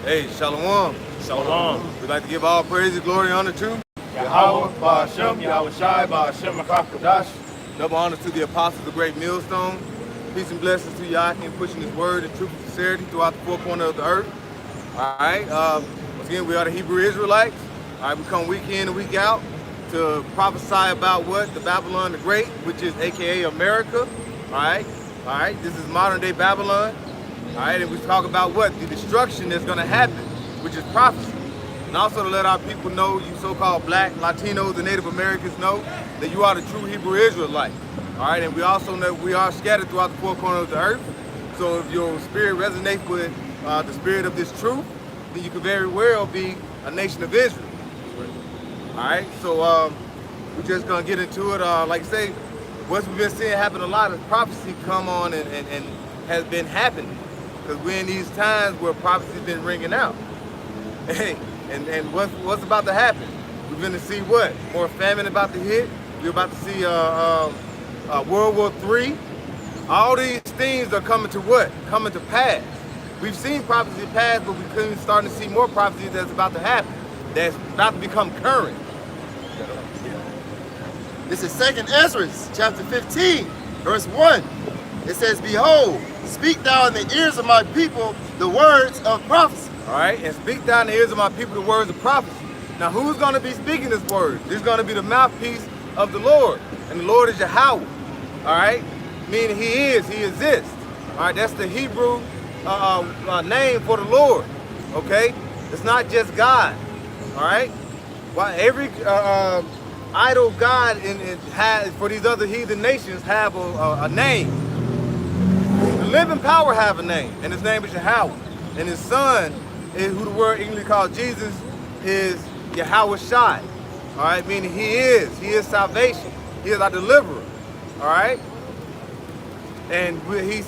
Hey, Shalom. Shalom. We'd like to give all praise and glory and honor to Yahweh, Ba'ashem, Yahweh Shai, Ba'ashem, Makakadash. double honor to the apostles of the great millstone. Peace and blessings to Yakin pushing his word and truth and sincerity throughout the four corners of the earth. All right. Once again, we are the Hebrew Israelites. All right, we come week in and week out to prophesy about what? The Babylon the Great, which is AKA America. All right. All right. This is modern day Babylon. All right, and we talk about what? The destruction that's going to happen, which is prophecy. And also to let our people know, you so-called black, Latinos, and Native Americans know that you are the true Hebrew Israelite. All right, and we also know we are scattered throughout the four corners of the earth. So if your spirit resonates with the spirit of this truth, then you could very well be a nation of Israel. All right, so we're just going to get into it. Like I say, what we've been seeing happen a lot is prophecy come on and has been happening. Because we're in these times where prophecy's been ringing out. Hey, and what's about to happen? We're going to see what? More famine about to hit. We're about to see World War III. All these things are coming to what? Coming to pass. We've seen prophecy pass, but we're starting to see more prophecies that's about to happen. That's about to become current. This is 2nd Ezra, chapter 15, verse 1. It says, "Behold, speak thou in the ears of my people the words of prophecy." All right, and speak thou in the ears of my people the words of prophecy. Now, who's going to be speaking this word? This is going to be the mouthpiece of the Lord, and the Lord is Yahweh. All right, meaning He exists. All right, that's the Hebrew name for the Lord. Okay, it's not just God. All right, why every idol god has for these other heathen nations have a name. The living power have a name, and his name is Yahweh. And his son, who the word English called Jesus, is Yahweh Shai. All right, meaning he is salvation. He is our deliverer. All right, and he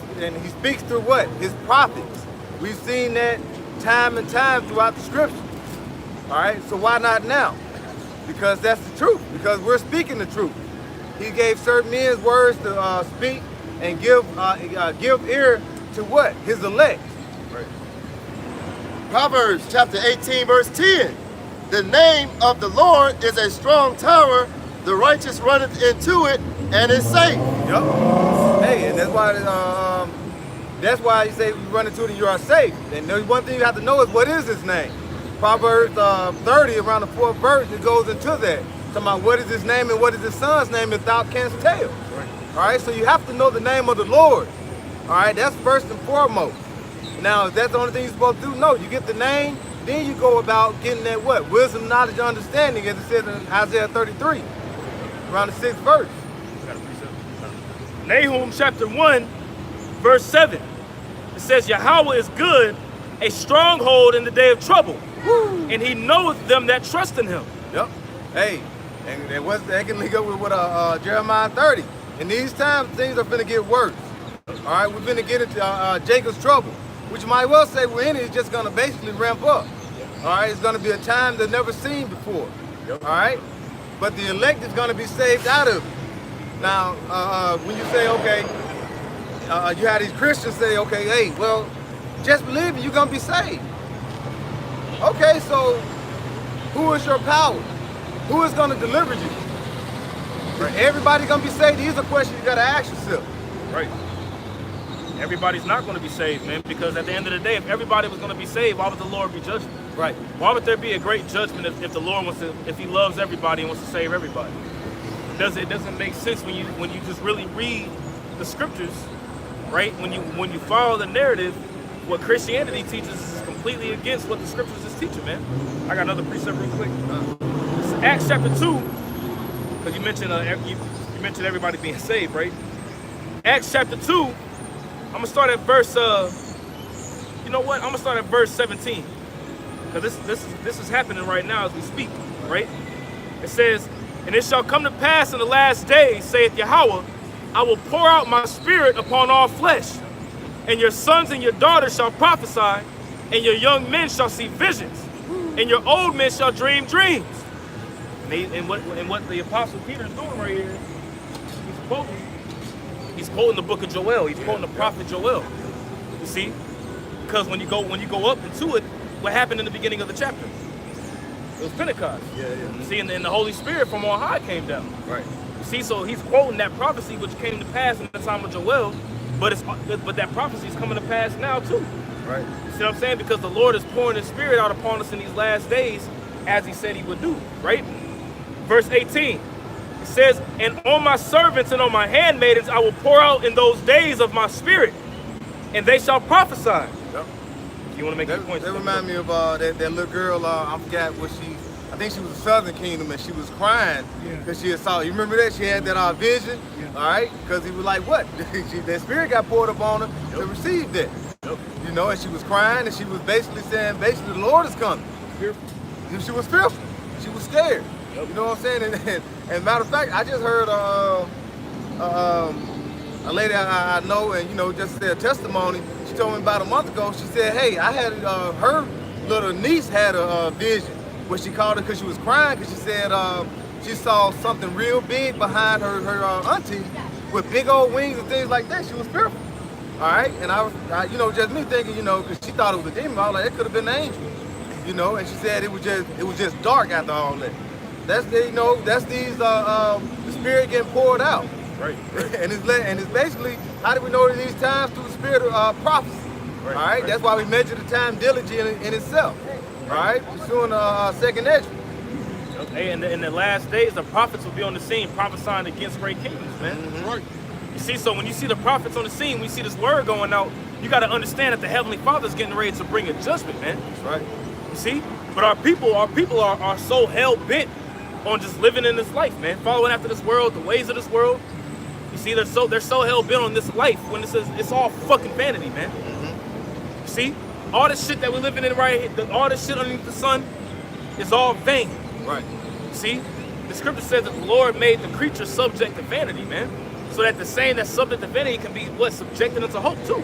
speaks through what? His prophets. We've seen that time and time throughout the scripture. All right, so why not now? Because that's the truth. Because we're speaking the truth. He gave certain men's words to speak and give ear to what? His elect. Right. Proverbs chapter 18, verse 10. "The name of the Lord is a strong tower. The righteous runneth into it and is safe." Yep. Hey, and that's why you say you run into it and you are safe. And there's one thing you have to know is what is his name. Proverbs 30, around the 4th verse, it goes into that. Talking about what is his name and what is his son's name if thou canst tell. Right. All right, so you have to know the name of the Lord. All right, that's first and foremost. Now, if that's the only thing you're supposed to do, no, you get the name, then you go about getting that what? Wisdom, knowledge, understanding, as it says in Isaiah 33, around the 6th verse. Nahum chapter 1, verse 7. It says, "Yahweh is good, a stronghold in the day of trouble. Woo. And he knoweth them that trust in him." Yep. Hey, and that can link up with what Jeremiah 30. In these times, things are finna get worse. All right, we're finna get into Jacob's trouble, which you might well say we're in it. It's just gonna basically ramp up. All right, it's gonna be a time that's never seen before. Yep. All right, but the elect is gonna be saved out of it. Now, when you say, okay, you have these Christians say, okay, hey, well, just believe it, you're gonna be saved. Okay, so who is your power? Who is gonna deliver you? Right. Everybody gonna be saved? These are questions you gotta ask yourself. Right. Everybody's not gonna be saved, man, because at the end of the day, if everybody was gonna be saved, why would the Lord be judging? Right. Why would there be a great judgment if the Lord wants to, if he loves everybody and wants to save everybody? It doesn't make sense when you just really read the scriptures, right? When you follow the narrative, what Christianity teaches is completely against what the scriptures is teaching, man. I got another precept real quick. It's Acts chapter 2, because you mentioned everybody being saved, right? Acts chapter 2, I'm gonna start at verse. You know what? I'm gonna start at verse 17, because this is happening right now as we speak, right? It says, "And it shall come to pass in the last days, saith Yahweh, I will pour out my spirit upon all flesh. And your sons and your daughters shall prophesy, and your young men shall see visions, and your old men shall dream dreams. And what the Apostle Peter is doing right here, he's quoting the book of Joel. He's quoting the prophet Joel. You see, because when you go up into it, what happened in the beginning of the chapter? It was Pentecost. You see, and the Holy Spirit from on high came down. Right. You see, so he's quoting that prophecy which came to pass in the time of Joel, but that prophecy is coming to pass now too. Right. You see what I'm saying? Because the Lord is pouring His Spirit out upon us in these last days, as He said He would do. Right. Verse 18. It says, "And on my servants and on my handmaidens I will pour out in those days of my Spirit, and they shall prophesy." Yep. You want to make your point? That remind me of that little girl. I forgot what I think she was a Southern Kingdom, and she was crying because she had saw. You remember that she had that vision, all right? Because he was like, "What?" That Spirit got poured upon her to receive that. Yep. You know, and she was crying, and she was basically saying, the Lord is coming. She was fearful. She was scared. Yep. You know what I'm saying? And matter of fact, I just heard a lady I know, and just said a testimony. She told me about a month ago. She said, "Hey, I had her little niece had a vision." What she called it because she was crying because she said she saw something real big behind her auntie with big old wings and things like that. She was fearful. All right, and I just me thinking, because she thought it was a demon. I was like, it could have been an angel, and she said it was just dark after all that. That's the Spirit getting poured out. Right. and it's basically, how do we know these times? Through the Spirit of prophecy. Right. All right, that's why we measure the time diligently in itself. All right, pursuing second edge. Hey, in the last days, the prophets will be on the scene prophesying against great kingdoms, man. Mm-hmm. Right. You see, so when you see the prophets on the scene, we see this word going out, you got to understand that the Heavenly Father's getting ready to bring a judgment, man. That's right. You see? But our people are so hell-bent on just living in this life, man. Following after this world, the ways of this world. You see, they're so hell-bent on this life when it's all fucking vanity, man. Mm-hmm. You see? All this shit that we're living in right here, all this shit underneath the sun is all vain. Right. See? The scripture says that the Lord made the creature subject to vanity, man. So that the same that's subject to vanity can be subjected into hope too.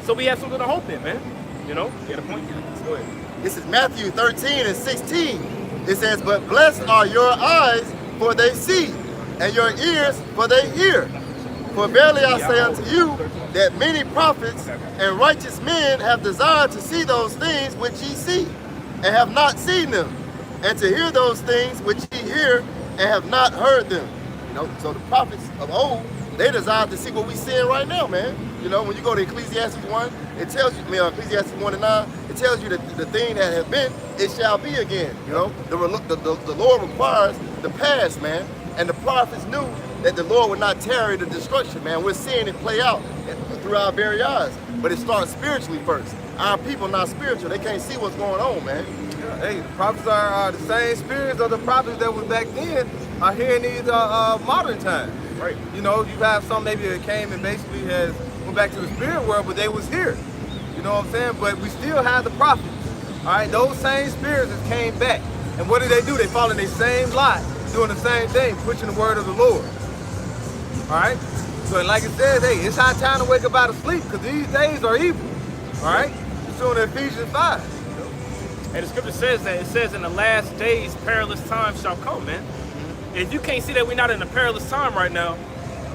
So we have something to hope in, man. You get a point? Let's go ahead. This is Matthew 13 and 16. It says, "But blessed are your eyes, for they see, and your ears, for they hear. For verily I say unto you, that many prophets and righteous men have desired to see those things which ye see, and have not seen them, and to hear those things which ye hear, and have not heard them." So the prophets of old, they desired to see what we seeing right now, man. When you go to Ecclesiastes 1, it tells you, Ecclesiastes 1 and 9, it tells you that the thing that has been, it shall be again. The Lord requires the past, man. And the prophets knew that the Lord would not tarry the destruction, man. We're seeing it play out through our very eyes. But it starts spiritually first. Our people not spiritual. They can't see what's going on, man. Hey, the prophets are the same spirits of the prophets that was back then are here in these modern times. Right. You have some maybe that came and basically has went back to the spirit world, but they was here. You know what I'm saying? But we still have the prophets. All right, those same spirits that came back. And what do? They fall in their same lie, doing the same thing, pushing the word of the Lord. All right? So like it says, hey, it's high time to wake up out of sleep because these days are evil. All right? It's on Ephesians 5. And the scripture says that, it says in the last days, perilous times shall come, man. If you can't see that we're not in a perilous time right now,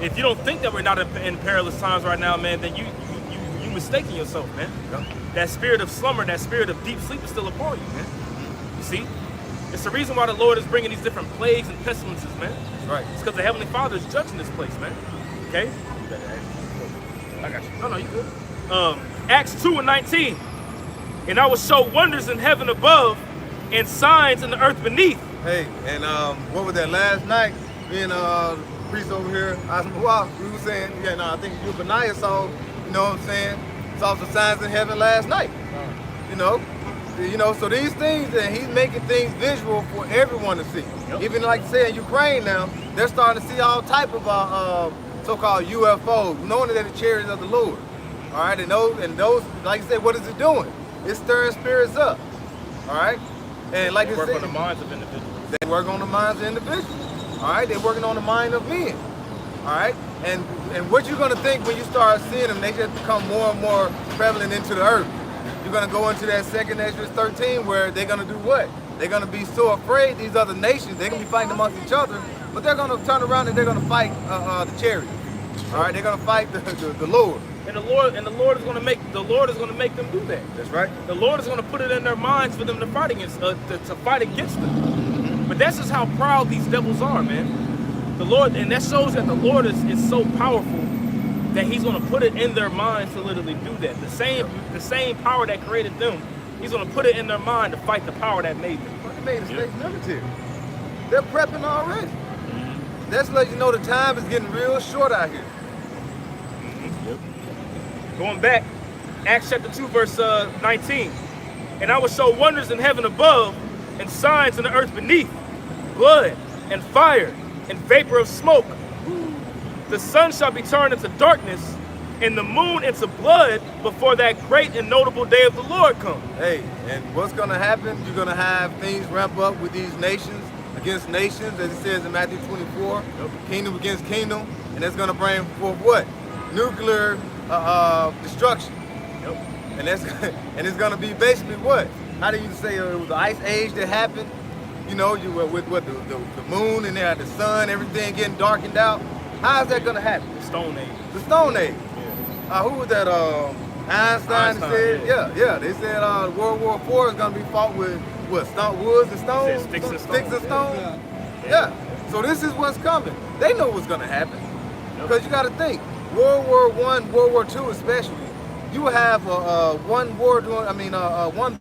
if you don't think that we're not in perilous times right now, man, then you mistaking yourself, man. Yep. That spirit of slumber, that spirit of deep sleep is still upon you, man. You see? It's the reason why the Lord is bringing these different plagues and pestilences, man. That's right. It's because the Heavenly Father is judging this place, man. Okay? I got you. No, you good. Acts 2 and 19. "And I will show wonders in heaven above and signs in the earth beneath." Hey, and what was that last night? Me and the priest over here, we were saying, I think you and Benaiah saw, what I'm saying, saw some signs in heaven last night. So these things, and he's making things visual for everyone to see. Yep. Even like say in Ukraine now, they're starting to see all type of so-called UFOs, knowing that they're the chariots of the Lord. All right, and those, like I said, what is it doing? It's stirring spirits up. All right, and like they I work said, on the minds of individuals. they work on the minds of individuals. All right, they're working on the mind of men. All right, And what you're gonna think when you start seeing them, they just become more and more prevalent into the earth. You're gonna go into that 2nd Exodus 13 where they're gonna do what? They're gonna be so afraid, these other nations, they're gonna be fighting amongst each other, but they're gonna turn around and they're gonna fight the chariots. All right, they're gonna fight the Lord. And the Lord is going to make them do that. That's right. The Lord is going to put it in their minds for them to fight against them. But that's just how proud these devils are, man. The Lord, and that shows that the Lord is so powerful that He's going to put it in their minds to literally do that. The same power that created them, He's going to put it in their mind to fight the power that made them. They made the state military. They're prepping already. That's to let you know the time is getting real short out here. Going back, Acts chapter 2, verse 19. And I will show wonders in heaven above, and signs in the earth beneath, blood and fire and vapor of smoke. The sun shall be turned into darkness, and the moon into blood before that great and notable day of the Lord comes. Hey, and what's gonna happen? You're gonna have things ramp up with these nations against nations, as it says in Matthew 24, kingdom against kingdom, and that's gonna bring forth what? Nuclear destruction. Yep. And it's gonna be basically what? How do you say it was the ice age that happened? You know, you were with what the moon and the sun, everything getting darkened out. How is that gonna happen? The Stone Age. The Stone Age. Yeah. Who was that? Einstein said, yeah. They said World War IV is gonna be fought with what? Woods and stones? Sticks and stones. Sticks and stones. Yeah. So this is what's coming. They know what's gonna happen. Because you gotta think, World War I, World War II especially, you have one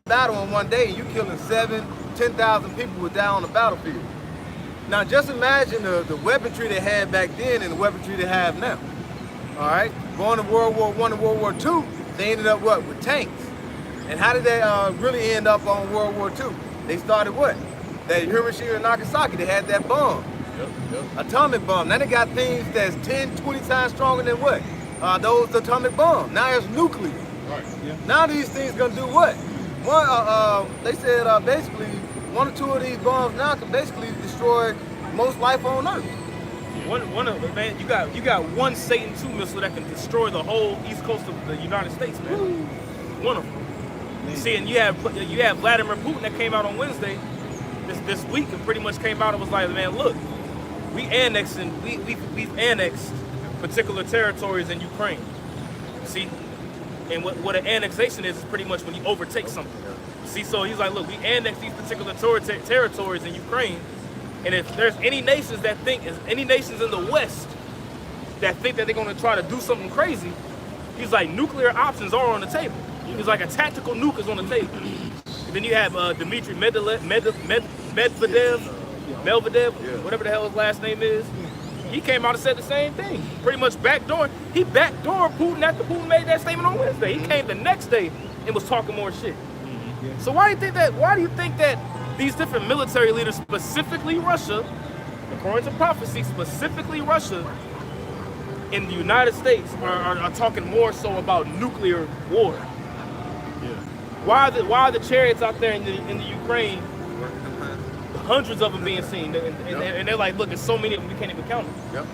battle in one day, and you killing 10,000 people would die on the battlefield. Now just imagine the weaponry they had back then and the weaponry they have now. All right, going to World War I and World War II, they ended up what? With tanks. And how did they really end up on World War II? They started what? That Hiroshima and Nagasaki, they had that bomb. Atomic bomb. Now they got things that's 10, 20 times stronger than what? Those atomic bombs. Now it's nuclear. Right. Yeah. Now these things gonna do what? They said basically 1 or 2 of these bombs now can basically destroy most life on Earth. Man, you got one Satan II missile that can destroy the whole east coast of the United States, man. Woo. One of them. See, and you have Vladimir Putin that came out on Wednesday this week and pretty much came out and was like, man, look, we've annexed particular territories in Ukraine. See, and what an annexation is pretty much when you overtake something. See, so he's like, look, we annexed these particular territories in Ukraine, and if there's any nations in the West that think that they're going to try to do something crazy, he's like, nuclear options are on the table. He's like, a tactical nuke is on the table. And then you have Dmitry Medvedev, whatever the hell his last name is. He came out and said the same thing. Pretty much he backdoored Putin after Putin made that statement on Wednesday. He came the next day and was talking more shit. So why do you think that these different military leaders, specifically Russia, according to prophecy, specifically Russia, in the United States are talking more so about nuclear war? Why are the chariots out there in the Ukraine, hundreds of them being seen, and they're like, look, there's so many of them we can't even count them. Yep.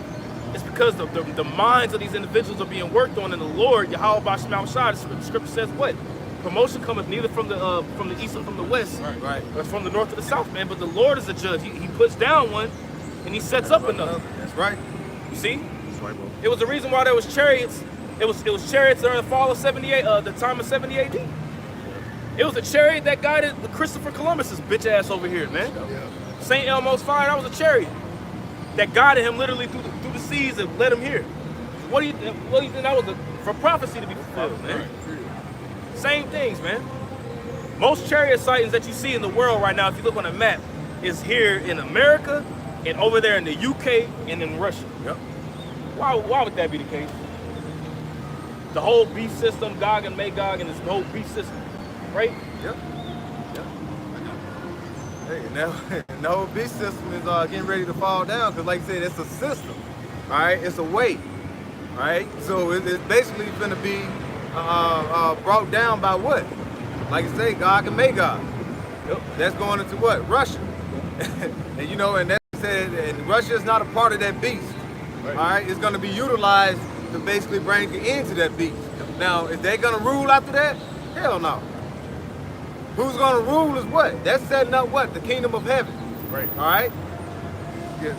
It's because the minds of these individuals are being worked on, and the Lord, Yahweh Bashmal Shah, the scripture says what? Promotion cometh neither from the east or from the west, right, but from the north to the south, man. But the Lord is the judge. He puts down one, and He sets up another. That's right. You see? That's right, bro. It was the reason why there was chariots. It was chariots during the fall of 78, the time of 70 AD. It was a chariot that guided Christopher Columbus's bitch ass over here, man. St. Elmo's fire, that was a chariot that guided him literally through the seas and led him here. What do you think that was for prophecy to be fulfilled, man? Same things, man. Most chariot sightings that you see in the world right now, if you look on a map, is here in America and over there in the UK and in Russia. Yep. Why would that be the case? The whole beast system, Gog and Magog, and this whole beast system, right? Yep. Hey, now the whole beast system is getting ready to fall down because, like I said, it's a system, all right? It's a weight, all right? So it's basically going to be brought down by what? Like I say, Gog and Magog. Yep. That's going into what? Russia. And and that said, and Russia is not a part of that beast. all right, is going to be utilized to basically bring the end to that beast. Now, is they going to rule after that? Hell no. Who's going to rule is what? That's setting up what? The kingdom of heaven. Right. All right? Yeah.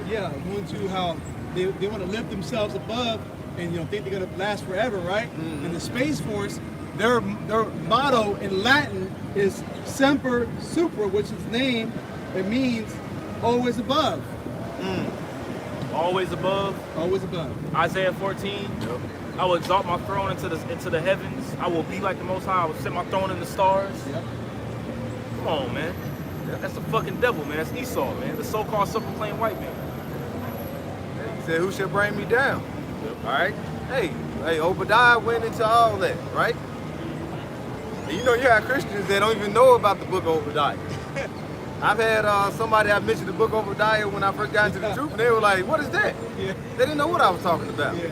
Yeah, going to how they want to lift themselves above and think they're going to last forever, right? And the Space Force, their motto in Latin is Semper Supra, which is name. It means always above. Always above. Always above. Isaiah 14. Yep. I will exalt my throne into the heavens. I will be like the Most High. I will set my throne in the stars. Yep. Come on, man. That's the fucking devil, man. That's Esau, man. The so-called self-proclaimed white man. He said, who shall bring me down? All right? Hey, Obadiah went into all that, right? And you have Christians that don't even know about the book of Obadiah. I've had somebody I mentioned the book of Obadiah when I first got into the truth, and they were like, what is that? Yeah. They didn't know what I was talking about. Yeah.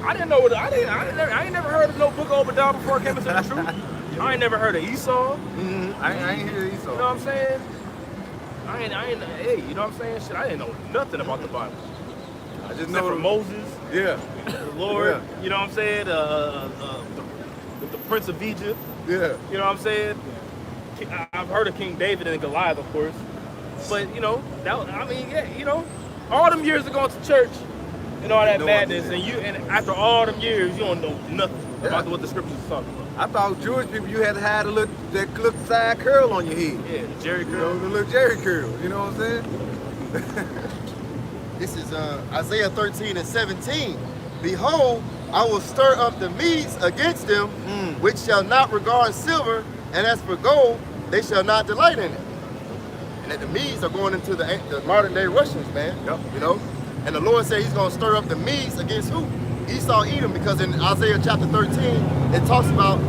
I didn't know I ain't never heard of no book of Obadiah before I came into the truth. I ain't never heard of Esau. I ain't hear Esau. You know what I'm saying? Hey, you know what I'm saying? Shit, I didn't know nothing about the Bible. I just Except know for Moses, Yeah. the Lord, Yeah. you know what I'm saying? The Prince of Egypt, Yeah. you know what I'm saying? I've heard of King David and Goliath, of course. But, all them years of going to church and all that No madness, idea. and after all them years, you don't know nothing about what the scriptures is talking about. I thought Jewish people, you had to have that little side curl on your head. Yeah, the Jerry You curl. know, the little Jerry curl. You know what I'm saying? This is Isaiah 13 and 17. Behold, I will stir up the Medes against them, which shall not regard silver, and as for gold, they shall not delight in it. And that the Medes are going into the modern day Russians, man. Yep. And the Lord said he's going to stir up the Medes against who? Esau, Edom, because in Isaiah chapter 13, it talks about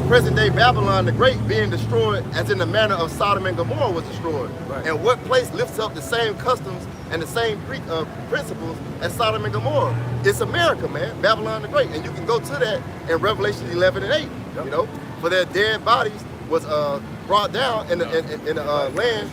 present day Babylon the Great being destroyed as in the manner of Sodom and Gomorrah was destroyed. Right. And what place lifts up the same customs and the same principles as Sodom and Gomorrah? It's America, man, Babylon the Great. And you can go to that in Revelation 11 and 8, Yep. For their dead bodies was brought down in the land.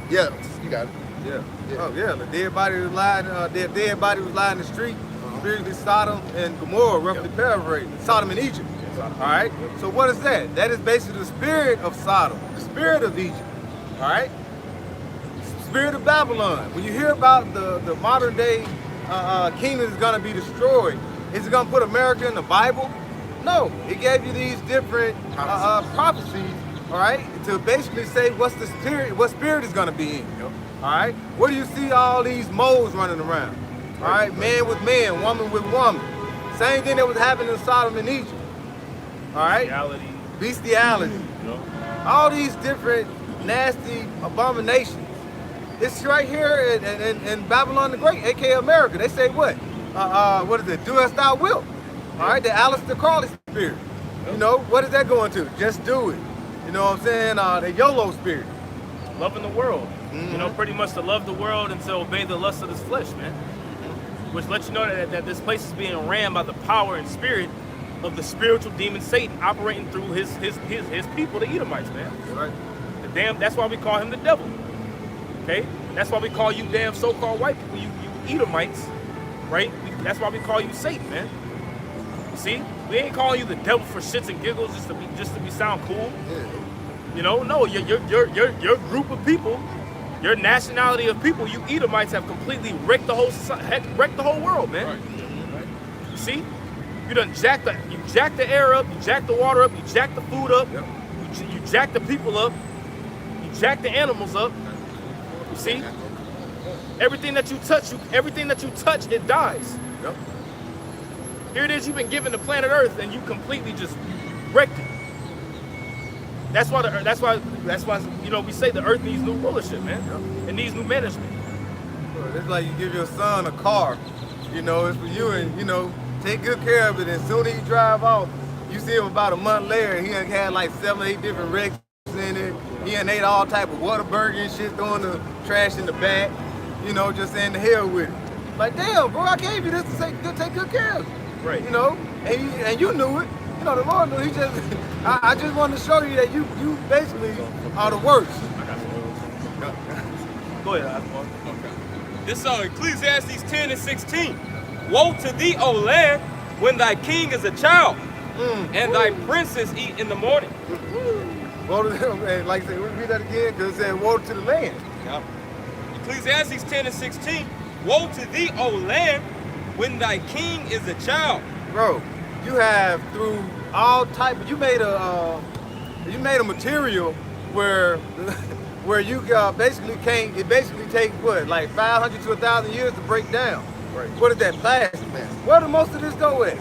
Yeah, you got it. Yeah. Yeah. Oh yeah, the dead body was lying. Their dead body was lying in the street. Spiritually Sodom and Gomorrah, roughly paraphrasing. Sodom and Egypt. All right. So what is that? That is basically the spirit of Sodom, the spirit of Egypt. All right. Spirit of Babylon. When you hear about the modern day kingdom is going to be destroyed, is it going to put America in the Bible? No. It gave you these different prophecies. All right, to basically say what spirit is going to be in. All right, where do you see all these moles running around? All right, man with man, woman with woman. Same thing that was happening in Sodom and Egypt. All right, bestiality. All these different nasty abominations. It's right here in Babylon the Great, aka America. They say what? What is it? Do as thou wilt. All right, the Aleister Crowley spirit. What is that going to? Just do it. You know what I'm saying? The YOLO spirit. Loving the world. Pretty much to love the world and to obey the lust of this flesh, man. Which lets you know that this place is being ran by the power and spirit of the spiritual demon Satan operating through his people, the Edomites, man. Right. That's why we call him the devil. Okay? That's why we call you damn so-called white people, you Edomites, right? That's why we call you Satan, man. See? We ain't calling you the devil for shits and giggles just to be sound cool. Yeah. No, your group of people, your nationality of people, you Edomites have completely wrecked the whole society, wrecked the whole world, man. Right. You see? You done jack the air up, you jack the water up, you jack the food up, Yep. you jack the people up, you jack the animals up. You see? Everything that you touch, it dies. Yep. Here it is, you've been given the planet Earth and you completely just wrecked it. That's why we say the Earth needs new rulership, man. Yep. It needs new management. It's like you give your son a car, it's for you, and take good care of it. And soon as he drive off, you see him about a month later, and he done had like 7 or 8 different wrecks in it. He done ate all type of Whataburger and shit, throwing the trash in the back, just saying the hell with it. Like, damn, bro, I gave you this to take good care of it. Right. And you knew it. The Lord knew. He just, I just wanted to show you that you basically are the worst. I got some. Go ahead, Osborne. This is Ecclesiastes 10 and 16. Woe to thee, O land, when thy king is a child, and thy princes eat in the morning. Woe to them, and like I said, we read that again because it said woe to the land. Yep. Ecclesiastes 10 and 16. Woe to thee, O land, when thy king is a child. Bro, you have through all type. You made a material where where you basically can't. It basically takes what, like 500 to 1,000 years to break down. Right. What is that plastic, man? Where do most of this go at?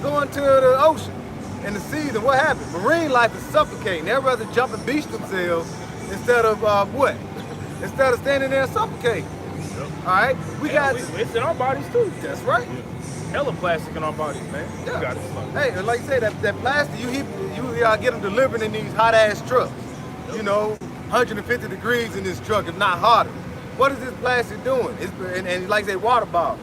Going to the ocean and the seas, and what happens? Marine life is suffocating. They'd rather jump and beach themselves instead of what? Instead of standing there and suffocating. Yep. All right, we got. It's in our bodies too. That's right. Hella plastic in our bodies, man. Yeah. You got it. Hey, and like I say, that plastic you get them delivered in these hot ass trucks. You know, 150 degrees in this truck, if not hotter. What is this plastic doing? And like I say, water bottle.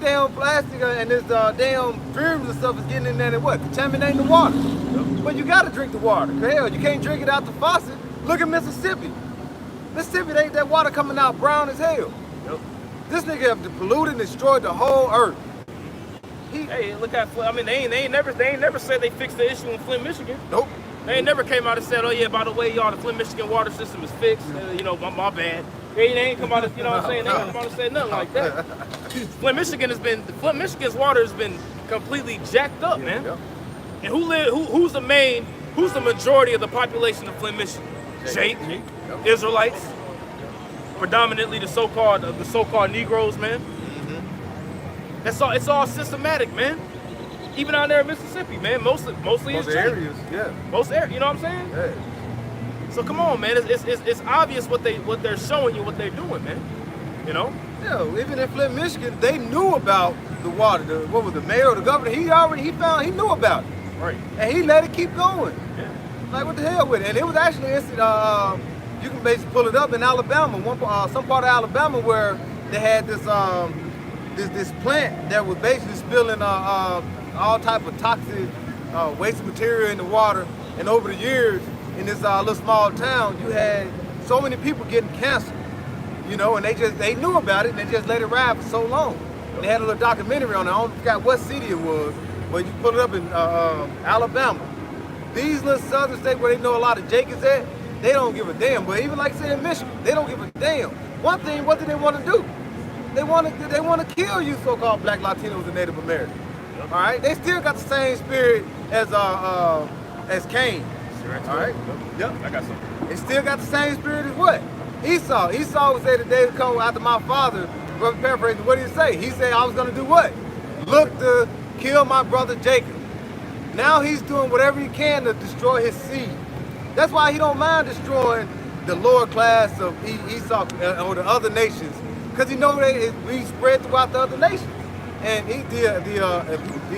Damn plastic and this damn fumes and stuff is getting in there and what? Contaminating the water. Yep. But you gotta drink the water. Hell, you can't drink it out the faucet. Look at Mississippi. Mississippi, that water coming out brown as hell. Yep. This nigga have polluted and destroyed the whole earth. Hey, look at Flint. I mean, they ain't never said they fixed the issue in Flint, Michigan. Nope. They ain't never came out and said, oh yeah, by the way, y'all, the Flint, Michigan water system is fixed. You know, my bad. They ain't come out and, you know what I'm saying? They ain't come out and say nothing like that. Flint, Michigan's water has been completely jacked up, man. Yep. And who's the majority of the population of Flint, Michigan? Jake. Yep. Israelites. Predominantly the so-called Negroes, man. It's all systematic, man. Even out there in Mississippi, man. Mostly it's Jake. areas, yeah. Most areas, you know what I'm saying? Yeah. So come on, man. It's obvious what they're showing you, what they're doing, man. You know? Yeah, even in Flint, Michigan, they knew about the water. What was the mayor or the governor? He knew about it. Right. And he let it keep going. Yeah. Like what the hell with it? And it was actually you can basically pull it up in Alabama, some part of Alabama where they had this plant that was basically spilling all type of toxic waste material in the water. And over the years, in this little small town, you had so many people getting cancer, you know, and they knew about it and they just let it ride for so long. And they had a little documentary on it. I don't forget what city it was, but you put it up in Alabama. These little southern states where they know a lot of Jake is at, they don't give a damn. But even like I said in Michigan, they don't give a damn. One thing, what do they want to do? They want to kill you so-called Black Latinos and Native Americans. All right, they still got the same spirit as Cain. All right. Yep. I got something. They still got the same spirit as what? Esau. Esau would say the day would come after my father. Brother paraphrasing, what did he say? He said I was going to do what? Look to kill my brother Jacob. Now he's doing whatever he can to destroy his seed. That's why he don't mind destroying the lower class of Esau or the other nations, because he knows we spread throughout the other nations. And the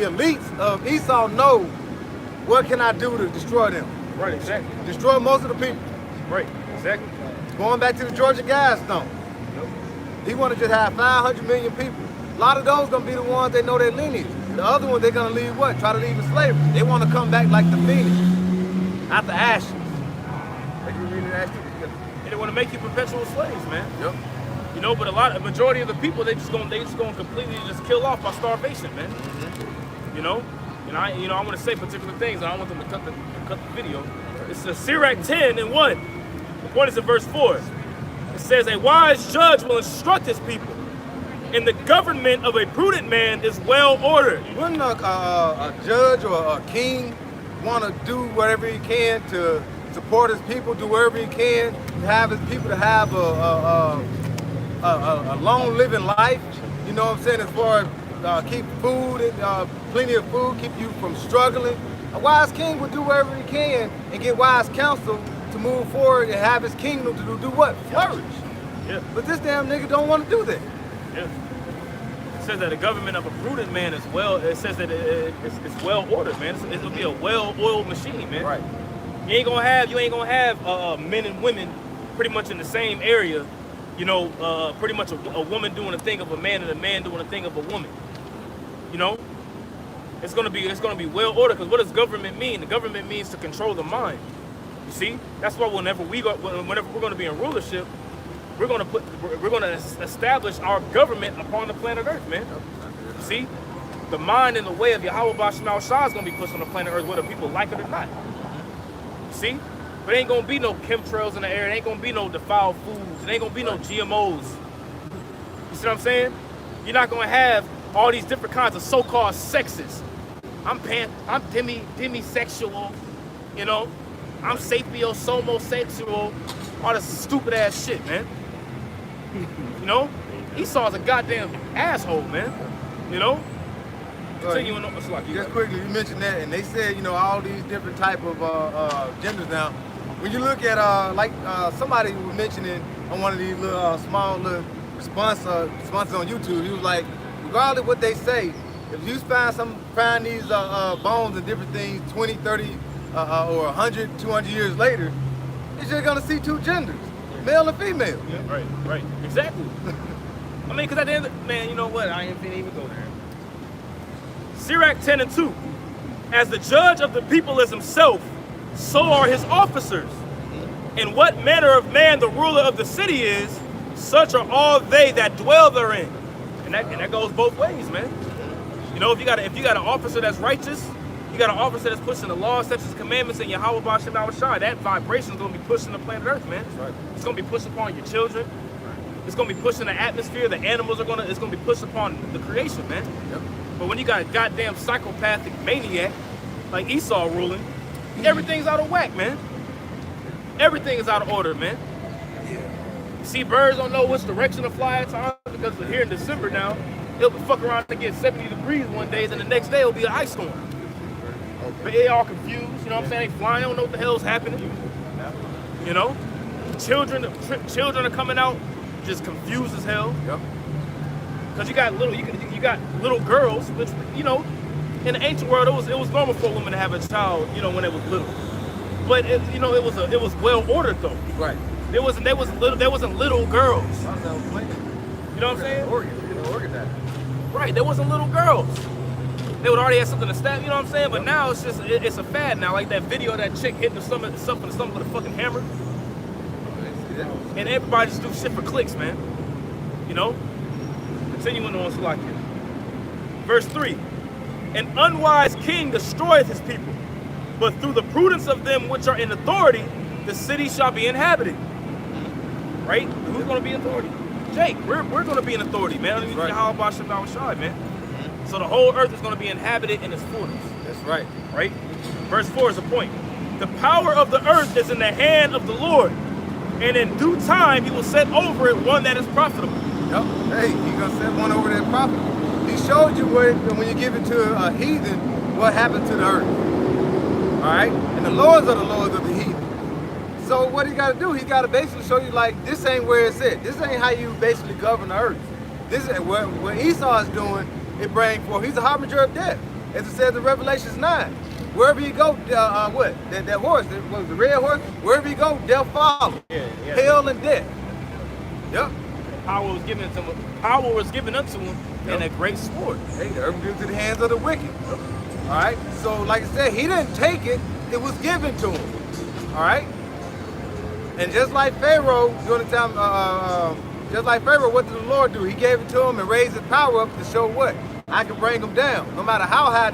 elites of Esau know what can I do to destroy them. Right, exactly. Destroy most of the people. Right, exactly. Going back to the Georgia Guidestone. He want to just have 500 million people. A lot of those going to be the ones that know their lineage. The other ones, they're going to leave what? Try to leave in slavery. They want to come back like the phoenix, out the ashes. And they want to make you perpetual slaves, man. Yep. You know, but a majority of the people, they just going to completely just kill off by starvation, man. You know? And I want to say particular things. I don't want them to cut the video. It's Sirach 10 and 1. The point is in verse 4. It says, a wise judge will instruct his people, and the government of a prudent man is well ordered. Wouldn't a judge or a king want to do whatever he can to support his people, do whatever he can to have his people to have a long living life? You know what I'm saying? As far as keep food and plenty of food, keep you from struggling. A wise king would do whatever he can and get wise counsel to move forward and have his kingdom to do what? Flourish. Yeah. But this damn nigga don't want to do that. Yeah. It says that the government of a prudent man is well. It says that it's well ordered, man. It'll be a well-oiled machine, man. Right. You ain't gonna have men and women pretty much in the same area. You know, pretty much a woman doing a thing of a man and a man doing a thing of a woman. You know, it's gonna be well ordered, because what does government mean? The government means to control the mind. You see, that's why whenever we're gonna be in rulership, we're gonna establish our government upon the planet Earth, man. See, the mind and the way of Yahweh Bashmal Shah is gonna be pushed on the planet Earth, whether people like it or not. See, but it ain't gonna be no chemtrails in the air. It ain't gonna be no defiled foods. It ain't gonna be no GMOs. You see what I'm saying? You're not gonna have all these different kinds of so-called sexes. I'm demisexual, you know. I'm sapiosomosexual. All this stupid ass shit, man. You know, Esau's a goddamn asshole, man. You know. Continuing on, just quickly, you mentioned that, and they said, you know, all these different type of genders now. When you look at somebody was mentioning on one of these little small little responses on YouTube, he was like, regardless of what they say, if you find these bones and different things 20, 30, or 100, 200 years later, you're just gonna see two genders, male and female. Yeah, right, exactly. I mean, because at the end, man, you know what? I ain't finna even go there. Sirach 10:2. As the judge of the people is himself, so are his officers. And what manner of man the ruler of the city is, such are all they that dwell therein. And that goes both ways, man. You know, if you got an officer that's righteous, you got an officer that's pushing the law, statutes, commandments, and Yahweh Bashim Shah, that vibration is going to be pushing the planet Earth, man. Right. It's going to be pushed upon your children. It's going to be pushing the atmosphere. The animals it's going to be pushed upon the creation, man. Yep. But when you got a goddamn psychopathic maniac like Esau ruling, everything's out of whack, man. Everything is out of order, man. You see, birds don't know which direction to fly at times because we're here in December now. It'll fuck around and get 70 degrees one day, then the next day it'll be an ice storm. But they all confused, you know what I'm saying? They flying, don't know what the hell's happening. You know? Children are coming out just confused as hell. Yep. Because you got little girls, which, you know, in the ancient world it was normal for a woman to have a child, you know, when they was little. But it was well ordered though. Right. There wasn't little girls. You know what I'm saying? Organized. Right, there wasn't little girls. They would already have something to stab, you know what I'm saying? But now it's just it's a fad now, like that video of that chick hitting herself in the stomach with a fucking hammer. And everybody just do shit for clicks, man. You know? Continuing on Salakia. Verse 3. An unwise king destroyeth his people, but through the prudence of them which are in authority, the city shall be inhabited. Right? Who's going to be in authority? Jake, we're going to be in authority, man. Right. Man. So the whole earth is going to be inhabited in its fullness. That's right. Right? Verse 4 is the point. The power of the earth is in the hand of the Lord, and in due time he will set over it one that is profitable. Yep. Hey, he's going to set one over that profitable. He showed you when you give it to a heathen, what happened to the earth. All right? And the lords are the lords of the heathen. So what he got to do, he got to basically show you, like, this ain't where it's at. This ain't how you basically govern the earth. This is what Esau is doing. It brings forth. He's a harbinger of death, as it says in Revelations 9. Wherever you go, that horse, what was the red horse? Wherever you go, death follows. Yeah. Hell and death. Yep. Power was given unto him in a great sport. Hey, the earth given to the hands of the wicked. All right. So, like I said, he didn't take it; it was given to him. All right. And just like Pharaoh during the time, what did the Lord do? He gave it to him and raised his power up to show what I can bring him down, no matter how high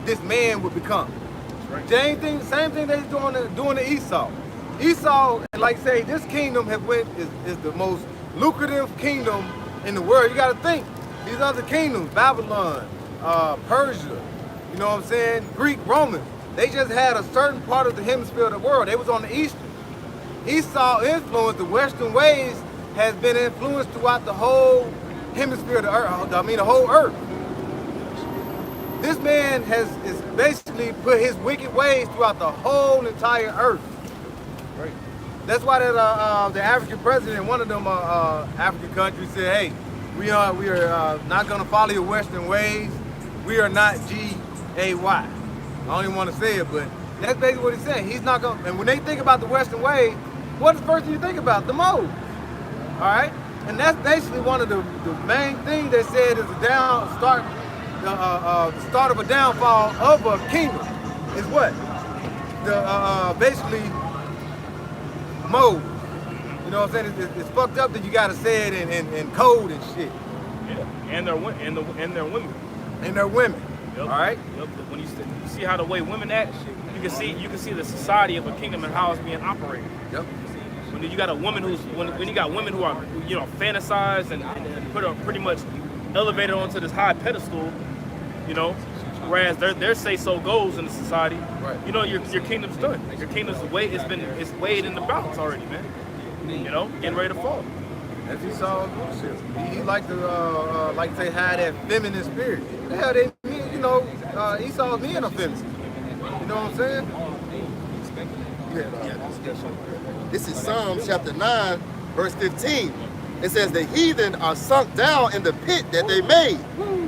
this man would become. Right. Same thing they're doing to Esau. Esau, like I say, this kingdom is the most lucrative kingdom in the world. You got to think these other kingdoms, Babylon, Persia, you know what I'm saying, Greek, Romans. They just had a certain part of the hemisphere of the world. They was on the eastern. Esau influence, the Western ways has been influenced throughout the whole hemisphere of the earth. I mean, the whole earth. This man is basically put his wicked ways throughout the whole entire earth. Right. That's why that the African president in one of them African countries said, "Hey, we are not going to follow your Western ways. We are not GAY." I don't even want to say it, but that's basically what he's saying. He's not going. And when they think about the Western way, what's the first thing you think about? The mode. All right, and that's basically one of the main things they said is the start of a downfall of a kingdom is what? Basically mode. You know what I'm saying? It's fucked up that you gotta say it in code and shit. Yeah, and their women. And they're women. Yep. All right. Yep. When you see how the way women act, you can see the society of a kingdom and how it's being operated. Yep. When you got a woman when you got women who are fantasized and pretty much elevated onto this high pedestal, whereas their say so goes in the society. Right. Your kingdom's done. Your kingdom's it's weighed in the balance already, man. Getting ready to fall. As he saw, he liked to say had that feminine spirit. The hell they mean, Esau's being a feminine. You know what I'm saying? This is Psalms chapter 9, verse 15. It says, the heathen are sunk down in the pit that they made,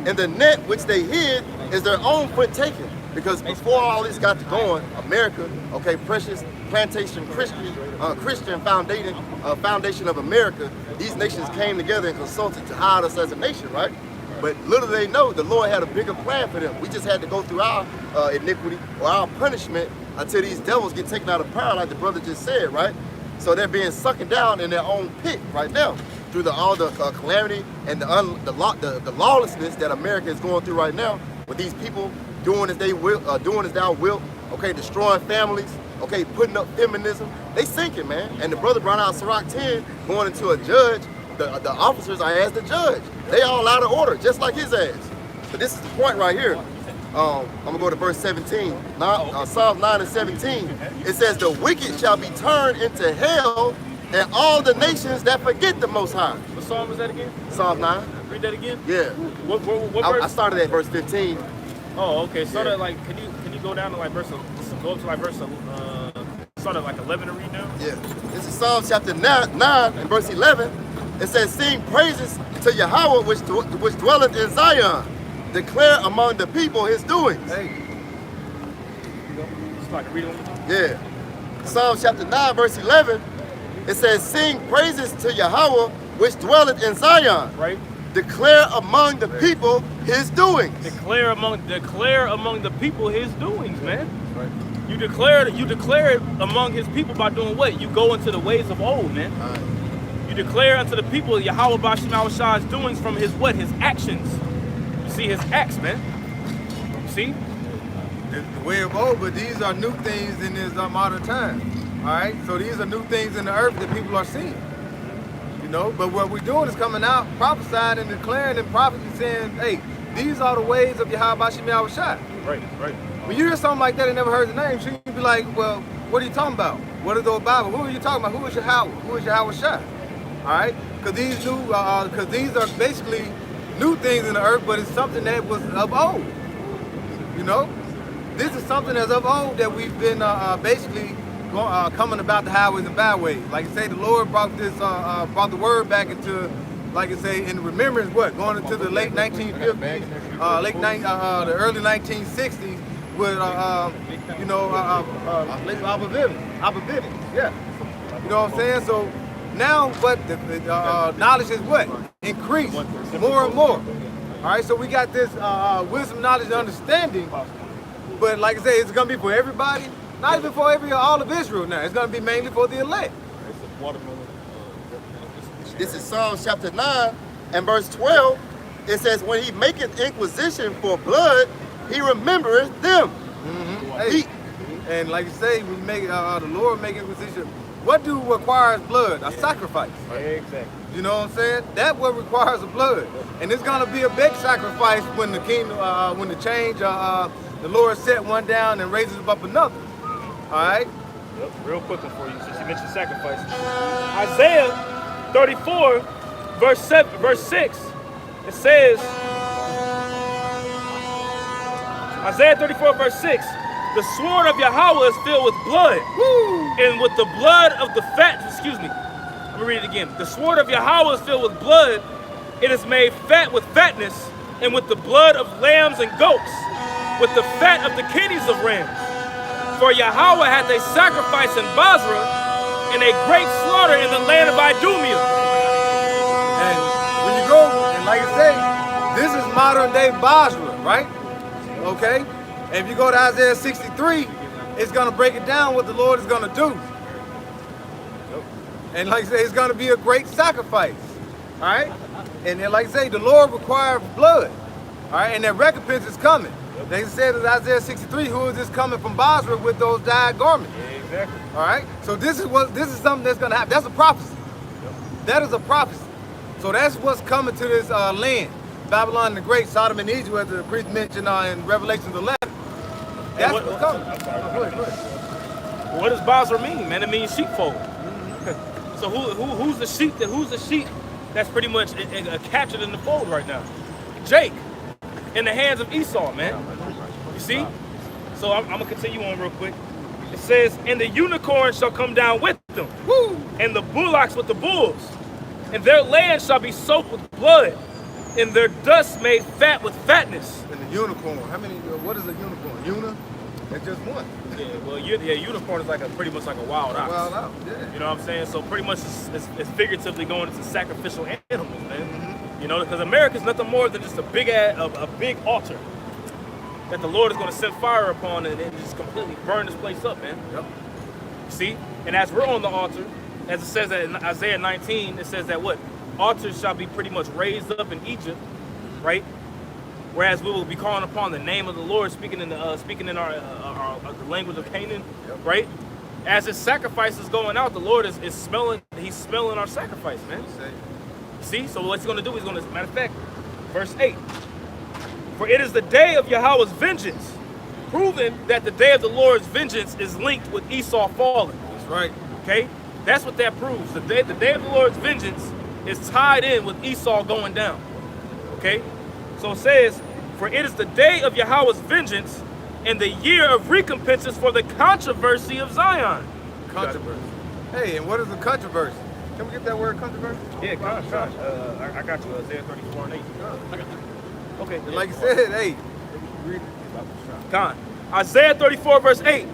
and the net which they hid is their own foot taken. Because before all this got to going, America, okay, precious plantation Christian foundation of America, these nations came together and consulted to hide us as a nation, right? But little they know, the Lord had a bigger plan for them. We just had to go through our iniquity or our punishment until these devils get taken out of power, like the brother just said, right? So they're being sucked down in their own pit right now through all the calamity and the lawlessness that America is going through right now, with these people doing as they will, doing as thou wilt, okay, destroying families, okay, putting up feminism. They sinking, man. And the brother brought out Sirach 10, going into a judge. The officers are as the judge. They all out of order, just like his ass. But this is the point right here. I'm gonna go to verse 17. Psalm 9 and 17. It says, the wicked shall be turned into hell, and all the nations that forget the Most High. What psalm was that again? Psalm 9. Read that again. Yeah. What verse? I started at verse 15. Oh, okay. So Yeah. that can you go down to verse start at 11 and read down? Yeah. This is Psalm chapter 9 and verse 11. It says, sing praises to Yahweh which dwelleth in Zion. Declare among the people his doings. Hey. So I can read it. Yeah. Psalm chapter 9 verse 11. It says, sing praises to Yahweh which dwelleth in Zion. Right. Declare among the people his doings. Declare among the people his doings, man. Right. You declare it among his people by doing what? You go into the ways of old, man. Right. You declare unto the people Yahweh Bashim Shai's doings from his what? His actions. You see his acts, man. You see? The way of old, but these are new things in this modern time. All right, so these are new things in the earth that people are seeing. But what we're doing is coming out, prophesying and declaring and prophecy saying, hey, these are the ways of Yahweh Bashim Shai. Right. When you hear something like that and never heard the name, so you'd be like, well, what are you talking about? What is the Bible? Who are you talking about? Who is Yahweh? Who is Yahweh Shai? All right, because these are basically new things in the earth, but it's something that was of old. This is something that's of old that we've been basically coming about the highways and byways. Like I say, the Lord brought the word back into, like I say, in remembrance. Going into the late 1950s, the early 1960s with Habitation. Yeah. You know what I'm saying? So now, but the knowledge is what? Increased more and more. All right, so we got this wisdom, knowledge, and understanding. But like I say, it's gonna be for everybody. Not even for all of Israel now. It's gonna be mainly for the elect. This is Psalms chapter 9 and verse 12. It says, when he maketh inquisition for blood, he remembereth them. Mm-hmm. Hey, and like you say, we make the Lord make inquisition. What requires blood? A sacrifice. Exactly. You know what I'm saying? That what requires a blood. And it's gonna be a big sacrifice when the kingdom, when the change, the Lord set one down and raises up another. All right? Yep, real quick one for you, since you mentioned sacrifice. Isaiah 34, verse 6, it says, Isaiah 34, verse 6, the sword of Yahweh is filled with blood. Woo! And with the blood of the let me read it again. The sword of Yahweh is filled with blood. It is made fat with fatness, and with the blood of lambs and goats, with the fat of the kidneys of rams. For Yahweh hath a sacrifice in Basra, and a great slaughter in the land of Idumea. And when you go, and like I say, this is modern day Basra, right? Okay? And if you go to Isaiah 63, it's going to break it down what the Lord is going to do. And like I say, it's going to be a great sacrifice. All right? And then, like I say, the Lord requires blood. All right? And that recompense is coming. They said in Isaiah 63, who is this coming from Basra with those dyed garments? Yeah, exactly. All right? So this is something that's going to happen. That's a prophecy. That is a prophecy. So that's what's coming to this land. Babylon the Great, Sodom and Egypt, as the priest mentioned in Revelations 11. That's what's coming. Go ahead. What does Basra mean, man? It means sheepfold. So who's the sheep? Who's the sheep that's pretty much captured in the fold right now? Jake, in the hands of Esau, man. You see? So I'm gonna continue on real quick. It says, and the unicorn shall come down with them, and the bullocks with the bulls, and their land shall be soaked with blood, and their dust made fat with fatness. And the unicorn, what is a unicorn? That's just one. Yeah, well, unicorn is like pretty much like a wild ox. Wild ox, yeah. You know what I'm saying? So pretty much it's figuratively going into sacrificial animals, man. You know, because America's nothing more than just a big altar that the Lord is going to send fire upon and just completely burn this place up, man. Yep. See? And as we're on the altar, as it says that in Isaiah 19, it says that what? Altars shall be pretty much raised up in Egypt, right? Whereas we will be calling upon the name of the Lord, speaking in our the language of Canaan, right? As his sacrifice is going out, the Lord is smelling. He's smelling our sacrifice, man. See? So what he's going to do? He's going to, matter of fact, verse 8. For it is the day of Yahweh's vengeance, proving that the day of the Lord's vengeance is linked with Esau falling. That's right. Okay? That's what that proves. The day of the Lord's vengeance is tied in with Esau going down. Okay? So it says, for it is the day of Yahweh's vengeance and the year of recompenses for the controversy of Zion. Controversy. Hey, and what is the controversy? Can we get that word controversy? Yeah, I got you. Isaiah 34 and 8. I got you. Okay. And like you said, hey, read. Isaiah 34 verse 8.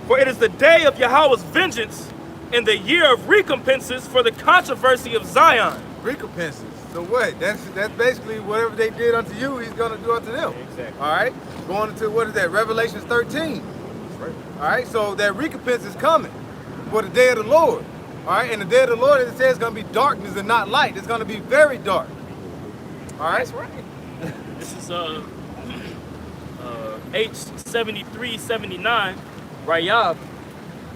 For it is the day of Yahweh's vengeance and the year of recompenses for the controversy of Zion. Recompenses. So what? That's basically whatever they did unto you, he's going to do unto them. Exactly. All right? Going into, what is that? Revelation 13. Right. All right? So that recompense is coming for the day of the Lord. All right? And the day of the Lord, it says, it's going to be darkness and not light. It's going to be very dark. All right? That's right. This is H7379, Rayab.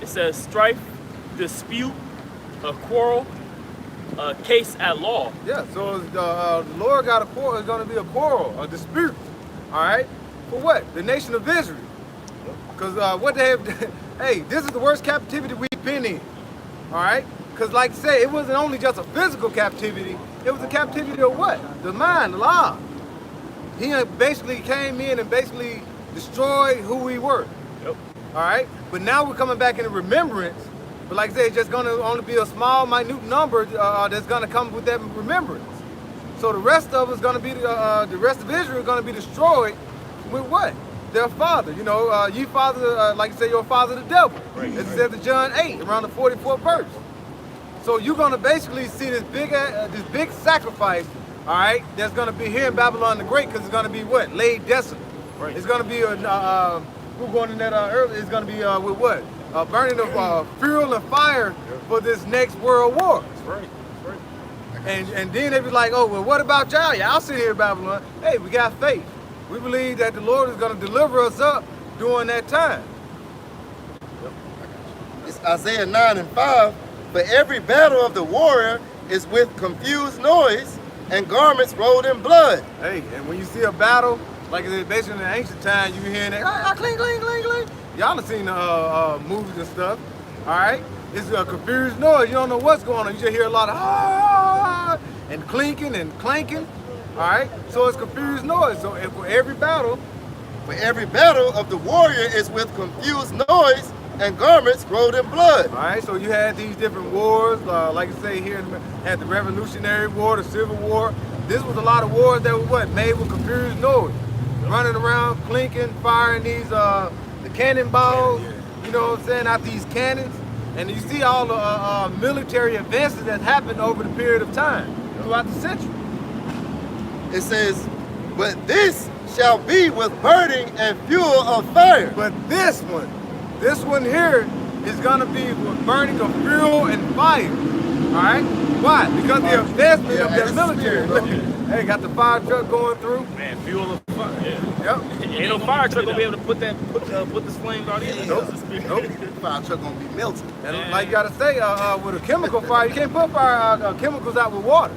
It says strife, dispute, a quarrel, a case at law. Yeah, so the Lord got a quarrel. It's going to be a quarrel, a dispute. All right? For what? The nation of Israel. Because what they have, hey, this is the worst captivity we've been in. All right? Because like I said, it wasn't only just a physical captivity. It was a captivity of what? The mind, the law. He basically came in and basically destroyed who we were. Yep. All right? But now we're coming back into remembrance. But like I said, it's just going to only be a small, minute number that's going to come with that remembrance. So the rest of us going to be, the rest of Israel is going to be destroyed with what? Their father. You know, you father, like you say, your father the devil. Right, As it says in John 8, around the 44th verse. So you're going to basically see this big sacrifice, all right, that's going to be here in Babylon the Great, because it's going to be what? Laid desolate. Right. It's going to be, we're going in that earlier, it's going to be with what? Burning of fuel and fire for this next world war. That's right. That's right. And then they be like, oh, well, what about y'all? Y'all sit here in Babylon. Hey, we got faith. We believe that the Lord is going to deliver us up during that time. It's Isaiah 9 and 5. For every battle of the warrior is with confused noise and garments rolled in blood. Hey, and when you see a battle, like it's basically in the ancient time, you hearing that, cling, cling, cling, cling. Y'all have seen movies and stuff, all right? It's a confused noise. You don't know what's going on. You just hear a lot of and clinking and clanking, all right? So it's confused noise. So for every battle of the warrior is with confused noise and garments rolled in blood. all right, so you had these different wars, like I say here, had the Revolutionary War, the Civil War. This was a lot of wars that were what? Made with confused noise. Running around, clinking, firing these, the cannonballs, you know what I'm saying, out these cannons. And you see all the military advances that happened over the period of time, throughout the century. It says, but this shall be with burning and fuel of fire. But this one here is gonna be burning of fuel and fire. All right? Why? Because the investment of their military. Look, hey, got the fire truck going through. Man, fuel of fire. Yeah. Yep. Ain't no fire truck gonna be able to put this flames out here. Nope. Nope. Fire truck gonna be melted. And like you gotta say, with a chemical fire, you can't put fire chemicals out with water.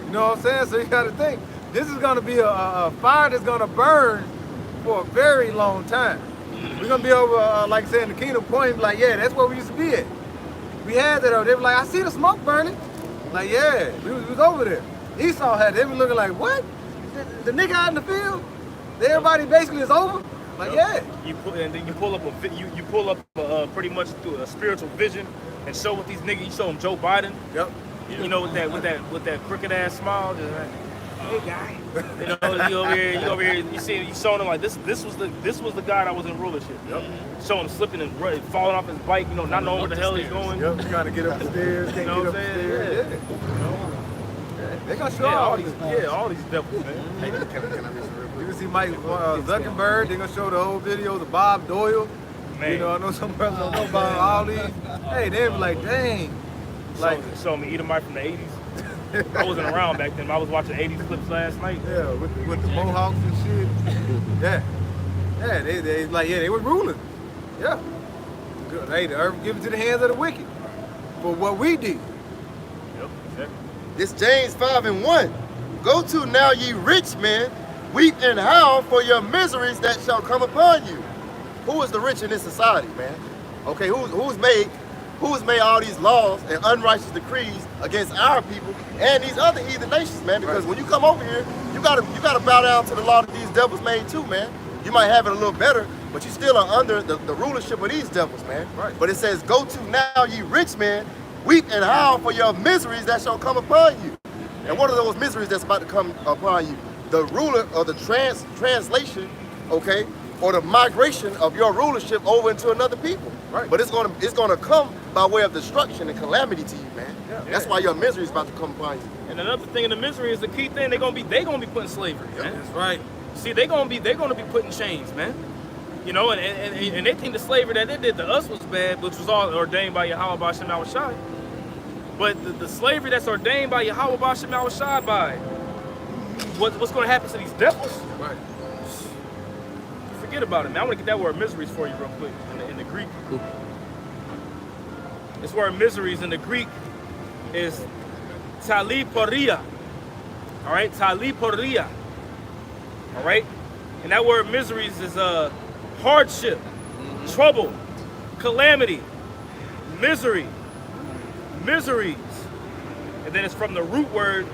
You know what I'm saying? So you gotta think, this is gonna be a fire that's gonna burn for a very long time. We're gonna be over, like I said, in the Kingdom Point, like, yeah, that's where we used to be at. We had that over. They were like, I see the smoke burning. Like, yeah, we was over there. Esau had it. They were looking like, what? The nigga out in the field? Everybody basically is over? Like, yeah. And then you pull up pretty much through a spiritual vision and show what these niggas. You show them Joe Biden. Yep. You know, with that crooked ass smile, just like, hey guy. You know, you over here, you showing them like this was the guy that was in rulership. Yep. Showing him slipping and falling off his bike, you know, not knowing where the hell he's going. Yep, trying to get up the stairs, can't You know get what up I'm the saying? stairs. Yeah. Yeah. They gonna show all these. all these devils, man. You can see Mike Zuckerberg. They're gonna show the old videos of Bob Doyle. Man. You know, I know some brothers don't know about all these. Hey, they be like, dang. Like, Show me Edomite from the 80s. I wasn't around back then. I was watching 80s clips last night. yeah, with the mohawks and shit. Yeah. Yeah, they like, yeah, they were ruling. Yeah. Good. Hey, the earth given to the hands of the wicked for what we did. Yep, exactly. This James 5:1. Go to now, ye rich men, weep and howl for your miseries that shall come upon you. Who is the rich in this society, man? Okay, who's made all these laws and unrighteous decrees against our people and these other heathen nations, man? Because when you come over here, you gotta bow down to the law that these devils made too, man. You might have it a little better, but you still are under the rulership of these devils, man. Right. But it says, go to now, ye rich men, weep and howl for your miseries that shall come upon you. And what are those miseries that's about to come upon you? The ruler or the translation, okay, or the migration of your rulership over into another people. Right. But it's gonna come by way of destruction and calamity to you, man. Yeah. That's why your misery is about to come upon you. And another thing in the misery is the key thing. They gonna be put in slavery, man. That's right. See, they're gonna be put in chains, man. You know, and they think the slavery that they did to us was bad, which was all ordained by Yahweh B'Shem Yahushai. But the slavery that's ordained by Yahweh B'Shem Yahushai by what's gonna happen to these devils? Right. Forget about it, man. I want to get that word miseries for you real quick in the Greek. This word miseries in the Greek is taliporia. All right, taliporia. All right, and that word miseries is hardship, trouble, calamity, miseries, and then it's from the root word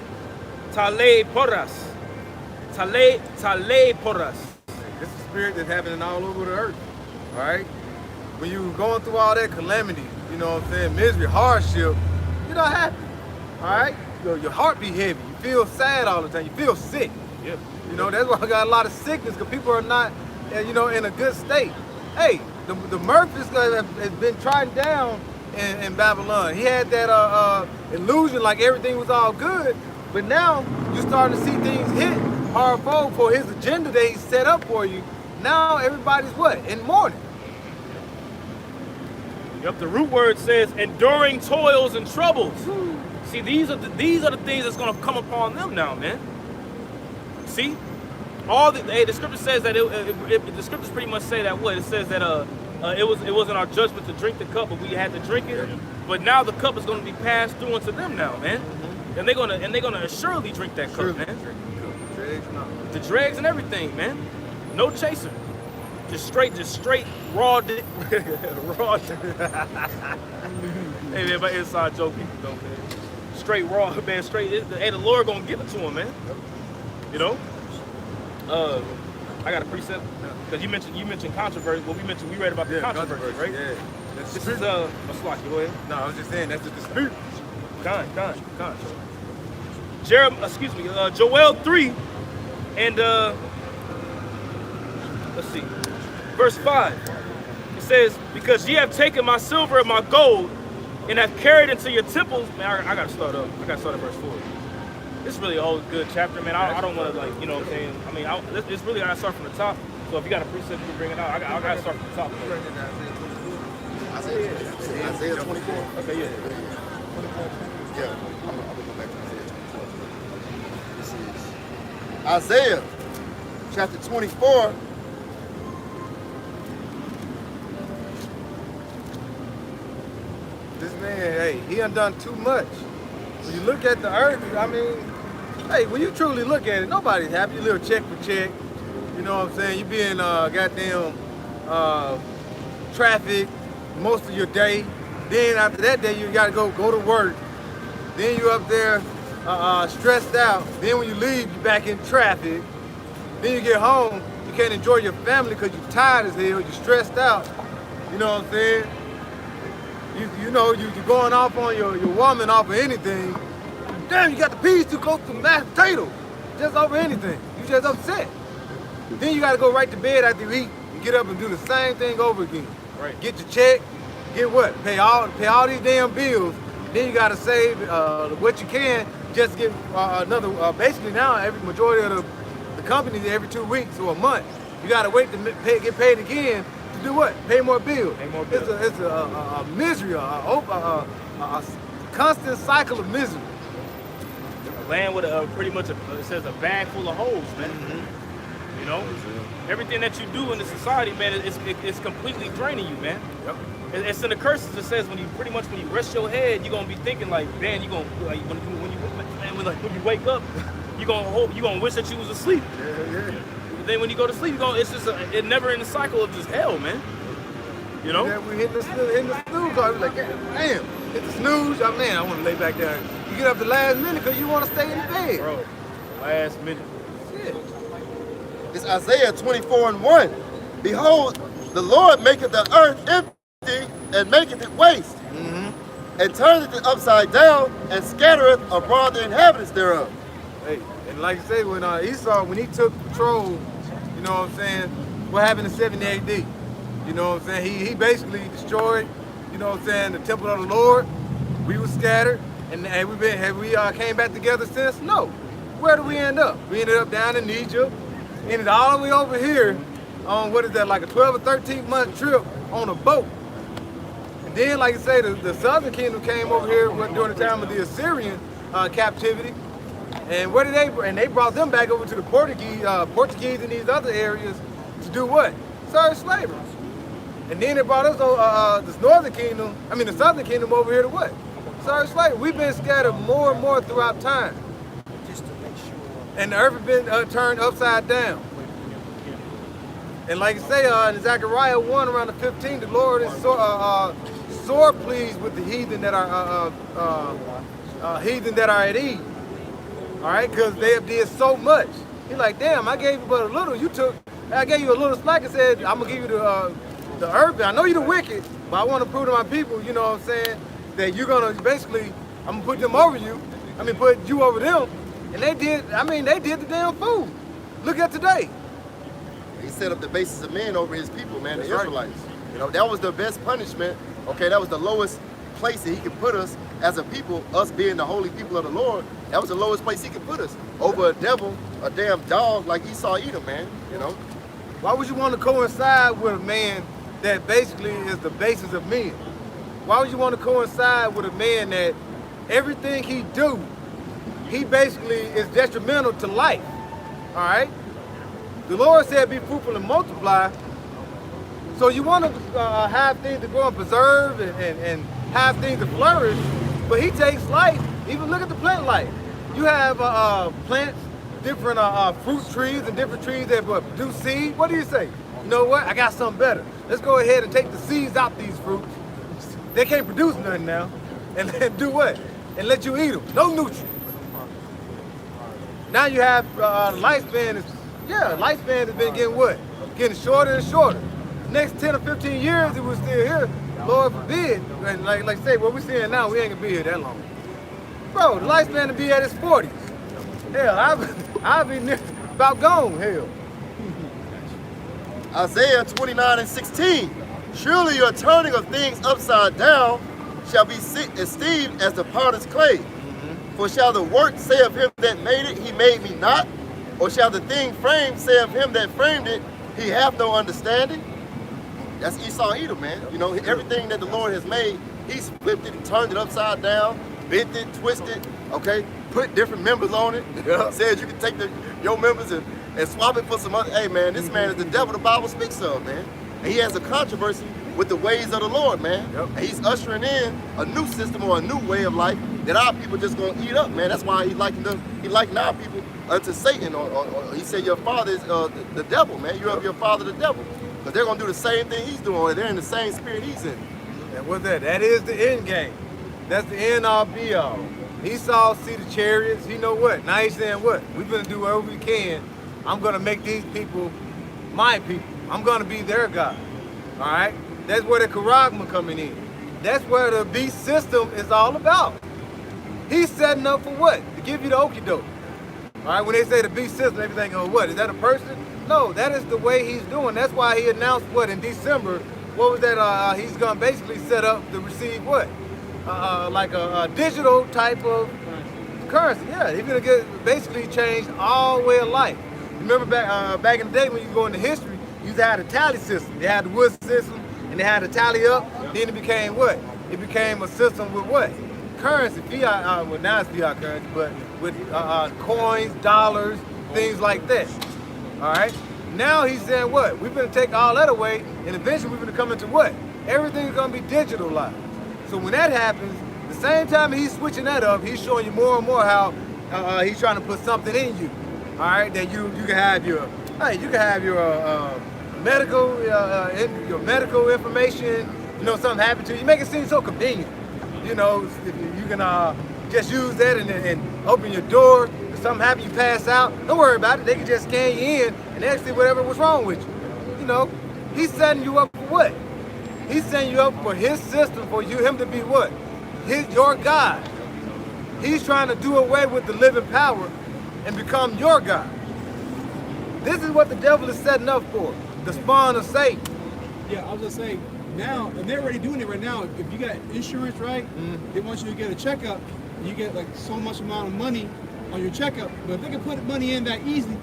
taleporas. Taleporas. This is a spirit that's happening all over the earth. All right? When you're going through all that calamity, you know what I'm saying, misery, hardship, you're not happy. All right? Your heart be heavy. You feel sad all the time. You feel sick. Yeah. You know, that's why I got a lot of sickness, because people are not, you know, in a good state. Hey, the Murphys has been trodden down in Babylon. He had that illusion like everything was all good, but now you're starting to see things hit hard for his agenda that he set up for you. Now everybody's what? In mourning. Yep, the root word says enduring toils and troubles. See, these are the things that's gonna come upon them now, man. See, the scripture says that the scriptures pretty much say that what it says that it wasn't our judgment to drink the cup, but we had to drink it. But now the cup is gonna be passed through unto them now, man. And they're gonna assuredly drink that cup, man. The dregs and everything, man. No chaser. Just straight raw dick. Raw dick. Hey man, my inside joke people though, man. Straight raw, man, straight. Hey, the Lord gonna give it to him, man. You know? I got a precept. Because you mentioned controversy. Well, we read about the controversy, right? Yeah. This is Maslaki, go ahead. No, I was just saying that's the dispute. Con. Joel 3 and let's see, verse 5. It says, because ye have taken my silver and my gold and have carried into your temples. Man, I gotta start up. I gotta start at verse 4. It's really a good chapter, man. I don't want to, like, you know what I'm saying? I mean, it's really gotta start from the top. So if you got a precept you can bring it out, I gotta start from the top. Isaiah 24. Okay, yeah. Yeah, I'm gonna go back to Isaiah 24. This is Isaiah chapter 24. This man, hey, he done done too much. When you look at the earth, I mean, hey, when you truly look at it, nobody's happy. You live check for check. You know what I'm saying? You be in goddamn traffic most of your day. Then after that day, you gotta go to work. Then you up there stressed out. Then when you leave, you back in traffic. Then you get home, you can't enjoy your family because you're tired as hell. You're stressed out. You know what I'm saying? You know, you're going off on your woman off of anything. Damn, you got the peas too close to mashed potatoes. Just over anything. You just upset. Then you gotta go right to bed after you eat and get up and do the same thing over again. Right. Get your check, get what? Pay all these damn bills. Then you gotta save what you can just to get another, basically now every majority of the companies every 2 weeks or a month, you gotta wait to get paid again. To do what? Pay more bills. Pay more bills. It's a misery, a constant cycle of misery. A land with pretty much it says a bag full of holes, man. You know, everything that you do in the society, man, it's completely draining you, man. Yep. It's in the curses that says when you rest your head, you're gonna be thinking like, man, you gonna like when you wake up, you gonna wish that you was asleep. Yeah. Then when you go to sleep, it's just it never in the cycle of just hell, man. You know? Yeah, we hit the snooze. I was like, damn, hit the snooze. Oh, man, I want to lay back down. You get up the last minute because you want to stay in the bed. Bro, last minute. Shit. It's Isaiah 24:1. Behold, the Lord maketh the earth empty and maketh it waste, and turneth it upside down and scattereth abroad the inhabitants thereof. Hey, and like I say, when Esau, when he took control, you know what I'm saying, what happened in 70 AD? You know what I'm saying? He basically destroyed, you know what I'm saying, the temple of the Lord. We were scattered, and have we came back together since? No. Where did we end up? We ended up down in Egypt, ended all the way over here on, what is that, like a 12 or 13 month trip on a boat. And then, like I say, the southern kingdom came over here during the time of the Assyrian captivity. And what did they? And they brought them back over to the Portuguese in these other areas to do what? Serve slavery. And then they brought us this northern kingdom, the southern kingdom over here to what? Serve slavery. We've been scattered more and more throughout time. And the earth has been turned upside down. And like I say, in Zechariah 1 around the 15th, the Lord is sore pleased with the heathen that are at ease. All right, because they have did so much. He's like, damn, I gave you but a little. I gave you a little slack and said, I'm gonna give you the earth. I know you're the wicked, but I want to prove to my people, you know what I'm saying, that you're gonna basically, I'm gonna put them over you. Put you over them. And they did the damn fool. Look at today. He set up the basis of men over his people, man, That's the right. Israelites. You know, that was the best punishment. Okay, that was the lowest place that he could put us as a people, us being the holy people of the Lord. That was the lowest place he could put us. Over a devil, a damn dog like Esau Edom, man, you know. Why would you want to coincide with a man that basically is the basis of men? Why would you want to coincide with a man that everything he do, he basically is detrimental to life, all right? The Lord said be fruitful and multiply. So you want to have things to grow and preserve and have things to flourish, but he takes life. Even look at the plant life. You have plants, different fruit trees and different trees that produce seed. What do you say? You know what? I got something better. Let's go ahead and take the seeds out these fruits. They can't produce nothing now. And then do what? And let you eat them. No nutrients. Now you have lifespan has been getting what? Getting shorter and shorter. Next 10 or 15 years, if we're still here, Lord forbid, and like I say, what we're seeing now, we ain't gonna be here that long. Bro, the lifespan to be at its 40s. Hell, I'll be about gone, hell. Isaiah 29:16. Surely your turning of things upside down shall be esteemed as the potter's clay. For shall the work say of him that made it, he made me not? Or shall the thing framed say of him that framed it, he hath no understanding? That's Esau Edom, man. You know, everything that the Lord has made, he's flipped it, turned it upside down, bent it, twisted, okay? Put different members on it. Said you can take your members and swap it for some other. Hey, man, this man is the devil the Bible speaks of, man. And he has a controversy with the ways of the Lord, man. And he's ushering in a new system or a new way of life that our people just gonna eat up, man. That's why he likened our people unto Satan. Or he said your father is the devil, man. You're of your father the devil. Because they're gonna do the same thing he's doing. They're in the same spirit he's in. And what's that? That is the end game. That's the end all be all. Esau see the chariots. He know what? Now he's saying what? We're gonna do whatever we can. I'm gonna make these people my people. I'm gonna be their God. All right? That's where the charagma coming in. That's where the beast system is all about. He's setting up for what? To give you the okie doke. All right, when they say the beast system, they be thinking, oh, what? Is that a person? No, that is the way he's doing. That's why he announced what in December. What was that? He's gonna basically set up to receive what? Like a digital type of currency. Yeah, he's gonna get basically changed all way of life. Remember back in the day when you go into history, you had a tally system. They had the wood system, and they had to tally up. Then it became what? It became a system with what? Currency, fiat. Well, now it's fiat currency, but with coins, dollars, things like that. All right. Now he's saying what? We're gonna take all that away, and eventually we're gonna come into what? Everything's gonna be digitalized. So when that happens, the same time he's switching that up, he's showing you more and more how he's trying to put something in you. All right, that you can have your medical information. You know, something happened to you. You make it seem so convenient. You know, you can just use that and open your door. If something happens, you pass out. Don't worry about it. They can just scan you in and actually whatever was wrong with you. You know, he's setting you up for what? He's setting you up for his system, for him to be what? Your God. He's trying to do away with the living power and become your God. This is what the devil is setting up for, the spawn of Satan. Yeah, I was just saying, now, and they're already doing it right now. If you got insurance, right, they want you to get a checkup, and you get like so much amount of money on your checkup. But if they can put money in that easy,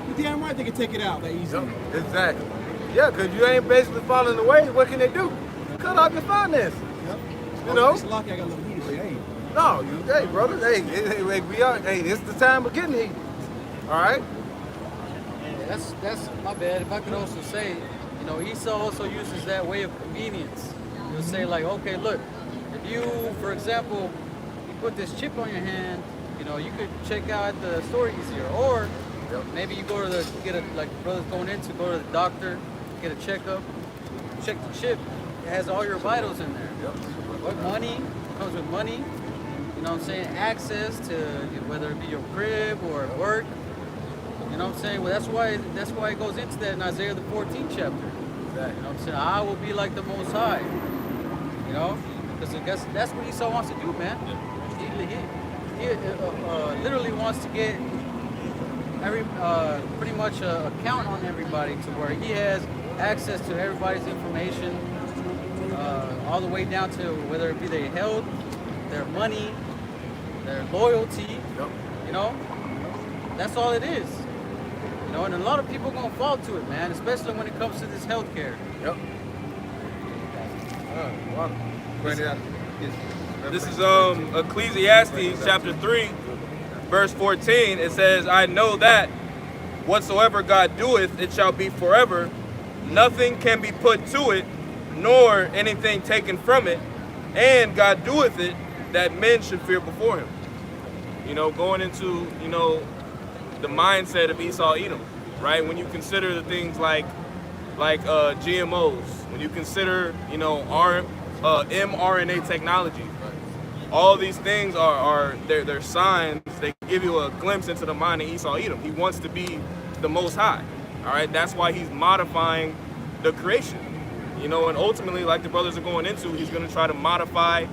you're damn right they can take it out that easy. Yep, exactly. Yeah, because you ain't basically following the ways, what can they do? Cut off your finances. Yep. You know? It's lucky I got a little heat, but hey. No, hey, brother, hey, it's the time of getting heat. All right? That's my bad. If I could also say, you know, Esau also uses that way of convenience. He'll say like, okay, look, if you, for example, you put this chip on your hand, you know, you could check out at the store easier. Or maybe you go to like brother's going in to go to the doctor, get a checkup, check the chip. It has all your vitals in there. What money? Comes with money. You know what I'm saying? Access to, whether it be your crib or work. You know what I'm saying? Well, that's why it goes into that in Isaiah the 14th chapter. Exactly. You know what I'm saying? I will be like the Most High. You know? Because I guess that's what Esau wants to do, man. He literally wants to get pretty much a count on everybody to where he has access to everybody's information, all the way down to whether it be their health, their money, their loyalty. You know? That's all it is. You know, and a lot of people are gonna fall to it, man, especially when it comes to this healthcare. Yep. This is Ecclesiastes chapter 3, verse 14. It says, I know that whatsoever God doeth, it shall be forever. Nothing can be put to it, nor anything taken from it. And God doeth it, that men should fear before him. You know, going into, you know, the mindset of Esau Edom, right? When you consider the things like GMOs, when you consider, you know, mRNA technology, all these things they're signs. They give you a glimpse into the mind of Esau Edom. He wants to be the Most High, all right? That's why he's modifying the creation, you know, and ultimately, like the brothers are going into, he's going to try to modify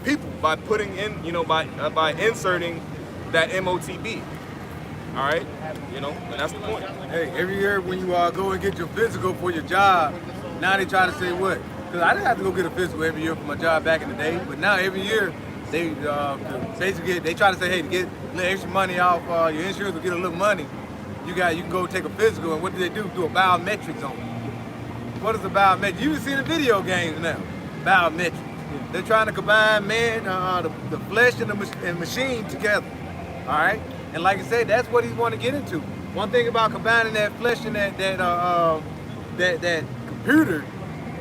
people by putting in, you know, by inserting that MOTB. All right, you know, and that's the point. Hey, every year when you go and get your physical for your job, now they try to say what? Because I didn't have to go get a physical every year for my job back in the day, but now every year they basically they try to say, hey, to get a little extra money off your insurance or get a little money, you can go take a physical, and what do? Do a biometrics on you. what is the biometric? You've seen the video games now, biometric. They're trying to combine man, the flesh and the machine together. All right, and like I said, that's what he want to get into. One thing about combining that flesh and that computer,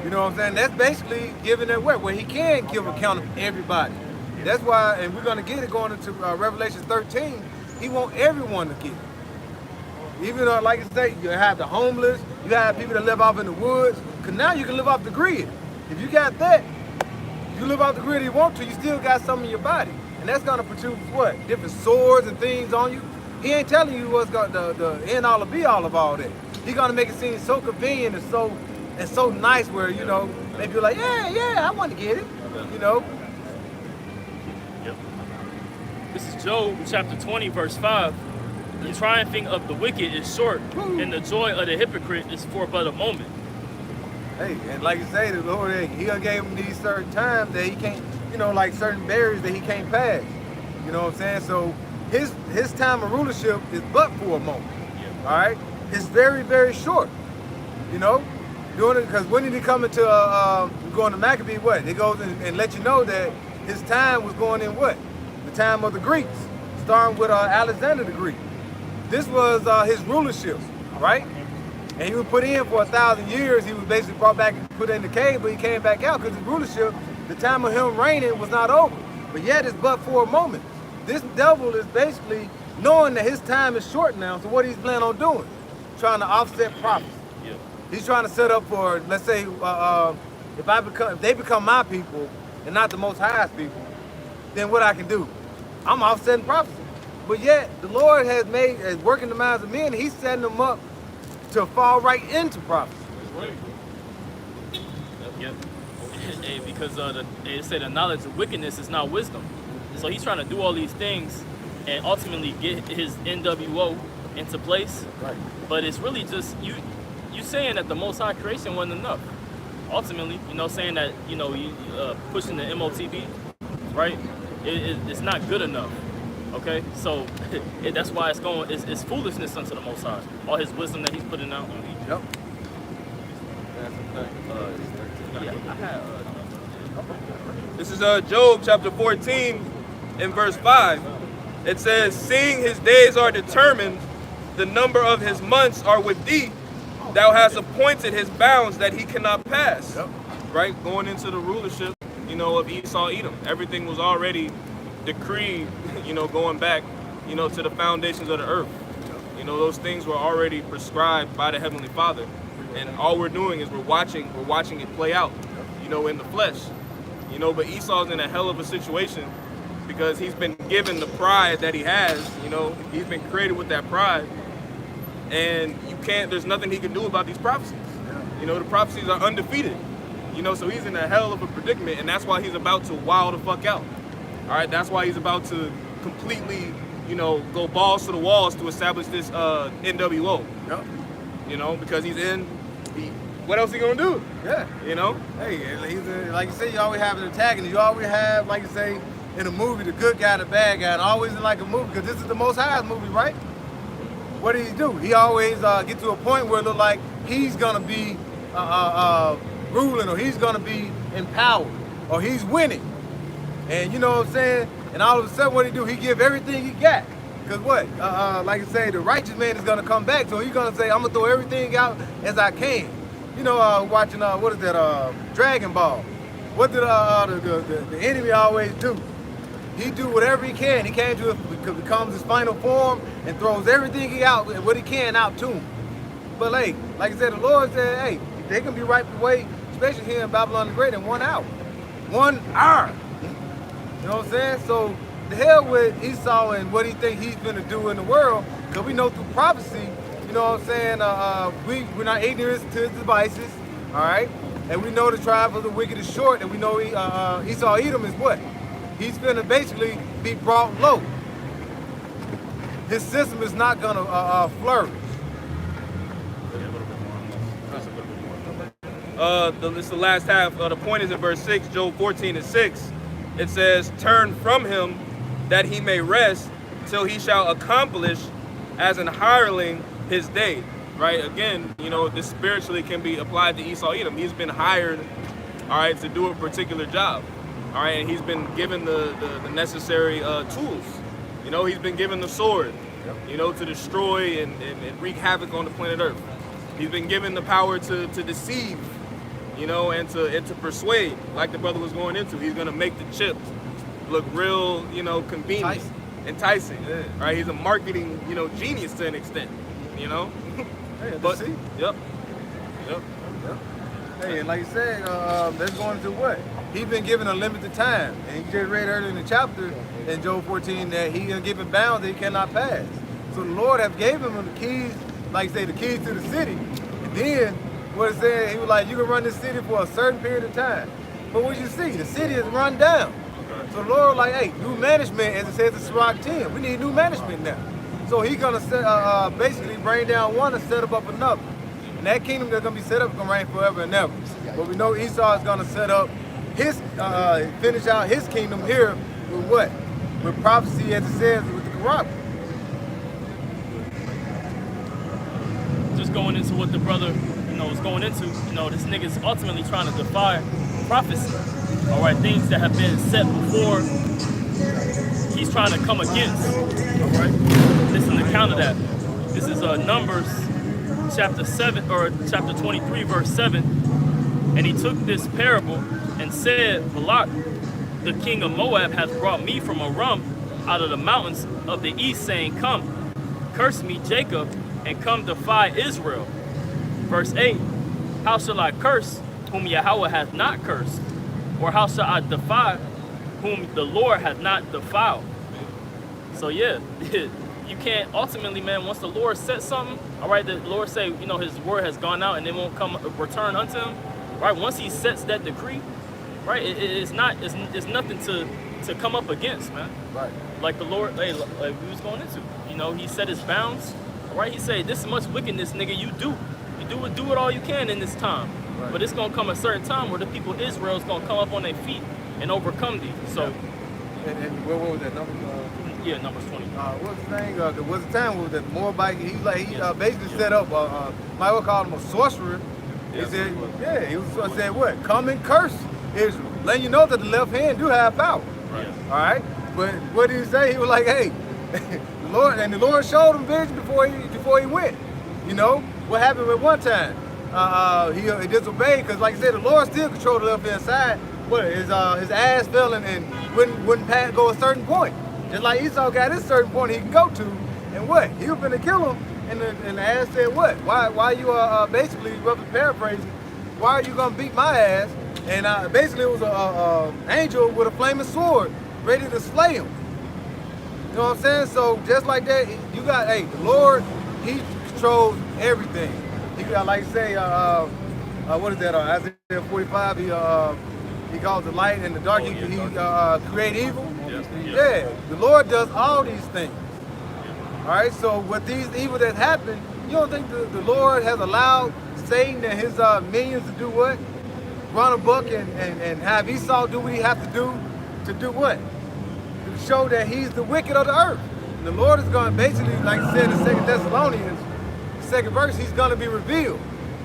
you know what I'm saying? That's basically giving it where he can give account of everybody. That's why, and we're gonna get it going into Revelation 13. He want everyone to get it. Even though, like I say, you have the homeless, you have people that live off in the woods. Cause now you can live off the grid. If you got that, you live off the grid if you want to, you still got something in your body. And that's gonna produce what? Different swords and things on you. He ain't telling you what's got the end all or be all of all that. He's gonna make it seem so convenient and so nice where, you know, maybe you're like, yeah, I want to get it. You know? Yep. This is Job chapter 20, verse 5. The triumphing of the wicked is short, and the joy of the hypocrite is for but a moment. Hey, and like you say, the Lord, he gonna give him these certain times that he can't, you know, like certain barriers that he can't pass. You know what I'm saying? So his time of rulership is but for a moment. All right, it's very, very short. You know, doing it because when did he come into going to Maccabee? What it goes and let you know that his time was going in what the time of the Greeks, starting with Alexander the Greek. This was his rulership, right? And he was put in for 1,000 years. He was basically brought back and put in the cave, but he came back out because his rulership, the time of him reigning was not over. But yet it's but for a moment. This devil is basically knowing that his time is short now, so what he's planning on doing? Trying to offset prophecy. Yeah. He's trying to set up for, let's say, if they become my people and not the Most High's people, then what I can do? I'm offsetting prophecy. But yet, the Lord has working the minds of men, he's setting them up to fall right into prophecy. Yep. Because they say the knowledge of wickedness is not wisdom. So he's trying to do all these things and ultimately get his NWO into place. Right. But it's really just you saying that the Most High creation wasn't enough. Ultimately, you know, saying that, you know, pushing the MOTB, right? It's not good enough. Okay, so that's why it's foolishness unto the Most High. All his wisdom that he's putting out on me. Yep. This is Job chapter 14 and verse 5. It says, seeing his days are determined, the number of his months are with thee. Thou hast appointed his bounds that he cannot pass. Yep. Right? Going into the rulership, you know, of Esau, Edom. Everything was already decreed, you know, going back, you know, to the foundations of the earth. You know, those things were already prescribed by the Heavenly Father. And all we're doing is we're watching it play out, you know, in the flesh. You know, but Esau's in a hell of a situation because he's been given the pride that he has, you know, he's been created with that pride. And there's nothing he can do about these prophecies. You know, the prophecies are undefeated. You know, so he's in a hell of a predicament, and that's why he's about to wow the fuck out. All right, that's why he's about to completely, you know, go balls to the walls to establish this NWO. Yep. You know, because what else he gonna do? Yeah. You know? Hey, like you say, you always have an antagonist. You always have, like you say, in a movie, the good guy, the bad guy, and always in like a movie, because this is the Most High's movie, right? What does he do? He always get to a point where it looks like he's gonna be ruling, or he's gonna be in power, or he's winning. And you know what I'm saying? And all of a sudden, what he do? He give everything he got. Because what? Like I say, the righteous man is going to come back. So he's going to say, I'm going to throw everything out as I can. You know, watching, what is that, Dragon Ball. What did the enemy always do? He do whatever he can. He came to it, becomes his final form and throws everything what he can out to him. But hey, like I said, the Lord said, hey, they can be wiped away, especially here in Babylon the Great, in 1 hour. 1 hour. You know what I'm saying? So the hell with Esau and what he think he's gonna do in the world, because we know through prophecy, you know what I'm saying, we're not ignorant to his devices, all right? And we know the tribe of the wicked is short, and we know Esau Edom is what? He's gonna basically be brought low. His system is not gonna flourish. This is the last half. The point is in verse 6, Job 14 and 6. It says, turn from him that he may rest till he shall accomplish as an hireling his day. right? Again, you know, this spiritually can be applied to Esau Edom. He's been hired, all right, to do a particular job, all right, and he's been given the necessary tools. You know, he's been given the sword, you know, to destroy and wreak havoc on the planet Earth. He's been given the power to deceive, you know, and to persuade, like the brother was going into. He's gonna make the chip look real, you know, convenient, enticing. Yeah. Right? He's a marketing, you know, genius to an extent, you know. Hey, But see? yep. Hey, and like you said, that's going into what? He's been given a limited time. And you just read earlier in the chapter in Job 14 that he is given bounds that he cannot pass. So the Lord have gave him the keys, like you say, the keys to the city. And then what it said, he was like, you can run this city for a certain period of time. But what you see, the city is run down. So the Lord was like, hey, new management, as it says in Sirach 10, we need new management now. So he's gonna basically bring down one and set up another. And that kingdom that's gonna be set up is gonna reign forever and ever. But we know Esau is gonna set up his, finish out his kingdom here with what? With prophecy, as it says, with the corrupt. Just going into what the brother, you know, is going into, you know, this nigga's ultimately trying to defy prophecy. All right, things that have been set before, he's trying to come against. All right, this is an account of that. This is Numbers chapter 7 or chapter 23, verse 7. And he took this parable and said, Balak, the king of Moab, hath brought me from Aram out of the mountains of the east, saying, come, curse me, Jacob, and come defy Israel. Verse 8, how shall I curse whom Yahweh hath not cursed? Or how shall I defy whom the Lord hath not defiled? So yeah, you can't ultimately, man, once the Lord said something, all right, the Lord say, you know, his word has gone out and it won't come return unto him, right? Once he sets that decree, right, it's nothing to come up against, man. Right. Like the Lord, like we was going into, you know, he set his bounds, all right? He said, this is much wickedness, nigga, you do it all you can in this time. Right. But it's gonna come a certain time where the people of Israel is gonna come up on their feet and overcome thee. So, And what was that number? yeah, Numbers 20. What's the thing? There was a time where the Moabite, he basically set up, might well call him a sorcerer. He said, he was said what? Come and curse Israel. Letting you know that the left hand do have power. Right. All right? But what did he say? He was like, hey, the Lord showed him vision before he went. You know? What happened at one time? He disobeyed because, like I said, the Lord still controlled the left hand side. What? His ass fell and wouldn't go a certain point. Just like Esau got his certain point he can go to, and what? He was gonna kill him, and the ass said, what? Why you basically, roughly paraphrasing, why are you gonna beat my ass? And basically it was a angel with a flaming sword ready to slay him. You know what I'm saying? So just like that, you got, hey, the Lord, he controls everything. He got, like say, what is that? Isaiah 45. He calls the light and the dark. He create evil. Yeah, the Lord does all these things. All right. So with these evil that happened, you don't think the Lord has allowed Satan and his minions to do what? Run a buck and have Esau do what he has to do what? To show that he's the wicked of the earth. And the Lord is going to basically, like I said in 2 Thessalonians, the 2nd verse, he's going to be revealed.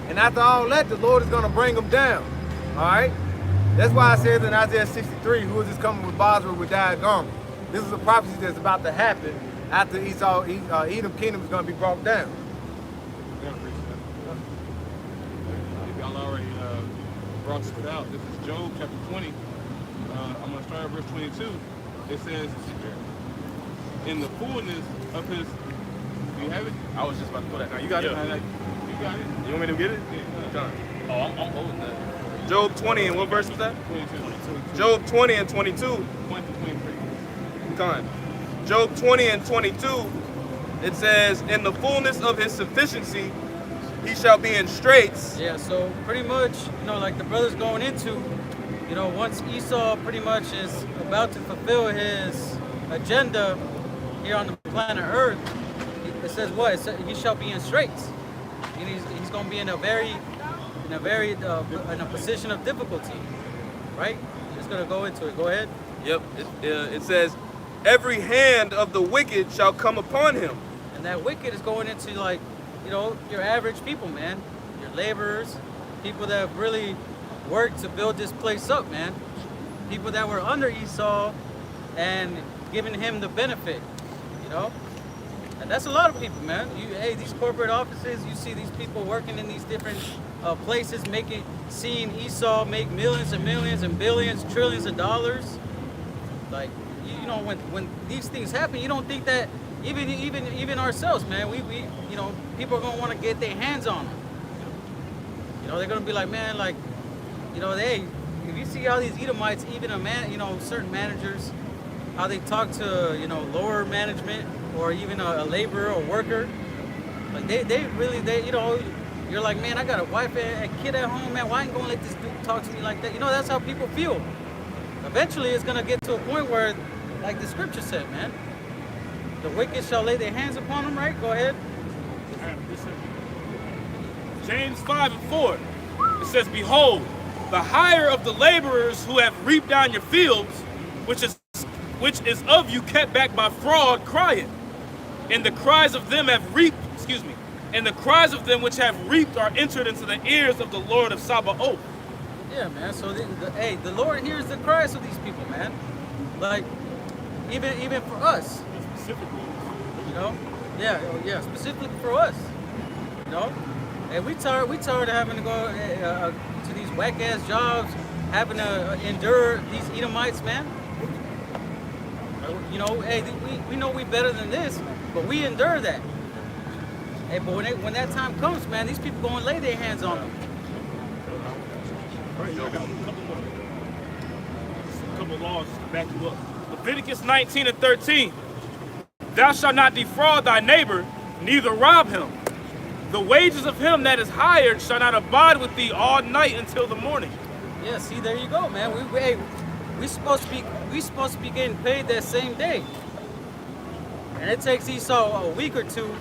And after all that, the Lord is going to bring them down. All right? That's why I said in Isaiah 63, who is this coming with Basra with dyed garment? This is a prophecy that's about to happen after Edom kingdom is going to be brought down. If y'all already brought this out, this is Job chapter 20. I'm going to start at verse 22. It says, in the fullness of his, do you have it? I was just about to put that. Now you got it. You got it? You want me to get it? Yeah. Oh, I'm holding that. Job 20 and what verse was that? 22. Job 20 and 22. 20 to 23. Con. Job 20 and 22. It says, in the fullness of his sufficiency, he shall be in straits. Yeah, so pretty much, you know, like the brother's going into, you know, once Esau pretty much is about to fulfill his agenda here on the planet Earth, it says what? It says he shall be in straits. And he's going to be in a position of difficulty, right? I'm just going to go into it. Go ahead. Yep. It says, every hand of the wicked shall come upon him. And that wicked is going into like you know, your average people, man. Your laborers, people that have really worked to build this place up, man. People that were under Esau and giving him the benefit, you know? And that's a lot of people, man. Hey, these corporate offices, you see these people working in these different places, seeing Esau make millions and millions and billions, trillions of dollars. Like, you know, when these things happen, you don't think that even ourselves, man, we you know, people are gonna want to get their hands on them. You know, they're gonna be like, man, like, you know, if you see how these Edomites, even you know, certain managers, how they talk to, you know, lower management or even a laborer or worker, like they really, you know, you're like, man, I got a wife and a kid at home, man, why ain't gonna let this dude talk to me like that? You know, that's how people feel. Eventually, it's gonna get to a point where, like the scripture said, man, the wicked shall lay their hands upon them, right? Go ahead. James 5:4. It says, behold, the hire of the laborers who have reaped down your fields, which is of you kept back by fraud, crieth. And the cries of them have reaped, and the cries of them which have reaped are entered into the ears of the Lord of Sabaoth. Yeah, man. So, hey, the Lord hears the cries of these people, man. Like, even for us. Specifically. You know? Yeah, specifically for us. You know? And we tired of having to go to these whack-ass jobs, having to endure these Edomites, man. You know, hey, we know we better than this, but we endure that. Hey, but when that time comes, man, these people go and lay their hands on them. All right, I got a couple laws to back you up. Leviticus 19:13. Thou shalt not defraud thy neighbor, neither rob him. The wages of him that is hired shall not abide with thee all night until the morning. Yeah, see, there you go, man. We supposed to be getting paid that same day, and it takes Esau a week or two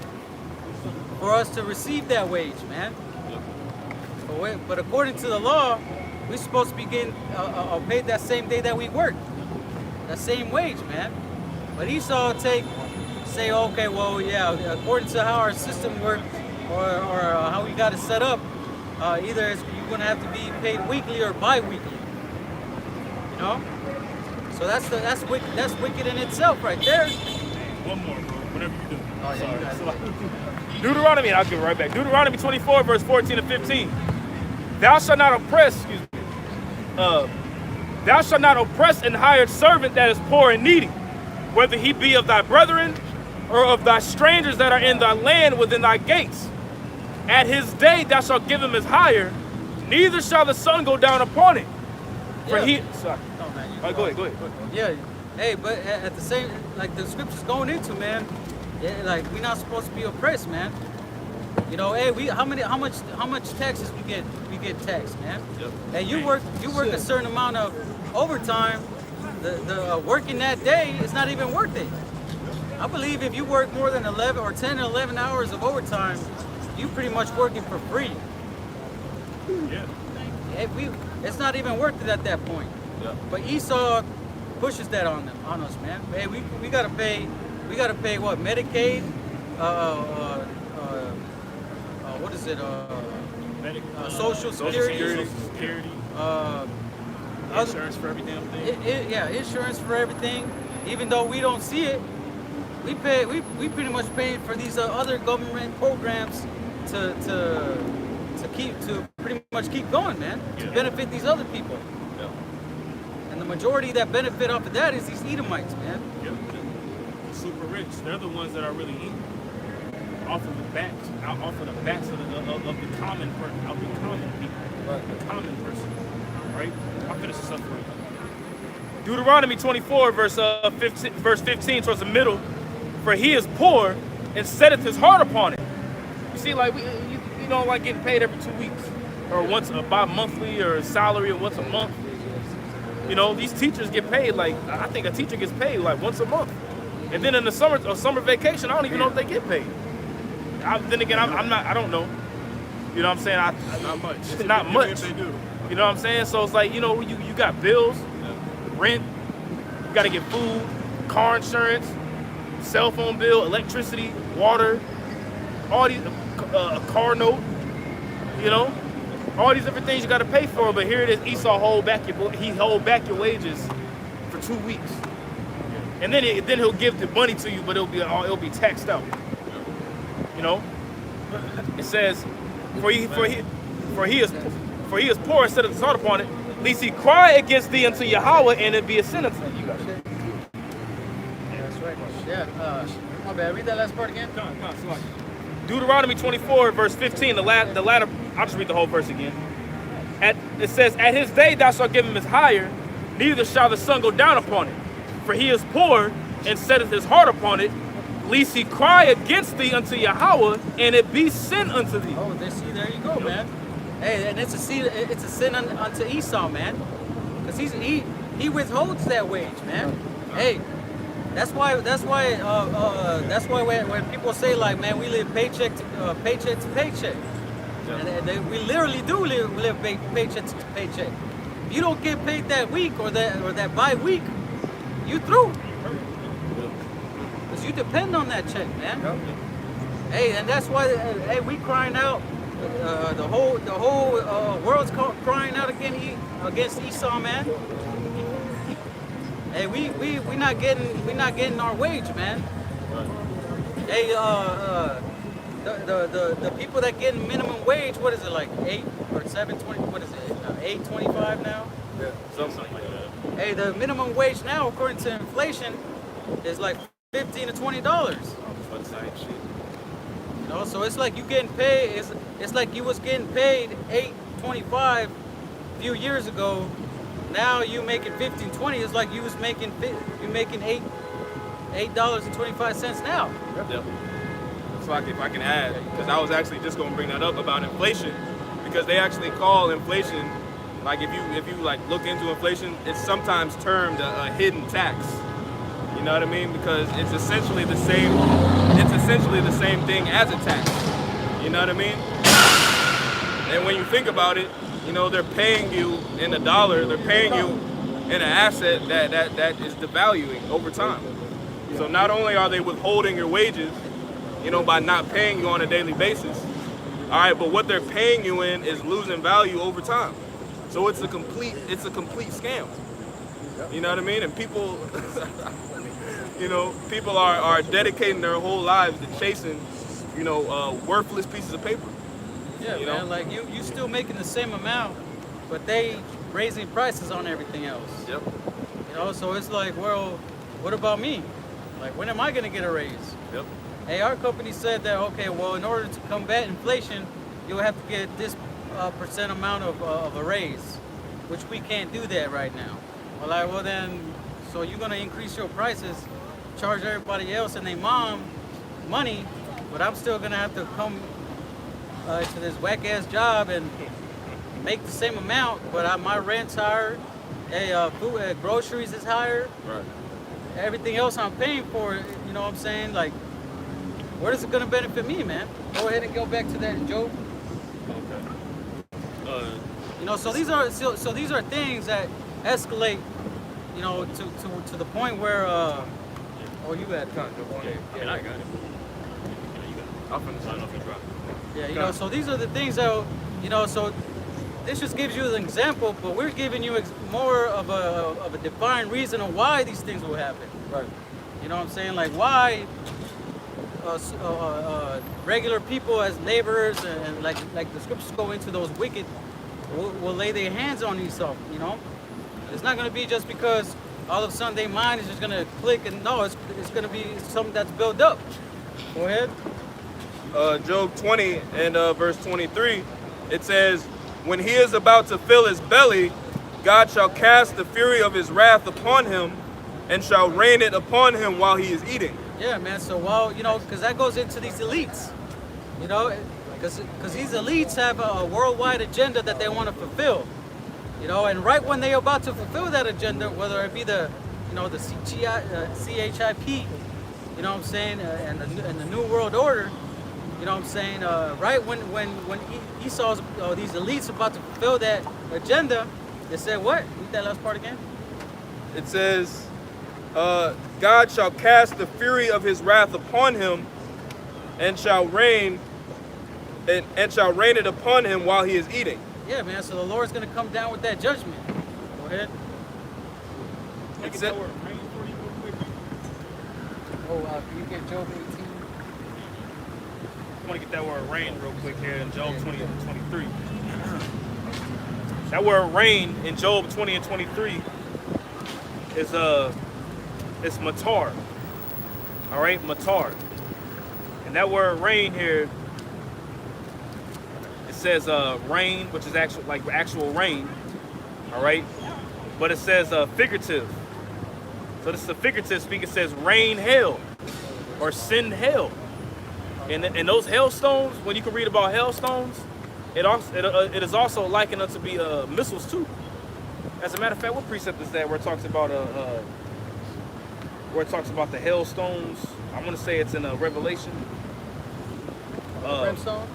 for us to receive that wage, man. But according to the law, we're supposed to be getting paid that same day that we work, that same wage, man. But Esau say, okay, well, yeah, according to how our system works or how we got it set up, either you're gonna have to be paid weekly or bi-weekly. You know? So that's wicked in itself, right there. One more, bro. Whatever you do. Oh, yeah, sorry. Deuteronomy, I'll give it right back. Deuteronomy 24, verse 14 and 15. Thou shalt not oppress, thou shalt not oppress an hired servant that is poor and needy, whether he be of thy brethren or of thy strangers that are in thy land within thy gates. At his day thou shalt give him his hire, neither shall the sun go down upon it. For sorry. Oh, man, All right, go ahead. Yeah. Hey, but at the same, like the scripture's going into, man, yeah, like we're not supposed to be oppressed, man. You know, hey, how much taxes we get taxed, man. Yep. And you work a certain amount of overtime. The working that day is not even worth it. I believe if you work more than 11 or 10 or 11 hours of overtime, you pretty much working for free. Yeah. It's not even worth it at that point. Yeah. But Esau pushes that on us, man. Hey, we gotta pay what, Medicaid, what is it? Social Security. Insurance for every damn thing. Yeah, insurance for everything. Even though we don't see it, we pretty much pay for these other government programs to pretty much keep going, man. To benefit these other people. Yeah. And the majority that benefit off of that is these Edomites, man. Yep. Super rich. They're the ones that are really eating off of the backs of the common person, of the common people, the common person. Right? I'll finish this up for you. Deuteronomy 24, verse 15, towards the middle. For he is poor and setteth his heart upon it. You see, like you don't like getting paid every 2 weeks, or once bi-monthly, or a salary, or once a month. You know, these teachers get paid like, I think a teacher gets paid like once a month, and then in the summer vacation, I don't even know if they get paid. Then again, I don't know. You know what I'm saying? Not much. It's not much. If they do. You know what I'm saying? So it's like, you know, you got bills, rent, you got to get food, car insurance, cell phone bill, electricity, water, all these a car note, you know, all these different things you got to pay for. But here it is, Esau hold back your wages for 2 weeks, and then he'll give the money to you, but it'll be taxed out. You know, it says, for he is poor instead of the salt upon it, lest he cry against thee unto Yahweh, and it be a sin unto thee. You got it. Yeah, that's right. Yeah, my bad. Read that last part again. Come on. Deuteronomy 24, verse 15, the latter, I'll just read the whole verse again. It says, at his day thou shalt give him his hire, neither shall the sun go down upon it. For he is poor, and setteth his heart upon it, lest he cry against thee unto Yahweh, and it be sin unto thee. Oh, there you go, man. Hey, and it's a sin unto Esau, man, because he withholds that wage, man. Hey, that's why when people say like, man, we live paycheck to paycheck, and we literally do live paycheck to paycheck. If you don't get paid that week or that by week, you through. Because you depend on that check, man. Hey, and that's why we crying out. The whole world's crying out against Esau, man. Hey, we not getting our wage, man. Hey, the people that get minimum wage, what is it, like 8 or 7.20? What is it? 8.25 now? Yeah, something like that. Hey, the minimum wage now, according to inflation, is like $15 to $20. You know, so it's like you getting paid. It's like you was getting paid $8.25 a few years ago. Now you making $15.20. It's like you was making $8.25 now. Yep. So if I can add, because I was actually just going to bring that up about inflation, because they actually call inflation, like if you like look into inflation, it's sometimes termed a hidden tax. You know what I mean? Because it's essentially the same. It's essentially the same thing as a tax. You know what I mean? And when you think about it, you know, they're paying you in a dollar. They're paying you in an asset that is devaluing over time. So not only are they withholding your wages, you know, by not paying you on a daily basis, all right, but what they're paying you in is losing value over time. So it's a complete scam. You know what I mean? And people, you know, people are dedicating their whole lives to chasing, you know, worthless pieces of paper. Yeah, you man, know? like you still making the same amount, but they raising prices on everything else. Yep. You know, so it's like, well, what about me? Like, when am I gonna get a raise? Yep. Hey, our company said that, okay, well, in order to combat inflation, you'll have to get this percent amount of a raise, which we can't do that right now. Well, like, well then, so you're gonna increase your prices, charge everybody else and their mom money, but I'm still gonna have to come to this whack-ass job and make the same amount, but my rent's higher, food, groceries is higher, Right. everything else I'm paying for, you know what I'm saying? Like, where is it gonna benefit me, man? Go ahead and go back to that, Joe. Okay. You know, so these are things that escalate, you know, to the point where oh, you had Yeah, I got it. I'll finish. I don't know if you dropped. yeah, you know, so these are the things that, you know, so this just gives you an example, but we're giving you more of a defined reason of why these things will happen. Right. You know what I'm saying? Like, why regular people as laborers and like the scriptures go into those wicked will lay their hands on Esau, you know? It's not going to be just because all of a sudden their mind is just going to click, and no, it's going to be something that's built up. Go ahead. Job 20 and verse 23, it says, when he is about to fill his belly, God shall cast the fury of his wrath upon him and shall rain it upon him while he is eating. Yeah, man. So while, you know, because that goes into these elites, you know, because these elites have a worldwide agenda that they want to fulfill, you know, and right when they're about to fulfill that agenda, whether it be the, you know, the CHIP, you know what I'm saying, and the New World Order, you know what I'm saying, right when Esau's, these elites about to fulfill that agenda, they said what? Read that last part again. It says, God shall cast the fury of his wrath upon him and shall rain it upon him while he is eating. Yeah, man. So the Lord's gonna come down with that judgment. Go ahead. Take that word rain for you real quick. Oh, can you get Job 18? I want to get that word rain real quick here in Job 20 and 23. That word rain in Job 20 and 23 is it's matar. All right, matar. And that word rain here, it says rain, which is actual rain. All right, but it says figurative. So this is a figurative speak. It says rain hail or send hail. And those hailstones, when you can read about hailstones, it is also likened unto be missiles too. As a matter of fact, what precept is that where it talks about the hailstones? I want to say it's in Revelation. Brimstone?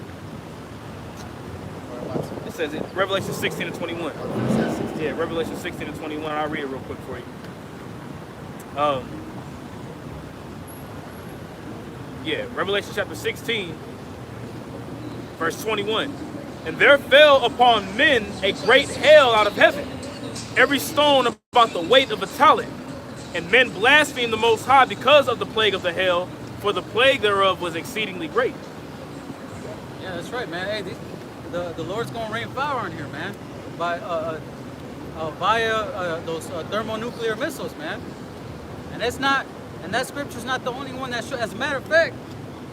It says it, Revelation 16 and 21. Yeah, Revelation 16 and 21. I'll read it real quick for you. Yeah, Revelation chapter 16, verse 21. And there fell upon men a great hail out of heaven, every stone about the weight of a talent. And men blasphemed the Most High because of the plague of the hail, for the plague thereof was exceedingly great. Yeah, that's right, man. Hey, the Lord's gonna rain fire on here, man, via those thermonuclear missiles, man. And that scripture's not the only one that shows. As a matter of fact,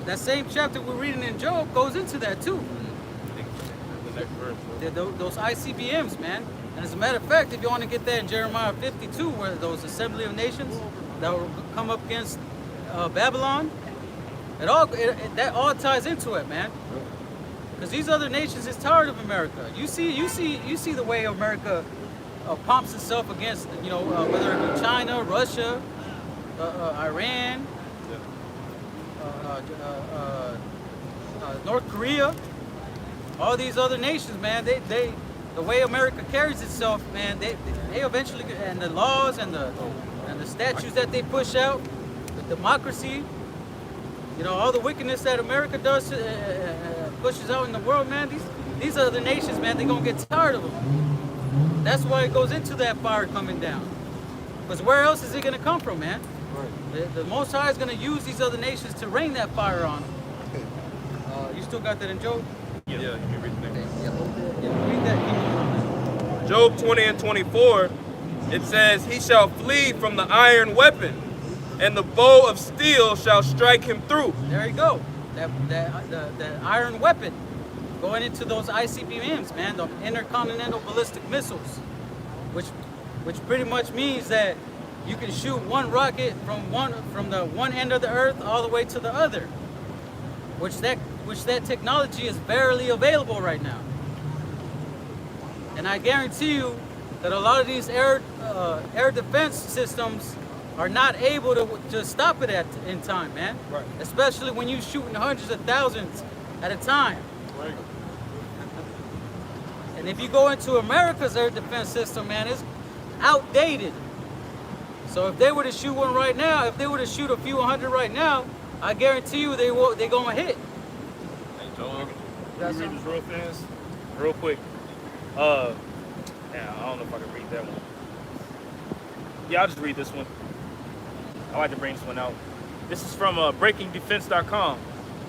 that same chapter we're reading in Job goes into that too. Those ICBMs, man. And as a matter of fact, if you want to get that in Jeremiah 52, where those Assembly of Nations that will come up against Babylon, that all ties into it, man. Because these other nations is tired of America. You see the way America pumps itself against, whether it be China, Russia, Iran, North Korea, all these other nations, man. The way America carries itself, man. They eventually, and the laws and the statutes that they push out, the democracy, all the wickedness that America does pushes out in the world, man. These other nations, man, they're gonna get tired of them. That's why it goes into that fire coming down. Because where else is it gonna come from, man? The Most High is going to use these other nations to rain that fire on them. You still got that in Job? Yeah, you can read the next. Yeah, read that. Job 20 and 24, it says, he shall flee from the iron weapon, and the bow of steel shall strike him through. There you go. That iron weapon going into those ICBMs, man, the intercontinental ballistic missiles, which pretty much means that you can shoot one rocket from the one end of the earth all the way to the other, which that technology is barely available right now. And I guarantee you that a lot of these air defense systems are not able to stop it in time, man. Right. Especially when you're shooting hundreds of thousands at a time. Right. And if you go into America's air defense system, man, it's outdated. So if they were to shoot one right now, if they were to shoot a few hundred right now, I guarantee you they're gonna hit. Hey, Joel, That's can you read this real fast? Real quick. Yeah, I don't know if I can read that one. Yeah, I'll just read this one. I like to bring this one out. This is from breakingdefense.com.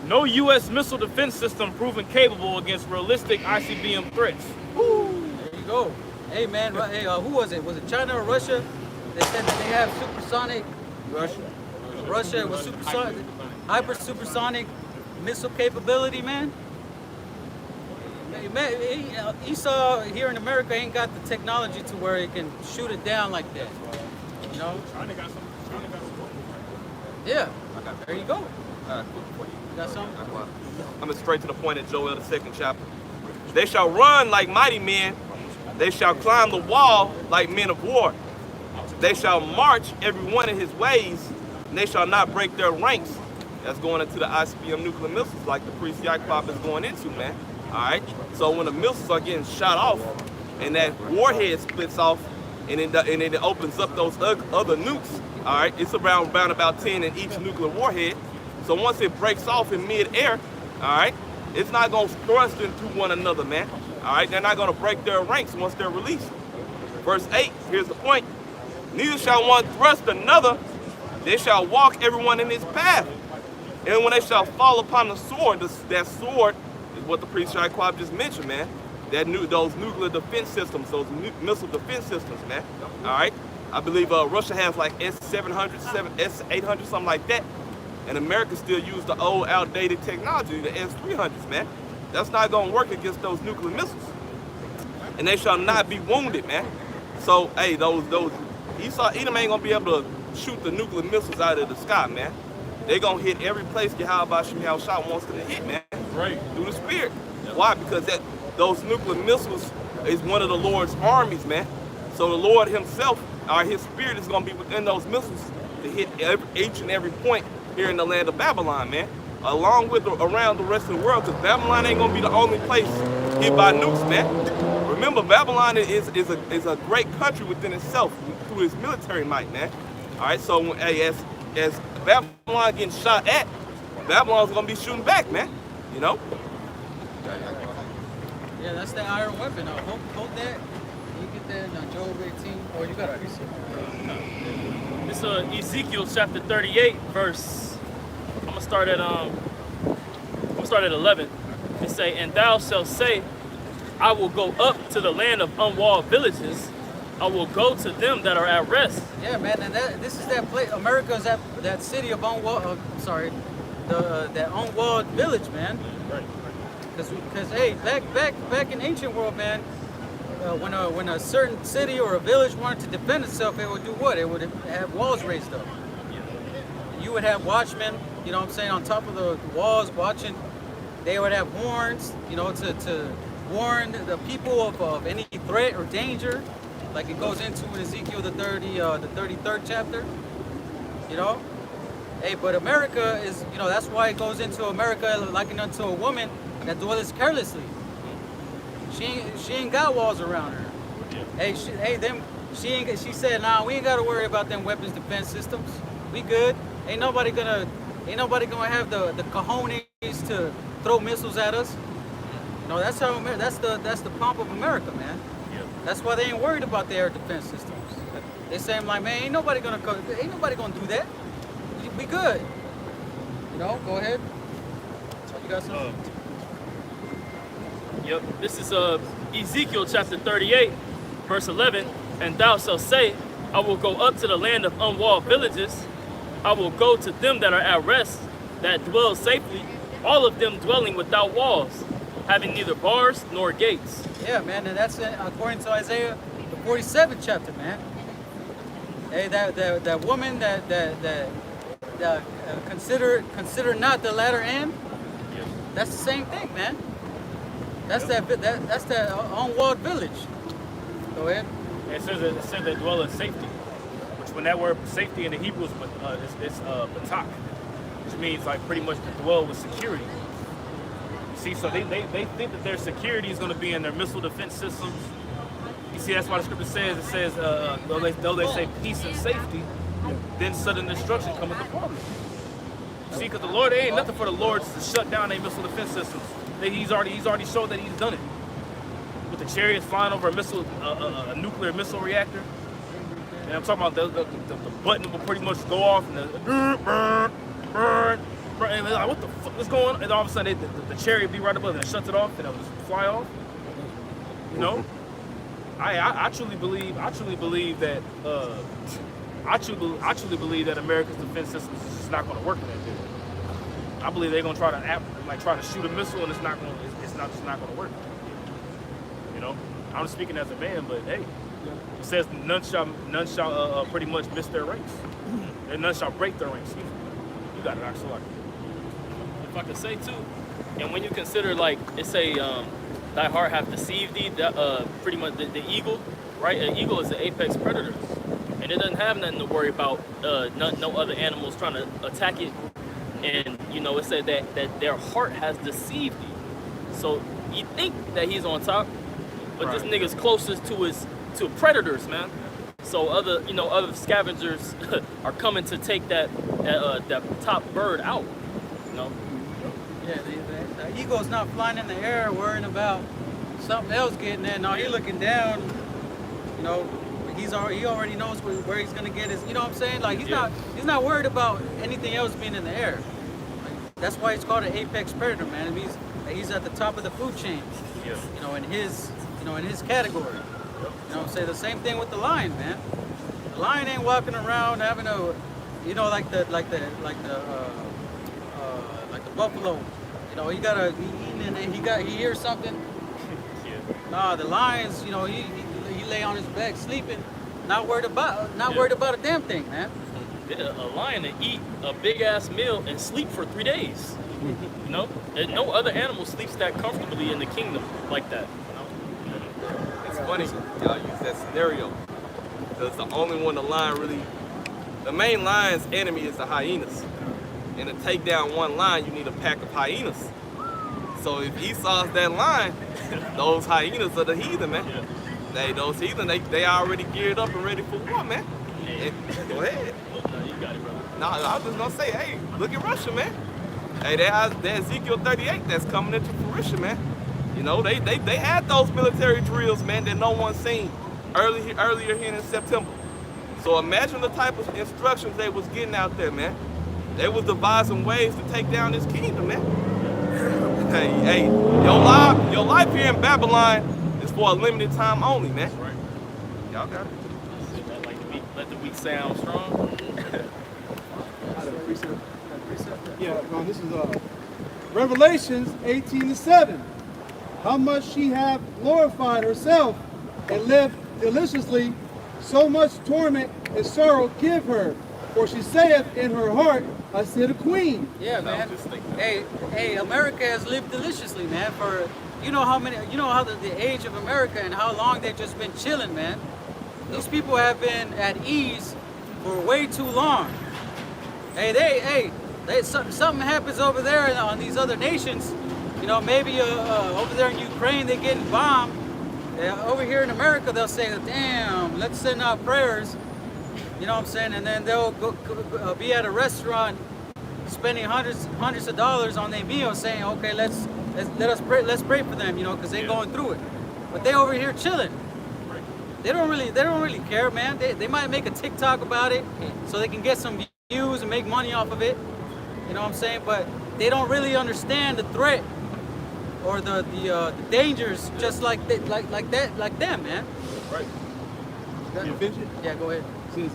No U.S. missile defense system proven capable against realistic ICBM threats. Woo! There you go. Hey, man, hey, who was it? Was it China or Russia? They said that they have supersonic. Russia with supersonic, hyper supersonic missile capability, man. Esau here in America ain't got the technology to where it can shoot it down like that. China got some. Yeah. There you go. You got something? I'm straight to the point in Joel, the 2nd chapter. They shall run like mighty men. They shall climb the wall like men of war. They shall march every one in his ways, and they shall not break their ranks. That's going into the ICBM nuclear missiles like the priest Yaakov is going into, man. All right? So when the missiles are getting shot off, and that warhead splits off, and it opens up those other nukes, all right? It's around about 10 in each nuclear warhead. So once it breaks off in mid-air, all right, it's not going to thrust into one another, man. All right, they're not going to break their ranks once they're released. Verse 8, here's the point. Neither shall one thrust another, they shall walk everyone in his path. And when they shall fall upon the sword, that sword is what the priest Shaquab just mentioned, man. Those nuclear defense systems, those missile defense systems, man. All right, I believe Russia has like S-700, S-800, something like that. And America still use the old outdated technology, the S-300s, man. That's not gonna work against those nuclear missiles. And they shall not be wounded, man. So, hey, Edom ain't gonna be able to shoot the nuclear missiles out of the sky, man. They gonna hit every place Yahweh Shah wants them to hit, man. Right. Through the spirit. Why? Because those nuclear missiles is one of the Lord's armies, man. So the Lord himself, his spirit is gonna be within those missiles to hit each and every point here in the land of Babylon, man. Along with around the rest of the world, because Babylon ain't gonna be the only place hit by nukes, man. Remember, Babylon is a great country within itself through its military might, man. All right, so hey, as Babylon getting shot at, Babylon's gonna be shooting back, man. You know? Yeah, that's the iron weapon. Hold that. You get that in Job 18. Oh, you got it. It's Ezekiel chapter 38, verse. I'm gonna start at 11. It say, and thou shalt say, I will go up to the land of unwalled villages. I will go to them that are at rest. Yeah, man, and this is that place. America's that city of unwalled. That unwalled village, man. Right. Because hey, back in ancient world, man, when a certain city or a village wanted to defend itself, it would do what? It would have walls raised up. You would have watchmen, you know what I'm saying, on top of the walls watching. They would have horns, you know, to warn the people of any threat or danger, like it goes into in Ezekiel the 33rd chapter, you know. Hey, but America is, you know, that's why it goes into America likened unto a woman that dwelleth carelessly. She ain't got walls around her. Yeah. She said, nah, we ain't gotta worry about them weapons defense systems. We good. Ain't nobody gonna have the cojones to throw missiles at us. You know, that's the pomp of America, man. Yeah. That's why they ain't worried about the air defense systems. They saying like, man, ain't nobody gonna do that. We good. You know, go ahead. You got something? Yep. This is Ezekiel chapter 38, verse 11. And thou shalt say, I will go up to the land of unwalled villages. I will go to them that are at rest, that dwell safely, all of them dwelling without walls, having neither bars nor gates. Yeah, man, and that's according to Isaiah, the 47th chapter, man. Hey, that woman that consider not the latter end. Yeah. That's the same thing, man. That's that unwalled village. Go ahead. It says they dwell in safety, which when that word safety in the Hebrew is batak, which means like pretty much to dwell with security. You see, so they think that their security is going to be in their missile defense systems. You see, that's why the scripture says though they say peace and safety, then sudden destruction cometh upon them. See, because the Lord, there ain't nothing for the Lord to shut down their missile defense systems. He's already showed that he's done it. With the chariots flying over a nuclear missile reactor. And I'm talking about the button will pretty much go off and and they're like, what the fuck is going on? And all of a sudden the chariot be right above it and it shuts it off and it'll just fly off. You know? I truly believe that believe that America's defense system is just not going to work in that dude. I believe they're going to try to shoot a missile and it's not going to work. You know, I'm speaking as a man, but hey, it says none shall pretty much miss their ranks, and none shall break their ranks. Excuse me. You got it, actually. If I could say too, and when you consider like it say, thy heart hath deceived thee, pretty much the eagle, right? An eagle is the apex predator, and it doesn't have nothing to worry about. No other animals trying to attack it, and you know it said that their heart has deceived thee. So you think that he's on top. But right. This nigga's closest to predators, man. So other scavengers are coming to take that top bird out. know? Yeah, the eagle's not flying in the air worrying about something else getting there. No, he's looking down. You know, he already knows where he's gonna get his. You know what I'm saying? Like he's not worried about anything else being in the air. That's why it's called an apex predator, man. It means that he's at the top of the food chain. Yeah. You know, in his category. You know what I'm saying? The same thing with the lion, man. The lion ain't walking around having a, you know, like the buffalo. You know, he eating and he hears something. Yeah. Nah, the lions, you know, he lay on his back sleeping, not worried about a damn thing, man. A lion to eat a big ass meal and sleep for 3 days. You know, and no other animal sleeps that comfortably in the kingdom like that. You know? It's funny y'all use that scenario because the only one the lion really, the main lion's enemy is the hyenas. And to take down one lion, you need a pack of hyenas. So if Esau's that lion, those hyenas are the heathen, man. Those heathen, they already geared up and ready for war, man. Go ahead. No, you got it, brother. No, I was just gonna say, hey, look at Russia, man. Hey, that Ezekiel 38 that's coming into fruition, man. You know, they had those military drills, man, that no one seen earlier here in September. So imagine the type of instructions they was getting out there, man. They was devising ways to take down this kingdom, man. Hey, your life here in Babylon is for a limited time only, man. That's right. Y'all got it. Let the weak sound strong. Yeah, no, this is Revelations 18:7. How much she hath glorified herself and lived deliciously, so much torment and sorrow give her. For she saith in her heart, I sit a queen. Yeah, man. Hey, America has lived deliciously, man. For you know how the age of America and how long they've just been chilling, man. These people have been at ease for way too long. Something happens over there on these other nations. You know, maybe over there in Ukraine they're getting bombed. Over here in America they'll say, damn, let's send out prayers. You know what I'm saying? And then they'll be at a restaurant spending hundreds of dollars on their meal, saying, okay, let's pray for them, you know, because they're going through it. But they over here chilling. They don't really care, man. They might make a TikTok about it so they can get some views and make money off of it. You know what I'm saying? But they don't really understand the threat or the dangers, just like them, man. Right. You finish it? Yeah, go ahead. It says,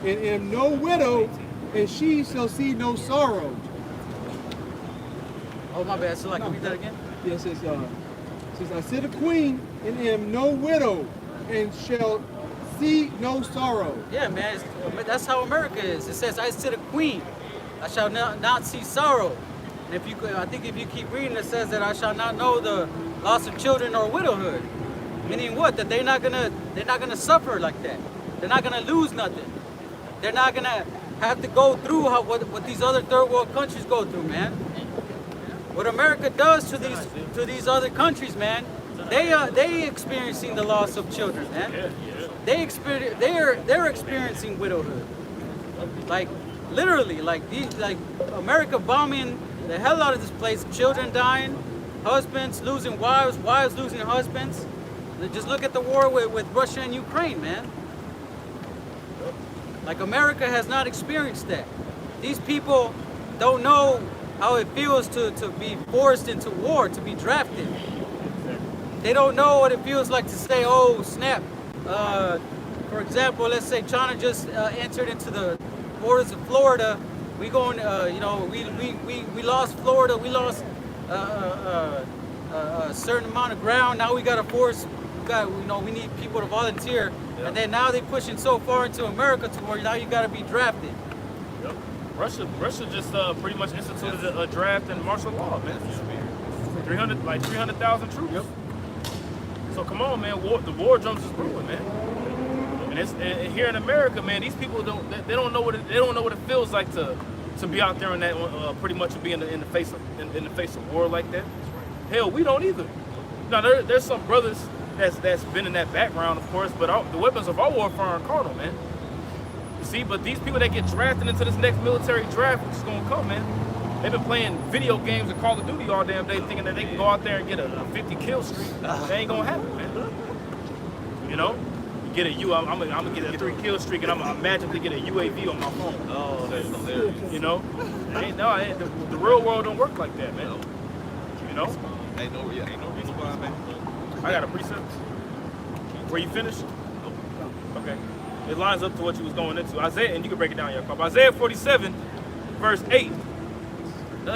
and am no widow, and she shall see no sorrow. Oh, my bad. So, like, read that again? Yeah, it says, I sit a queen, and am no widow, and shall see no sorrow. Yeah, man. That's how America is. It says, I sit a queen. I shall not see sorrow. And I think if you keep reading, it says that I shall not know the loss of children or widowhood. Meaning what? That they're not gonna suffer like that. They're not gonna lose nothing. They're not gonna have to go through what these other third world countries go through, man. What America does to these other countries, man, they experiencing the loss of children, man. They're experiencing widowhood. Like literally, like America bombing the hell out of this place, children dying, husbands losing wives, wives losing husbands. Just look at the war with Russia and Ukraine, man. Like America has not experienced that. These people don't know how it feels to be forced into war, to be drafted. They don't know what it feels like to say, oh snap. For example, let's say China just entered into the borders of Florida. We going, we lost Florida. We lost a certain amount of ground. Now we got to force. We need people to volunteer. Yep. And then now they're pushing so far into America to where now you got to be drafted. Yep. Russia just pretty much instituted a draft and martial law, man. 300,000 troops. Yep. So come on, man. The war drums is brewing, man. And here in America, man, these people don't know what it feels like to be out there in that pretty much be in the face of war like that. Hell, we don't either. Now there's some brothers that's been in that background, of course, but the weapons of our warfare are carnal, man. You see, but these people that get drafted into this next military draft, which is gonna come, man, They've been playing video games and Call of Duty all damn day, thinking that they can go out there and get a 50 kill streak. That ain't gonna happen, man. You know, you get I'm gonna get a 3 kill streak, and I'm gonna magically get a UAV on my phone. Oh, that's hilarious. You know, the real world don't work like that, man. You know, Ain't no reason why, man. I got a precept. Were you finished? Okay. It lines up to what you was going into. Isaiah, and you can break it down, Jacob. Isaiah 47, verse 8.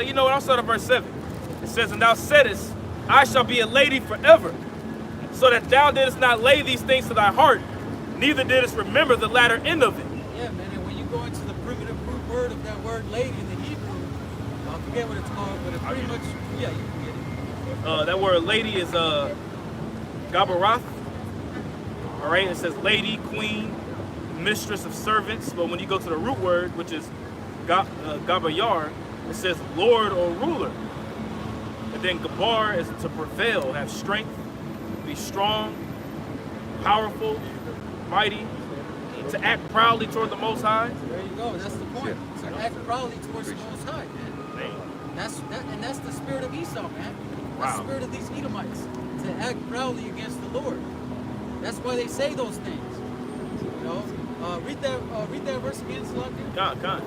You know what? I'll start at verse 7. It says, "And thou saidest, I shall be a lady forever, so that thou didst not lay these things to thy heart, neither didst remember the latter end of it." Yeah, man, and when you go into the primitive root word of that word lady in the Hebrew, I forget what it's called, but it pretty much, yeah, you can get it. That word lady is Gabarath. All right, it says lady, queen, mistress of servants. But when you go to the root word, which is Gabayar, it says lord or ruler. And then Gabar is to prevail, have strength, be strong, powerful, mighty, to act proudly toward the Most High. There you go. That's the point. To act proudly towards the Most High, man. And that's the spirit of Esau, man. That's the spirit of these Edomites, to act proudly against the Lord. That's why they say those things. You know, read that verse again, Salakia. God.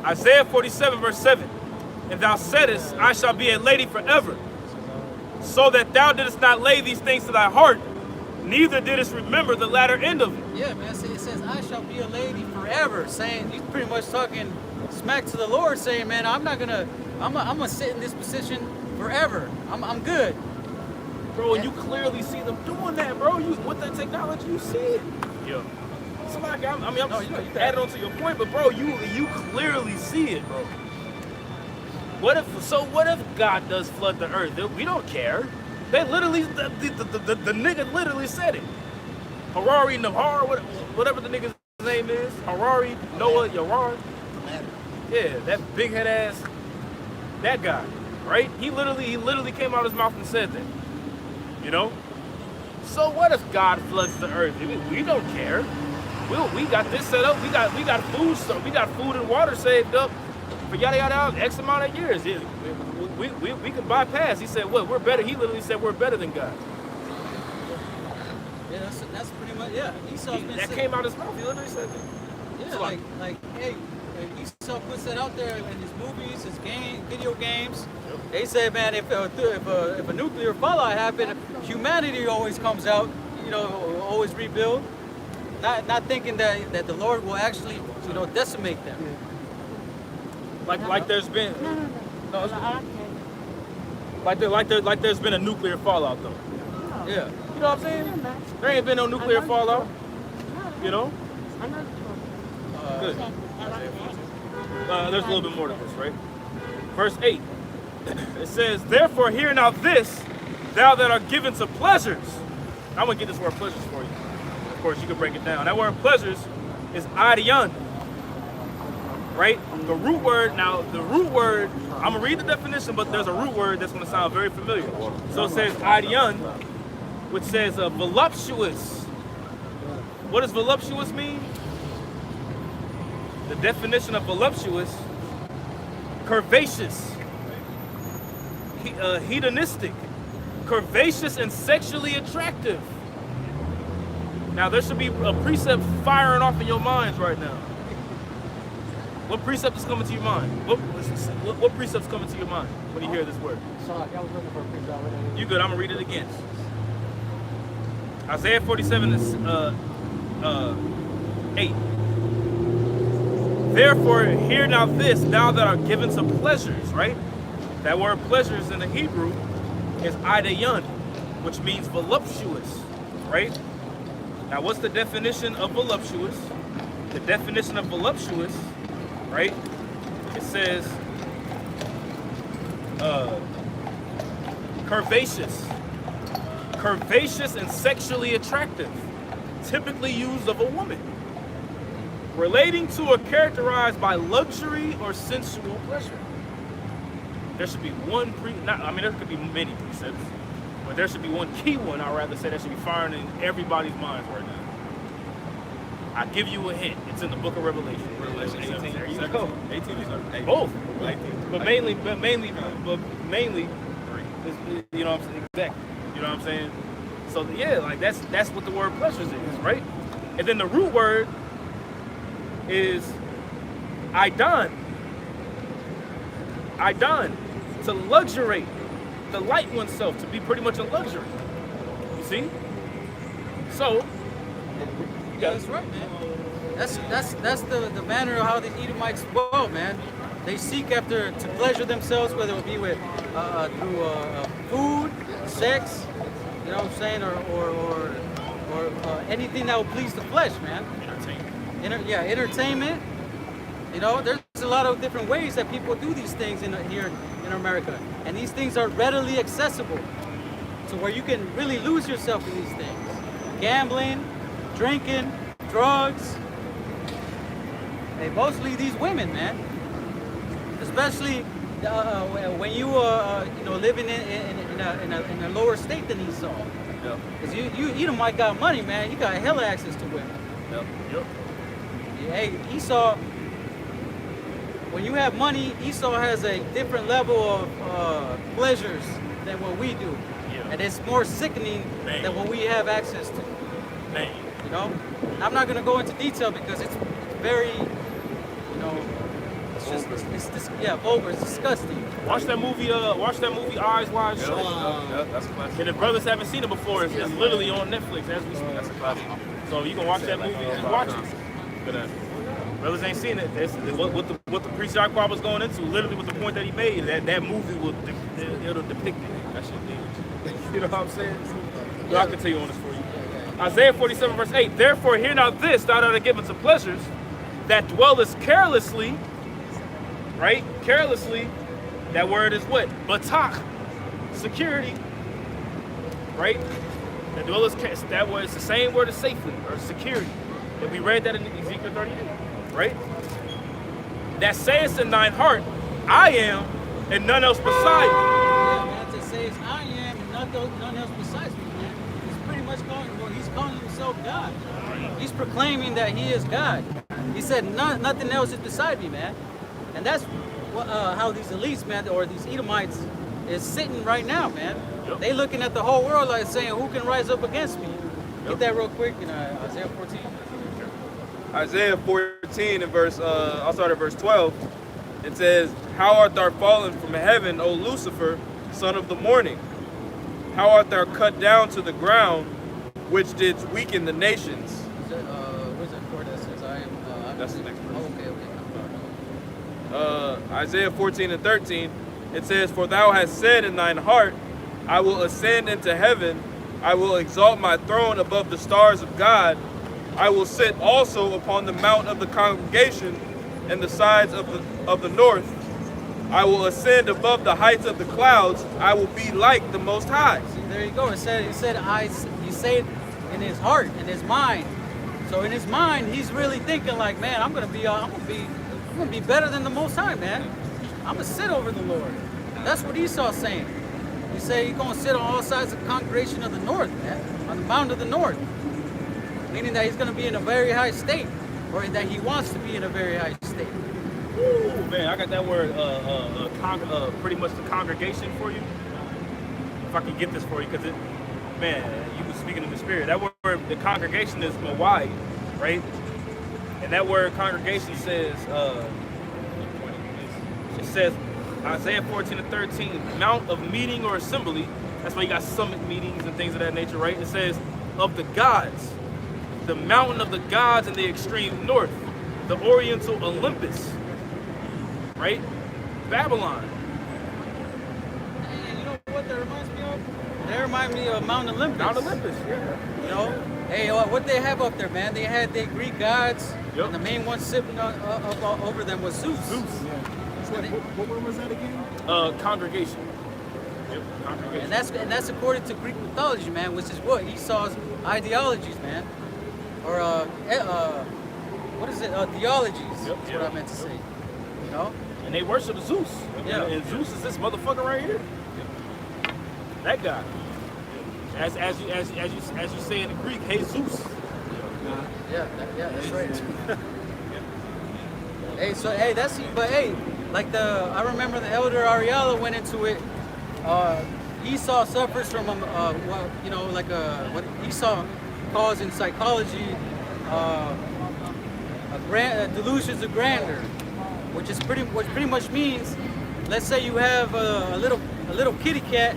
Isaiah 47, verse 7. "And thou saidest, I shall be a lady forever, so that thou didst not lay these things to thy heart, neither didst remember the latter end of it." Yeah, man. It says, "I shall be a lady forever," saying he's pretty much talking smack to the Lord, saying, "Man, I'm gonna sit in this position forever. I'm good." Bro, and you clearly see them doing that, bro. With that technology, you see it. Yeah. Somebody, I'm just adding on to your point, but bro, you clearly see it, bro. What if God does flood the earth? We don't care. They literally, the nigga literally said it. Harari Nahar, whatever the nigga's name is, Harari Noah Yarar. Yeah, that big head ass, that guy, right? He literally came out of his mouth and said that. You know? So what if God floods the earth? We don't care. We got this set up. We got food. So we got food and water saved up for yada yada X amount of years. We can bypass. He said, "What? We're better." He literally said, "We're better than God." Yeah, that's pretty much, yeah. That came out of his mouth. He literally said that. Yeah, like hey, Esau puts that out there in his movies, his video games. They say, man, if a nuclear fallout happened, humanity always comes out, you know, always rebuild. Not thinking that the Lord will actually, you know, decimate them. Like there's been like there's been a nuclear fallout though. Yeah. You know what I'm saying? There ain't been no nuclear fallout. You know? Good. There's a little bit more to this, right? Verse 8. It says, "Therefore hear now this, thou that art given to pleasures." I'm going to get this word pleasures for you. Of course, you can break it down. That word pleasures is adion. Right? The root word, I'm going to read the definition, but there's a root word that's going to sound very familiar. So it says adion, which says voluptuous. What does voluptuous mean? The definition of voluptuous: curvaceous, hedonistic, curvaceous and sexually attractive. Now there should be a precept firing off in your minds right now. What precept is coming to your mind? What precept's coming to your mind when you hear this word? Sorry, I was looking for a precept. You good? I'm gonna read it again. Isaiah 47 is 8. "Therefore hear now this, thou that art given to pleasures," right? That word pleasures in the Hebrew is ideon, which means voluptuous, right? Now what's the definition of voluptuous? The definition of voluptuous, right? It says curvaceous and sexually attractive, typically used of a woman, relating to or characterized by luxury or sensual pleasure. There should be one there could be many precepts, but there should be one key one, I'd rather say, that should be firing in everybody's minds right now. I give you a hint. It's in the book of Revelation. Revelation 18. There you go. 18 is Both. 18. But mainly, is, you know what I'm saying? Exactly. You know what I'm saying? So yeah, like that's what the word pleasures is, right? And then the root word is idon. Idon, to luxuriate, delight oneself, to be pretty much a luxury. You see? So, Yeah, that's right, man. That's the manner of how the Edomites dwell, man. They seek after to pleasure themselves, whether it be with through food, sex, you know what I'm saying, or anything that will please the flesh, man. Entertainment. You know, there's a lot of different ways that people do these things here in America, and these things are readily accessible, to where you can really lose yourself in these things. Gambling, drinking, drugs. Hey, mostly these women, man. Especially when you living in a lower state than Esau. yeah. Because you might got money, man. You got hella access to women. Yep. Hey, Esau, when you have money, Esau has a different level of pleasures than what we do. Yeah. And it's more sickening Man. than what we have access to. Man. You know? I'm not going to go into detail because it's very, you know, it's just, vulgar, it's disgusting. Watch that movie Eyes Wide Shut. Yeah, that's a classic. And if brothers haven't seen it before, it's literally on Netflix as we speak. That's a classic. So you can watch that movie and watch it. But brothers ain't seen it. That's what the priest Jacques was going into, literally with the point that he made, that movie it'll depict it. That shit did. You know what I'm saying? So I can tell you on this for you. Isaiah 47 verse 8, therefore hear now this, thou that art given to pleasures, that dwellest carelessly, right? Carelessly, that word is what? Batak, security, right? That dwellest, that word is the same word as safely, or security. And we read that in Ezekiel 38, right? That sayest in thine heart, I am, and none else beside me. Yeah, man, to say it's I am and none else besides me, man. He's pretty much he's calling himself God. He's proclaiming that he is God. He said nothing else is beside me, man. And that's how these elites, man, or these Edomites is sitting right now, man. Yep. They looking at the whole world like saying, who can rise up against me? Get that real quick in Isaiah 14. Isaiah 14 and I'll start at verse 12. It says, how art thou fallen from heaven, O Lucifer, son of the morning? How art thou cut down to the ground, which didst weaken the nations? Where's that word that says I am? That's the next verse. Okay. Isaiah 14 and 13, it says, for thou hast said in thine heart, I will ascend into heaven, I will exalt my throne above the stars of God, I will sit also upon the mount of the congregation and the sides of the north. I will ascend above the heights of the clouds. I will be like the Most High. See, there you go. He said he say it in his heart, in his mind. So in his mind, he's really thinking like, man, I'm gonna be better than the Most High, man. I'm gonna sit over the Lord. That's what Esau's saying. He said he's gonna sit on all sides of the congregation of the north, man, on the mountain of the north. Meaning that he's going to be in a very high state, or that he wants to be in a very high state. Ooh, man, I got that word, pretty much the congregation for you. If I can get this for you, because you were speaking in the spirit. That word, the congregation is Mawai, right? And that word congregation says, it says, Isaiah 14 and 13, mount of meeting or assembly. That's why you got summit meetings and things of that nature, right? It says, of the gods. The mountain of the gods in the extreme north, the oriental Olympus, right? Babylon. And you know what that reminds me of? That reminds me of Mount Olympus. Mount Olympus, yeah. You know? Hey, what they have up there, man? They had the Greek gods, Yep. and the main one sitting over them was Zeus. Zeus. So what word was that again? Congregation. Yep, congregation. And that's according to Greek mythology, man, which is what Esau's ideologies, man. Or what is it? Theologies. Yep, That's what I meant to say. You know? And they worship Zeus. Yeah. And Zeus is this motherfucker right here. That guy. As you say in the Greek, hey Zeus. Yeah, that's right. Hey, so hey, but hey, like I remember the elder Ariella went into it. Esau suffers from what Esau calls in psychology delusions of grandeur, which pretty much means, let's say you have a little kitty cat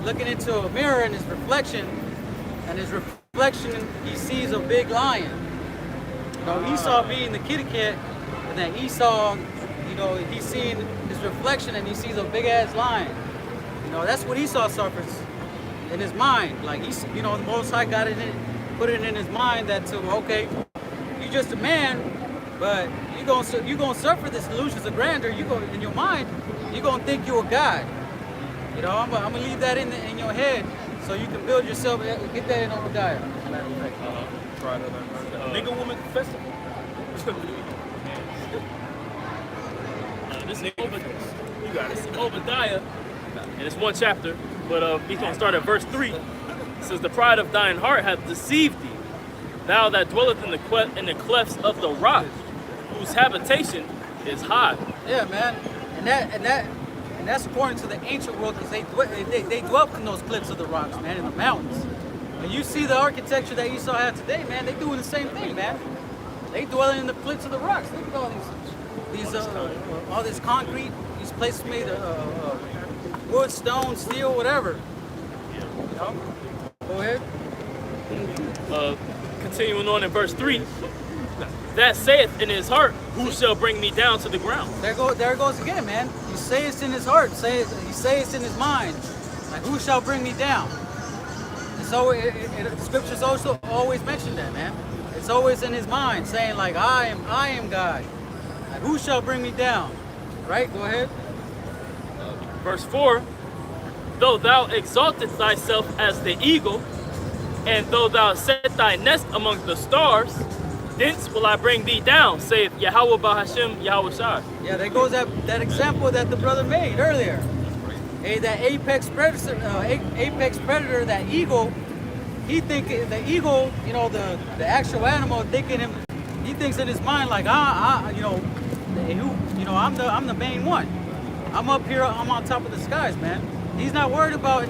looking into a mirror in his reflection, and his reflection he sees a big lion. You know, Esau being the kitty cat, and then Esau, you know, he's seeing his reflection and he sees a big ass lion. You know, that's what Esau suffers in his mind. Like you know, the Most High put it in his mind that okay, you're just a man, but you gonna suffer this delusions of grandeur. In your mind, you're gonna think you're a god. You know, I'm gonna leave that in your head so you can build yourself. Get that in Obadiah. Nigga woman festival. This is Obadiah, and it's one chapter, but he's going to start at verse 3. It says, the pride of thine heart hath deceived thee, thou that dwelleth in the clefts of the rock, whose habitation is high. Yeah, man, and that's according to the ancient world, because they dwelt in those cliffs of the rocks, man, in the mountains. And you see the architecture that Esau had today, man, they doing the same thing, man. They dwelling in the cliffs of the rocks. Look at all this concrete, these places made of wood, stone, steel, whatever. You know? Go ahead. Continuing on in verse 3, that saith in his heart, who shall bring me down to the ground? There it goes again, man. He saith in his heart, he saith in his mind, like, who shall bring me down? And so the scriptures also always mention that, man. It's always in his mind, saying like, I am God. Like, who shall bring me down? Right? Go ahead. Verse 4, though thou exaltest thyself as the eagle, and though thou set thy nest among the stars, thence will I bring thee down, saith Yahweh Bahashem Yahweh Shai. Yeah, there goes that example that the brother made earlier. Hey, that apex predator, that eagle, the eagle, you know, the actual animal, he thinks in his mind like, I'm the main one. I'm up here, I'm on top of the skies, man. He's not worried about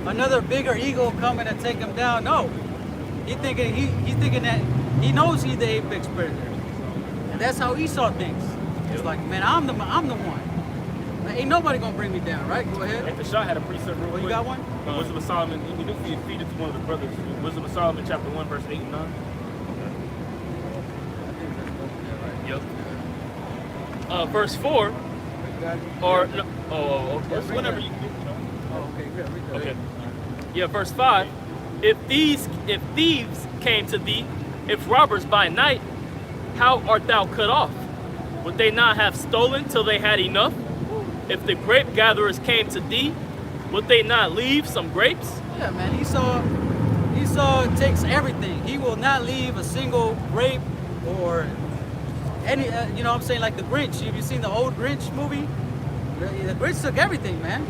another bigger eagle coming and take him down. No, he's thinking that he knows he's the apex predator, and that's how Esau thinks. It's like, man, I'm the one. Man, ain't nobody gonna bring me down, right? Go ahead. Hey, the shot had a precept real quick. You got one? Wisdom of Solomon. He knew he feed it to one of the brothers. Wisdom of Solomon, chapter 1, verse 8 and 9. Yep. Verse 4, or no, whenever you. Okay. Yeah, verse 5. If thieves came to thee, if robbers by night, how art thou cut off? Would they not have stolen till they had enough? If the grape gatherers came to thee, would they not leave some grapes? Yeah, man, Esau takes everything. He will not leave a single grape or any, you know what I'm saying, like the Grinch. Have you seen the old Grinch movie? The Grinch took everything, man.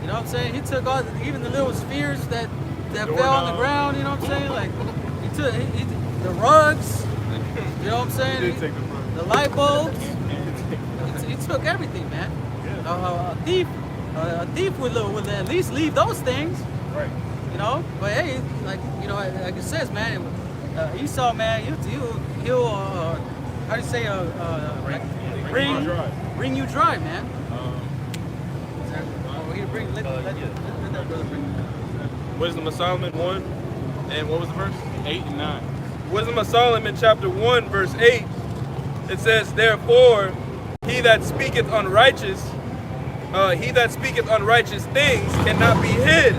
You know what I'm saying? He took even the little spheres that fell on the ground, you know what I'm saying? Like, he took the rugs, you know what I'm saying? The light bulbs. He took everything, man. A thief would at least leave those things. Right. You know? But hey, like, you know, like it says, man, Esau, man, he'll how do you say, bring you dry, man. Let that brother bring. Wisdom of Solomon 1, And what was the verse? 8 and 9. Wisdom of Solomon chapter 1, verse 8. It says, therefore, he that speaketh unrighteous things cannot be hid,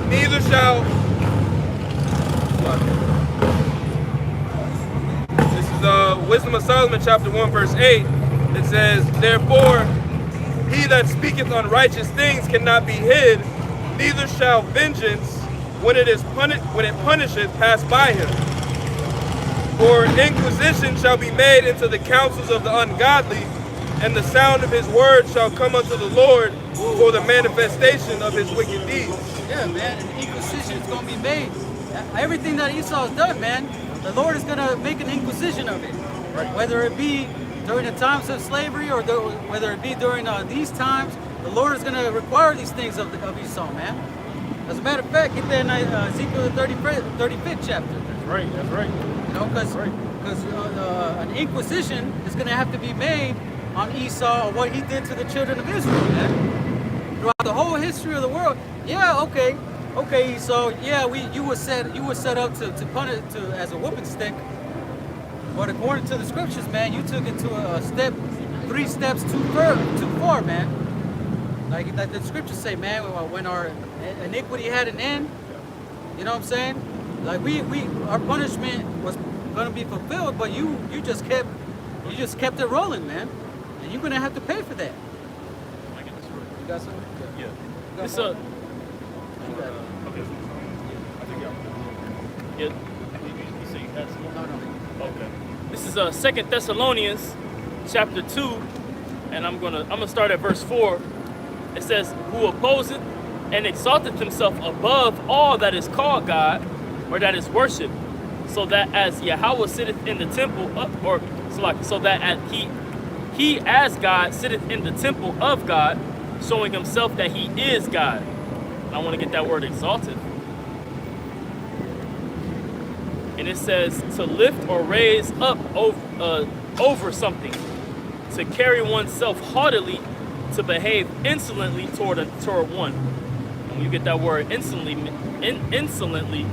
neither shall. This is Wisdom of Solomon chapter 1, verse 8. It says, therefore, he that speaketh unrighteous things cannot be hid, neither shall vengeance, when it punisheth, pass by him. For inquisition shall be made into the counsels of the ungodly, and the sound of his word shall come unto the Lord for the manifestation of his wicked deeds. Yeah, man, and inquisition is going to be made. Everything that Esau's done, man, the Lord is going to make an inquisition of it. Whether it be during the times of slavery or whether it be during these times, the Lord is going to require these things of Esau, man. As a matter of fact, get there in Ezekiel the 35th chapter. That's right. That's right. You know, because an inquisition is going to have to be made on Esau or what he did to the children of Israel, man. Throughout the whole history of the world, yeah, okay, Esau, yeah, you were set up to punish as a whooping stick. But according to the scriptures, man, you took it to a step, 3 steps too far, man. Like the scriptures say, man, when our iniquity had an end, you know what I'm saying? Like our punishment was gonna be fulfilled, but you just kept it rolling, man, and you're gonna have to pay for that. You got something? Yeah. This Okay. Yeah. You say you had some more? No. Okay. This is 2 Thessalonians chapter 2, and I'm gonna start at verse 4. It says, "Who opposeth and exalteth himself above all that is called God, or that is worshipped, so that as Yahweh sitteth in the temple, so that as he as God sitteth in the temple of God, showing himself that he is God." I want to get that word exalted. And it says to lift or raise up over something, to carry oneself haughtily, to behave insolently toward one. And when you get that word insolently,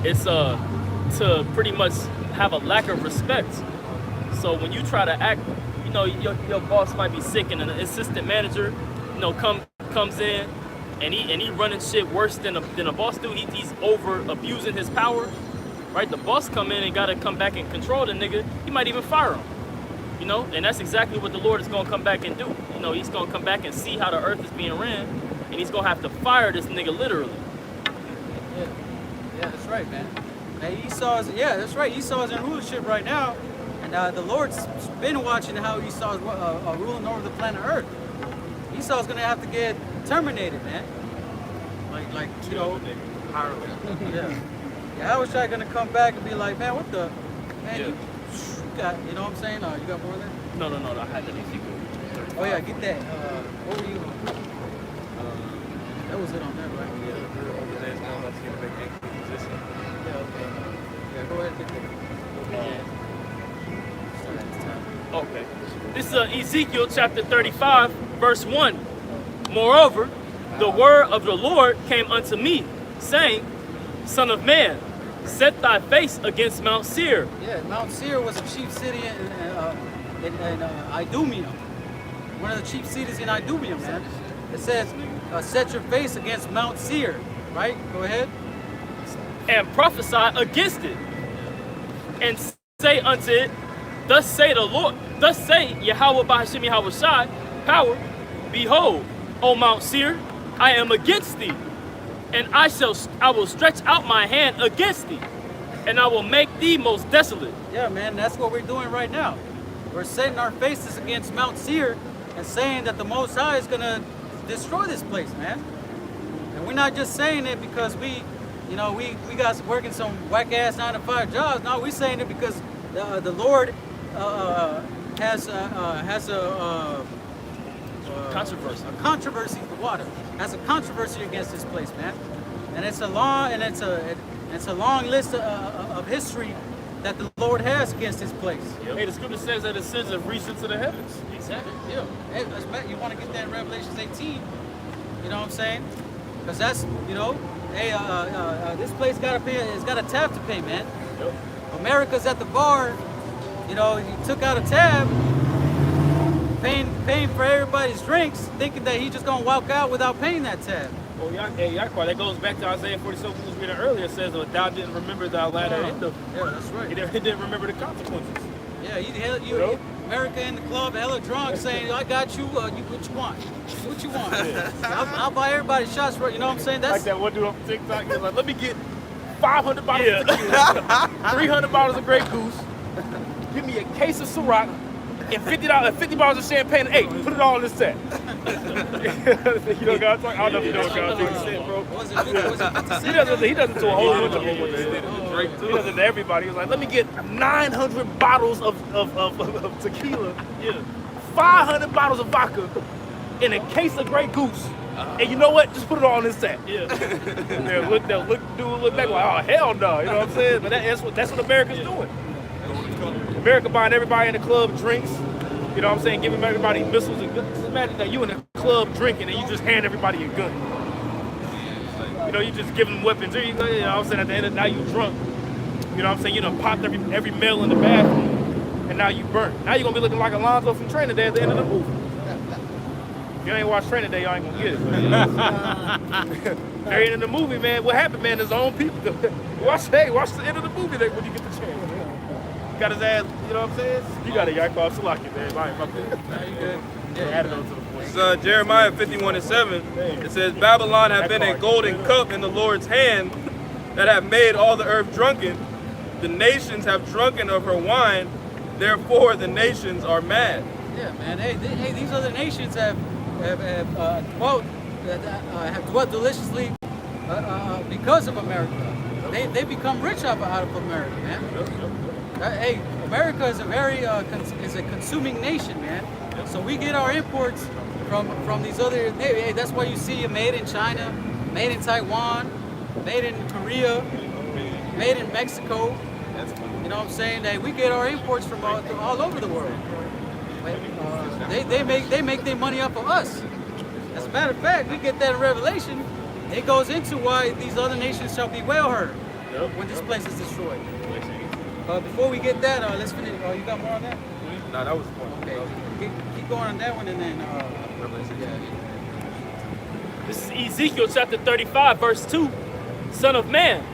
it's to pretty much have a lack of respect. So when you try to act, you know, your boss might be sick, and an assistant manager, you know, comes in, and he running shit worse than a boss do. He's over abusing his power, right? The boss come in and gotta come back and control the nigga. He might even fire him, you know. And that's exactly what the Lord is gonna come back and do. You know, he's gonna come back and see how the earth is being ran, and he's gonna have to fire this nigga literally. Yeah, that's right, man. That's right. Esau is in rulership right now, and the Lord's been watching how Esau is ruling over the planet Earth. Esau's gonna have to get terminated, man. Like you know, yeah. Yeah, I was gonna come back and be like, man, what the, man, Yeah. you got, you know what I'm saying? You got more of that? No, I had that Ezekiel. Oh yeah, get that. What were you? That was it on that, right? Yeah, okay. Yeah, go ahead and get that. Okay. This is Ezekiel chapter 35, verse 1. "Moreover, the word of the Lord came unto me, saying, Son of man, set thy face against Mount Seir." Yeah, Mount Seir was a chief city in Idumea. One of the chief cities in Idumea, man. It says, set your face against Mount Seir, right? Go ahead. "And prophesy against it, and say unto it, Thus say the Lord, thus say Yahweh Bahashim Yahweh Shai, power, behold, O Mount Seir, I am against thee, and I will stretch out my hand against thee, and I will make thee most desolate." Yeah, man, that's what we're doing right now. We're setting our faces against Mount Seir and saying that the Most High is gonna destroy this place, man. And we're not just saying it because we got working some whack-ass 9-to-5 jobs. No, we're saying it because the Lord has a controversy for water. Has a controversy against this place, man. And it's a long list of history that the Lord has against this place. Yep. Hey, the scripture says that his sins have reached into the heavens. Exactly. Yeah. Hey, you want to get that in Revelation 18? You know what I'm saying? Because that's, you know, hey, this place got to pay. It's got a tab to pay, man. Yep. America's at the bar. You know, he took out a tab, paying for everybody's drinks, thinking that he's just gonna walk out without paying that tab. Well, that goes back to Isaiah 47, we was reading earlier. It says, "Thou didn't remember thy latter end of." Yeah, that's right. He didn't remember the consequences. Yeah, you America in the club, hella drunk, saying, "I got you. What you want? What you want? I'll buy everybody shots for it." You know what I'm saying? That's Like that one dude on TikTok. He's like, "Let me get 500 bottles of tequila, 300 bottles of Grey Goose. Give me a case of Ciroc, and $50 bottles of champagne. Hey, put it all in this set. You know, God talk. I don't know if you know what God talking said, bro. He does it to a whole bunch of people. He does it to everybody. He was like, let me get 900 bottles of tequila, 500 bottles of vodka, and a case of Grey Goose. And you know what? Just put it all in this set. Yeah. They'll look back like, oh hell no. You know what I'm saying? But that's what America's doing. America buying everybody in the club drinks. You know what I'm saying? Giving everybody missiles and guns. Just imagine that you in a club drinking and you just hand everybody a gun. You know, you just give them weapons. You know what I'm saying? At the end of the night, you drunk. You know what I'm saying? You done popped every male in the bathroom, and now you burnt. Now you're gonna be looking like Alonzo from Training Day at the end of the movie. If you ain't watched Training Day, y'all ain't gonna get it. Very end of the movie, man. What happened, man? His own people. Watch the end of the movie when you get the chance. Got his ass, you know what I'm saying? You got it, y'all call Salaki, man. I ain't about that. You good? Yeah, add it on to the point. It's Jeremiah 51:7. It says, Babylon have been a golden cup in the Lord's hand that have made all the earth drunken. The nations have drunken of her wine, therefore the nations are mad. Yeah, man. Hey, these other nations have dwelt deliciously because of America. They become rich out of America, man. Hey, America is is a consuming nation, man. So we get our imports from these other. Hey, that's why you see it made in China, made in Taiwan, made in Korea, made in Mexico. You know what I'm saying? That we get our imports from all over the world. They make their money off of us. As a matter of fact, we get that in Revelation. It goes into why these other nations shall be well heard when this place is destroyed. Before we get that, let's finish. You got more on that? No, that was the point. Okay, keep going on that one, and then Revelation. This is Ezekiel chapter 35, verse 2. Son of man,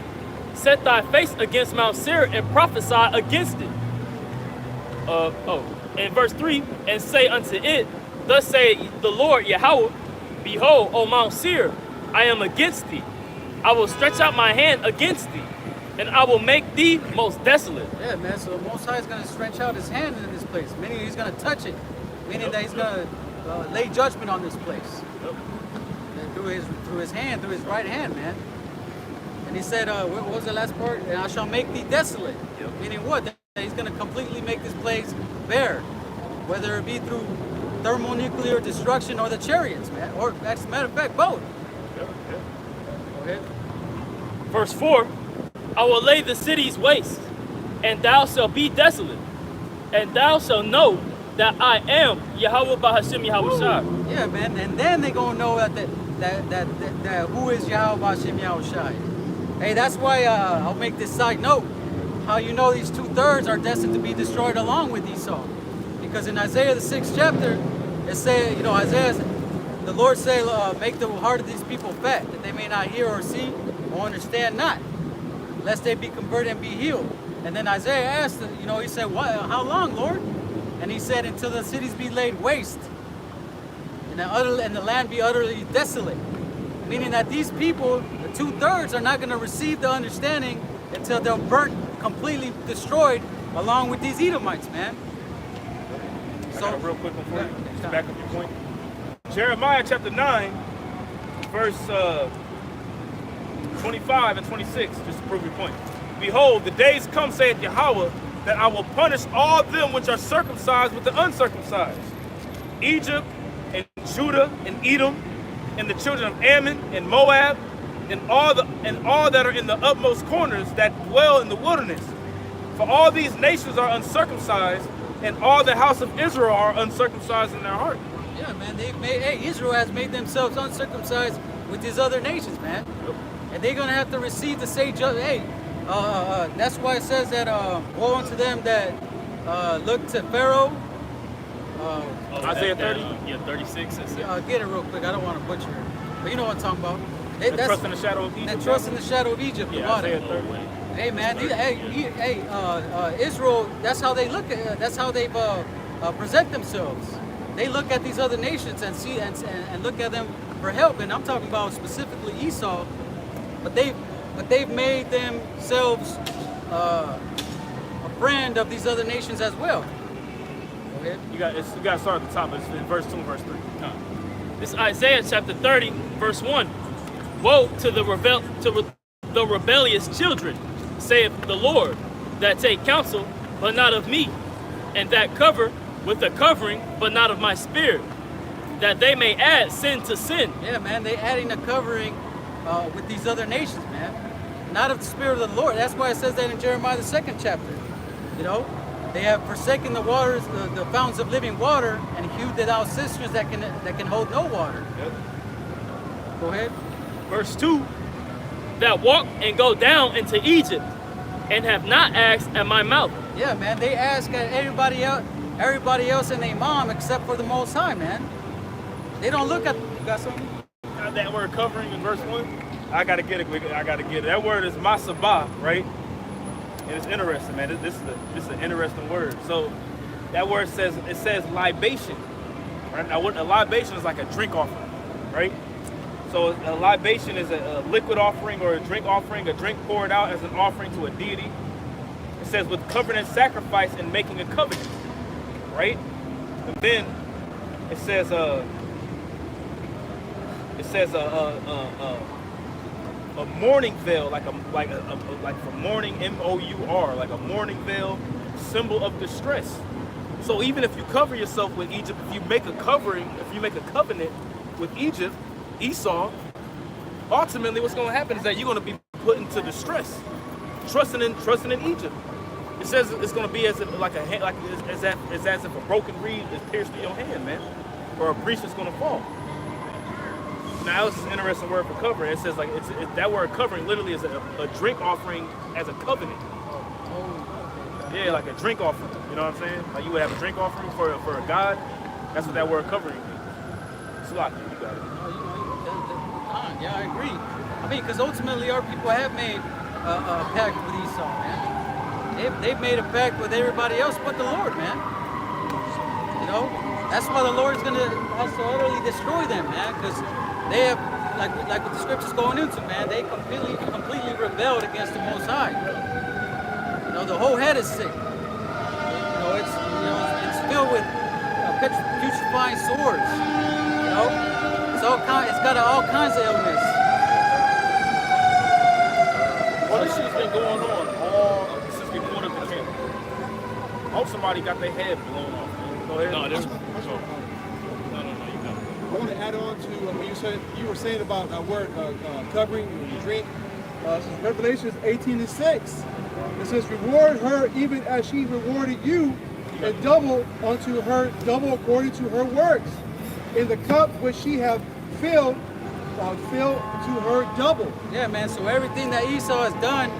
set thy face against Mount Seir and prophesy against it. And verse 3, and say unto it, thus saith the Lord Yahweh, behold, O Mount Seir, I am against thee. I will stretch out my hand against thee, and I will make thee most desolate. Yeah, man, so the Most High is going to stretch out his hand in this place, meaning he's going to touch it, meaning that he's going to lay judgment on this place. And through his hand, through his right hand, man. And he said, what was the last part? And I shall make thee desolate. Meaning what? That he's going to completely make this place bare, whether it be through thermonuclear destruction or the chariots, man. Or, as a matter of fact, both. Go ahead. Verse 4, I will lay the cities waste, and thou shalt be desolate, and thou shalt know that I am Yahweh Bahashem Yahweh Shai. Yeah, man, and then they're going to know that who is Yahweh Bahashem Yahweh Shai. Hey, that's why I'll make this side note. How you know these 2/3 are destined to be destroyed along with Esau. Because in Isaiah the 6th chapter, it says, you know, the Lord say, make the heart of these people fat, that they may not hear or see or understand not, lest they be converted and be healed. And then Isaiah asked, you know, he said, how long, Lord? And he said, until the cities be laid waste, and the land be utterly desolate. Meaning that these people, the 2/3, are not going to receive the understanding until they're burnt, completely destroyed, along with these Edomites, man. So, I got a real quick one for you, just to back up your point. Jeremiah chapter 9, verse 25 and 26, just to prove your point. Behold, the days come, saith Yahweh, that I will punish all them which are circumcised with the uncircumcised. Egypt and Judah and Edom and the children of Ammon and Moab and all that are in the utmost corners that dwell in the wilderness. For all these nations are uncircumcised, and all the house of Israel are uncircumcised in their heart. Yeah, man, Israel has made themselves uncircumcised with these other nations, man. And they're going to have to receive the same judgment. Hey, that's why it says that woe unto them that look to Pharaoh. Isaiah 30? 36. Get it real quick. I don't want to butcher it. But you know what I'm talking about. That's trust in the shadow of Egypt. That trust in the shadow of Egypt. Yeah, Isaiah 30. Hey, man, Israel, that's how they look at, that's how they present themselves. They look at these other nations and see and look at them for help. And I'm talking about specifically Esau. But they've made themselves a friend of these other nations as well. ahead. You got to start at the top. It's in verse 2 and verse 3. This is Isaiah chapter 30, verse 1. Woe to the rebellious children, saith the Lord, that take counsel, but not of me, and that cover with a covering, but not of my spirit, that they may add sin to sin. Yeah, man, they adding a covering with these other nations, man. Not of the spirit of the Lord. That's why it says that in Jeremiah the 2nd chapter. You know, they have forsaken the waters, the fountains of living water, and hewed out cisterns that can hold no water. Yep. Go ahead. Verse 2, that walk and go down into Egypt, and have not asked at my mouth. Yeah, man, they ask at everybody else and their mom except for the Most High, man. They don't look at. You got something? That word covering in verse 1, I got to get it. That word is masabah, right? And it's interesting, man. This is an interesting word. So that word says libation, right? Now, what a libation is, like a drink offering, right? So a libation is a liquid offering or a drink poured out as an offering to a deity. It says with covenant sacrifice and making a covenant, right? And then it says a mourning veil, like for mourning, M-O-U-R, like a mourning veil, symbol of distress. So even if you cover yourself with Egypt, if you make a covenant with Egypt, Esau, ultimately what's going to happen is that you're going to be put into distress, trusting in Egypt. It says it's going to be as if as if a broken reed is pierced through your hand, man, or a breach is going to fall. Now this is an interesting word for covering. It says that word covering literally is a drink offering as a covenant. Yeah, like a drink offering. You know what I'm saying? Like you would have a drink offering for a god. That's what that word covering means. Slot, you got it. Yeah, I agree. I mean, because ultimately our people have made a pact with Esau, man. They've made a pact with everybody else but the Lord, man. You know, that's why the Lord is going to also utterly destroy them, man, because they have, like what the scripture's going into, man, they completely rebelled against the Most High. You know, the whole head is sick. It's filled with putrefying sores. You know. It's got all kinds of illness. Well, this shit's been going on since we pulled up the camp. I hope somebody got their head blown off. Man. Go ahead. No, this. No, you got it. I want to add on to what you were saying about word covering and drink. This is Revelations 18:6. It says, "Reward her even as she rewarded you, and double unto her double according to her works. In the cup which she have filled, fill to her double." Yeah, man. So everything that Esau has done,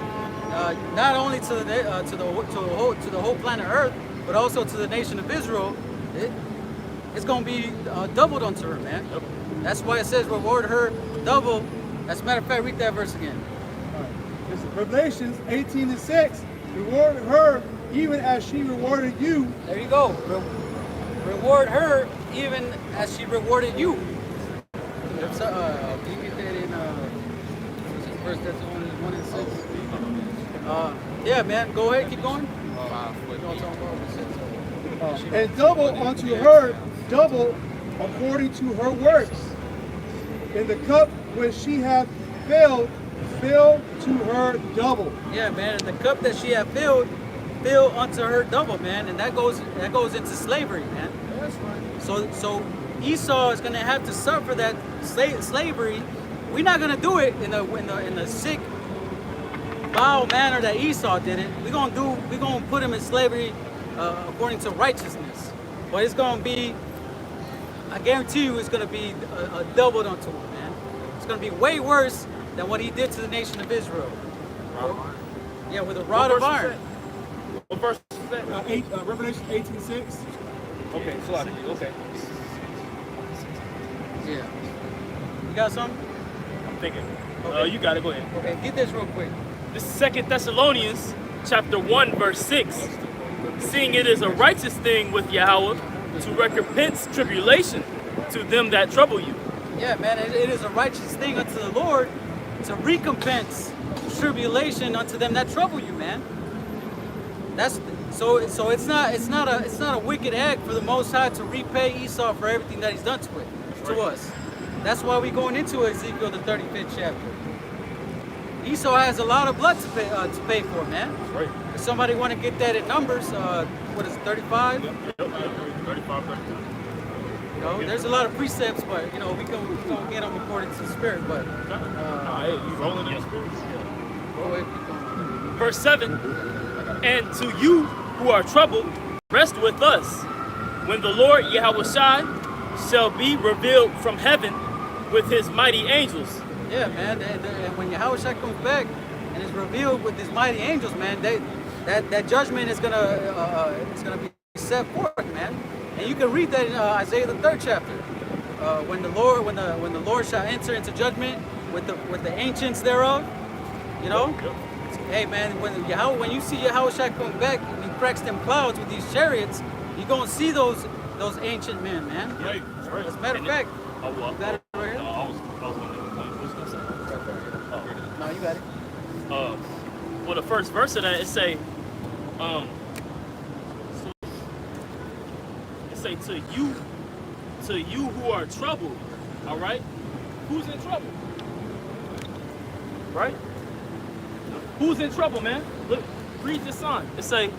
not only to the whole planet Earth, but also to the nation of Israel, it's going to be doubled unto her, man. Yep. That's why it says reward her double. As a matter of fact, read that verse again. All right. This is Revelations 18:6. Reward her even as she rewarded you. There you go. Reward her even as she rewarded you. Can you get that in First Thessalonians 1:6? Yeah, man. Go ahead. Keep going. And double unto her double according to her works. In the cup which she hath filled, fill to her double. Yeah, man. And the cup that she hath filled, fill unto her double, man. And that goes into slavery, man. That's right. So Esau is gonna have to suffer that slavery. We're not gonna do it in the sick, vile manner that Esau did it. We're gonna put him in slavery according to righteousness. But it's gonna be, I guarantee you, it's gonna be a doubled unto him, man. It's gonna be way worse than what he did to the nation of Israel. Yeah, with a rod of iron. What verse is that? Revelation 18:6. Okay, okay. Yeah. You got something? I'm thinking. Okay. You got it. Go ahead. Okay, get this real quick. This is 2 Thessalonians chapter 1, verse 6. Seeing it is a righteous thing with Yahweh to recompense tribulation to them that trouble you. Yeah, man, it is a righteous thing unto the Lord to recompense tribulation unto them that trouble you, man. That's so it's not a wicked act for the Most High to repay Esau for everything that he's done to us. That's why we're going into Ezekiel the 35th chapter. Esau has a lot of blood to pay for, man. That's right. If somebody want to get that in numbers, what is it, 35? Yep. 35, 32. You know, there's a lot of precepts, but you know, we gonna get them according to the spirit. But Hey, you rolling in the spirits? go ahead, keep going. Verse 7, and to you who are troubled, rest with us, when the Lord Yahushua shall be revealed from heaven with his mighty angels. Yeah, man. And when Yahushua comes back and is revealed with his mighty angels, man, that judgment is gonna be set forth, man. And you can read that in Isaiah the 3rd chapter. When the Lord shall enter into judgment with the ancients thereof, you know. Hey, man, when you see Yahushua come back and he cracks them clouds with these chariots, you're gonna see those ancient men, man. Right. As a matter of fact, Oh, well, you got it right here. I was going to make a point. What was you going to say? No, you got it. Well, the first verse of that, it say to you who are troubled, all right? Who's in trouble? Right? Who's in trouble, man? Look, read this sign. It say,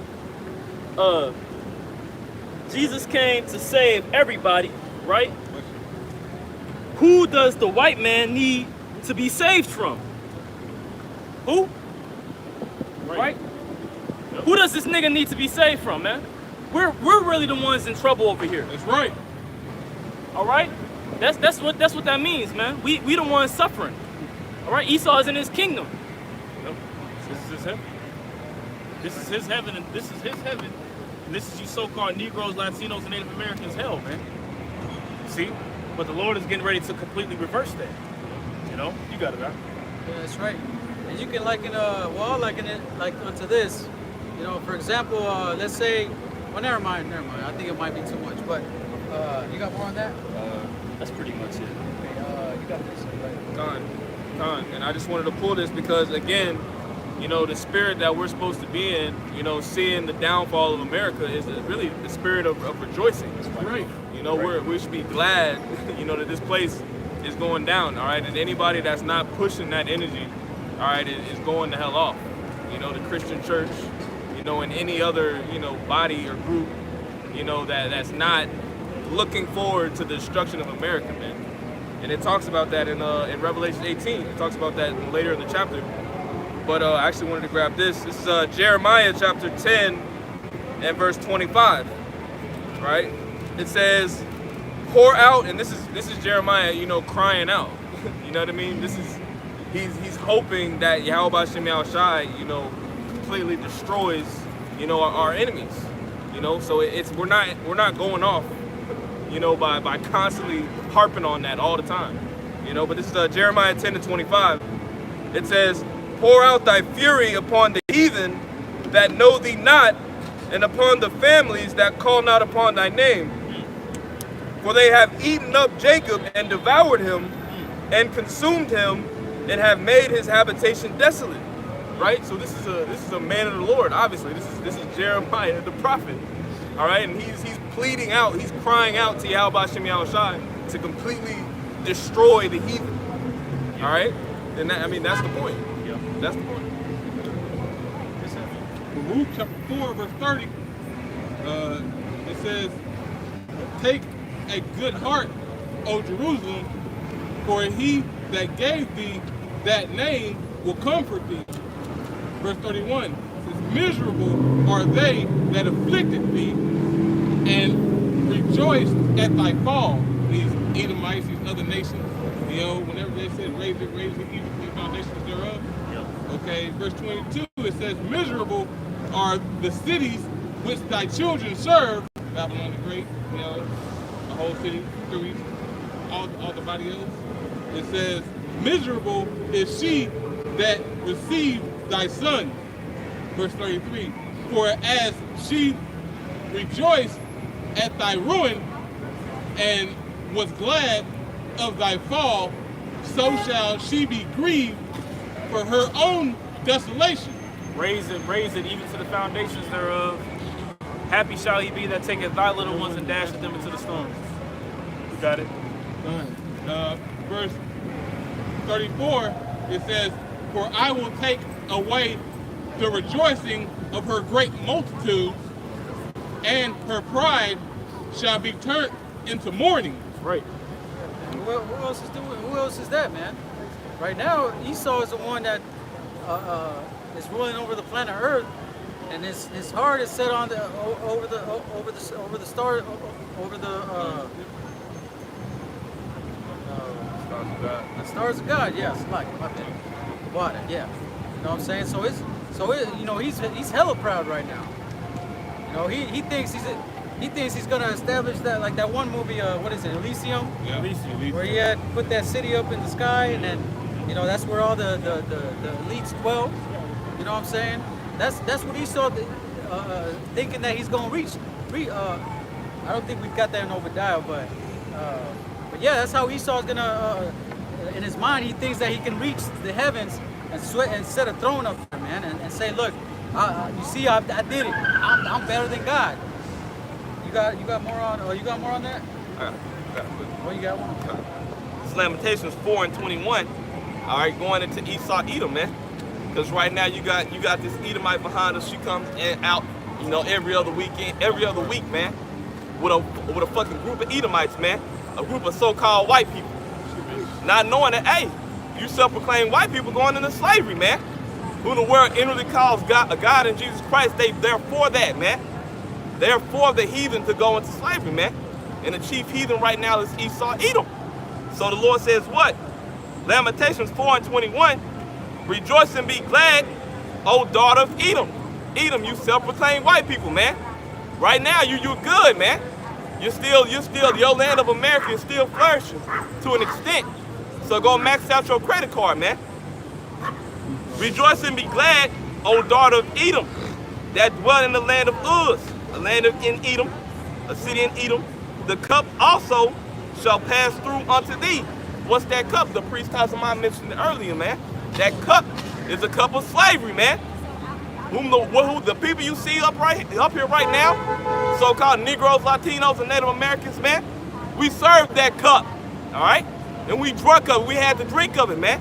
Jesus came to save everybody, right? Who does the white man need to be saved from? Who? Right? Who does this nigga need to be saved from, man? We're really the ones in trouble over here. That's right. All right? That's what that means, man. We the ones suffering. All right? Esau is in his kingdom. Yep. This is his heaven. This is his heaven, and this is his heaven. And this is you so-called Negroes, Latinos, and Native Americans' hell, man. See? But the Lord is getting ready to completely reverse that. You know? You got it, right? Yeah, that's right. And you can liken it like unto this. You know, for example, let's say, well, never mind. I think it might be too much, but you got more on that? That's pretty much it. Okay, you got this, right? Con. And I just wanted to pull this because, again, you know, the spirit that we're supposed to be in, you know, seeing the downfall of America is really the spirit of rejoicing. That's right. You know, we should be glad, you know, that this place is going down, all right? And anybody that's not pushing that energy, all right, is going the hell off. You know, the Christian church, you know, and any other, you know, body or group, you know, that's not looking forward to the destruction of America, man. And it talks about that in Revelation 18. It talks about that later in the chapter. But I actually wanted to grab this. This is Jeremiah chapter 10 and verse 25, right? It says, pour out, and this is Jeremiah, you know, crying out. You know what I mean? He's hoping that Yahweh Shem Yahushai, you know, completely destroys, you know, our enemies. You know, so we're not going off, you know, by constantly harping on that all the time. You know, but this is Jeremiah 10 to 25. It says, pour out thy fury upon the heathen that know thee not, and upon the families that call not upon thy name. For they have eaten up Jacob and devoured him and consumed him and have made his habitation desolate. Right? So this is a man of the Lord, obviously. This is Jeremiah the prophet. All right, and he's pleading out, he's crying out to Yahweh Shem Yahushai to completely destroy the heathen. All right? And that's the point. Yeah. That's the point. Luke chapter 4, verse 30, it says, take a good heart, O Jerusalem, for he that gave thee that name will comfort thee. Verse 31 says, miserable are they that afflicted thee and rejoiced at thy fall. These Edomites, these other nations, you know, whenever they said raise it, even the foundations thereof. Yep. Okay, verse 22, it says, miserable are the cities which thy children serve, Babylon the Great, you know, the whole city, Greece, all the body else. It says, miserable is she that received thy son. Verse 33, for as she rejoiced at thy ruin and was glad of thy fall, so shall she be grieved for her own desolation. Raise it even to the foundations thereof. Happy shall he be that taketh thy little ones and dasheth them into the storms. You got it? Verse 34, it says, for I will take away the rejoicing of her great multitudes, and her pride shall be turned into mourning. Right. Who else is doing? Who else is that, man? Right now, Esau is the one that is ruling over the planet Earth, and his heart is set on the over the stars, over the stars of God. Yeah, it's like my bad. Water. Yeah. You know what I'm saying? You know, he's hella proud right now. You know, he thinks he's gonna establish that, like that one movie, what is it, Elysium? Yeah. Elysium. Where he had put that city up in the sky, and then, you know, that's where all the elites dwell. You know what I'm saying? That's what Esau thinking that he's gonna reach. I don't think we've got that in Obadiah, but yeah, that's how Esau's gonna. In his mind, he thinks that he can reach the heavens and set a throne up there, man, and say, look, you see, I did it. I'm better than God. You got more on? Oh, you got more on that? Oh, you got one. It's Lamentations 4 and 21. All right, going into Esau, Edom, man. Because right now you got this Edomite behind us. She comes out, you know, every other week, man, with a fucking group of Edomites, man, a group of so-called white people, not knowing that, hey, you self-proclaimed white people going into slavery, man. Who in the world inwardly calls God in Jesus Christ? They're for that, man. They're for the heathen to go into slavery, man. And the chief heathen right now is Esau, Edom. So the Lord says what? Lamentations 4 and 21. Rejoice and be glad, O daughter of Edom. Edom, you self-proclaimed white people, man. Right now, you're good, man. You're still, your land of America is still flourishing to an extent. So go max out your credit card, man. Rejoice and be glad, O daughter of Edom, that dwell in the land of Uz, a land in Edom, a city in Edom. The cup also shall pass through unto thee. What's that cup? The priest Tazamah mentioned it earlier, man. That cup is a cup of slavery, man. Who the people you see up here right now, so-called Negroes, Latinos, and Native Americans, man, we served that cup, all right? And we drunk of it. We had to drink of it, man.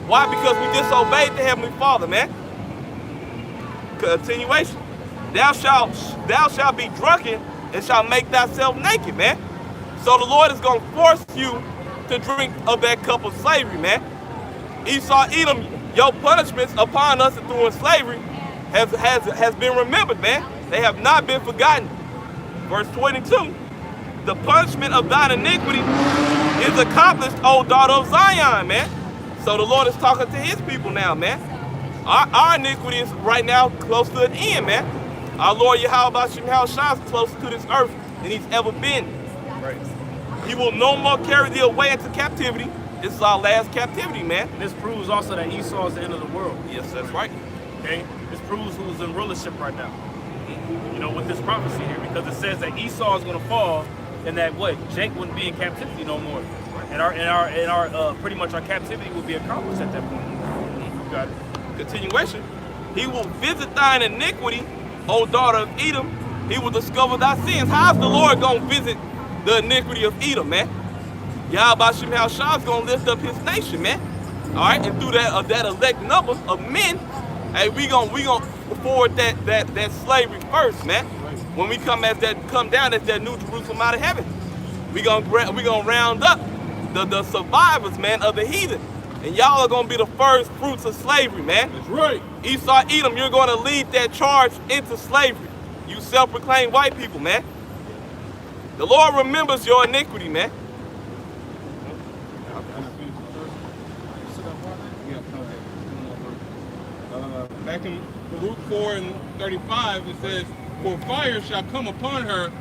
Why? Because we disobeyed the Heavenly Father, man. Continuation. Thou shalt be drunken and shalt make thyself naked, man. So the Lord is going to force you to drink of that cup of slavery, man. Esau, Edom, your punishments upon us through slavery has been remembered, man. They have not been forgotten. Verse 22. The punishment of thine iniquity is accomplished, O daughter of Zion, man. So the Lord is talking to his people now, man. Our iniquity is right now close to an end, man. Our Lord Yahweh shines closer to this earth than he's ever been. Right. He will no more carry thee away into captivity. This is our last captivity, man. And this proves also that Esau is the end of the world. Yes, that's right. Okay? This proves who's in rulership right now. You know, with this prophecy here, because it says that Esau is going to fall, and that what? Jake wouldn't be in captivity no more. And our pretty much our captivity will be accomplished at that point. You got it. Continuation. He will visit thine iniquity, O daughter of Edom. He will discover thy sins. How's the Lord going to visit the iniquity of Edom, man? Yahweh is going to lift up his nation, man. All right, and through that elect number of men, hey, we gonna forward that slavery first, man. When we come down as that new Jerusalem out of heaven, we gonna round up the survivors, man, of the heathen, and y'all are gonna be the first fruits of slavery, man. That's right. Esau, Edom, you're gonna lead that charge into slavery. You self-proclaimed white people, man. The Lord remembers your iniquity, man. Back in Luke 4 and 35, it says, for fire shall come upon her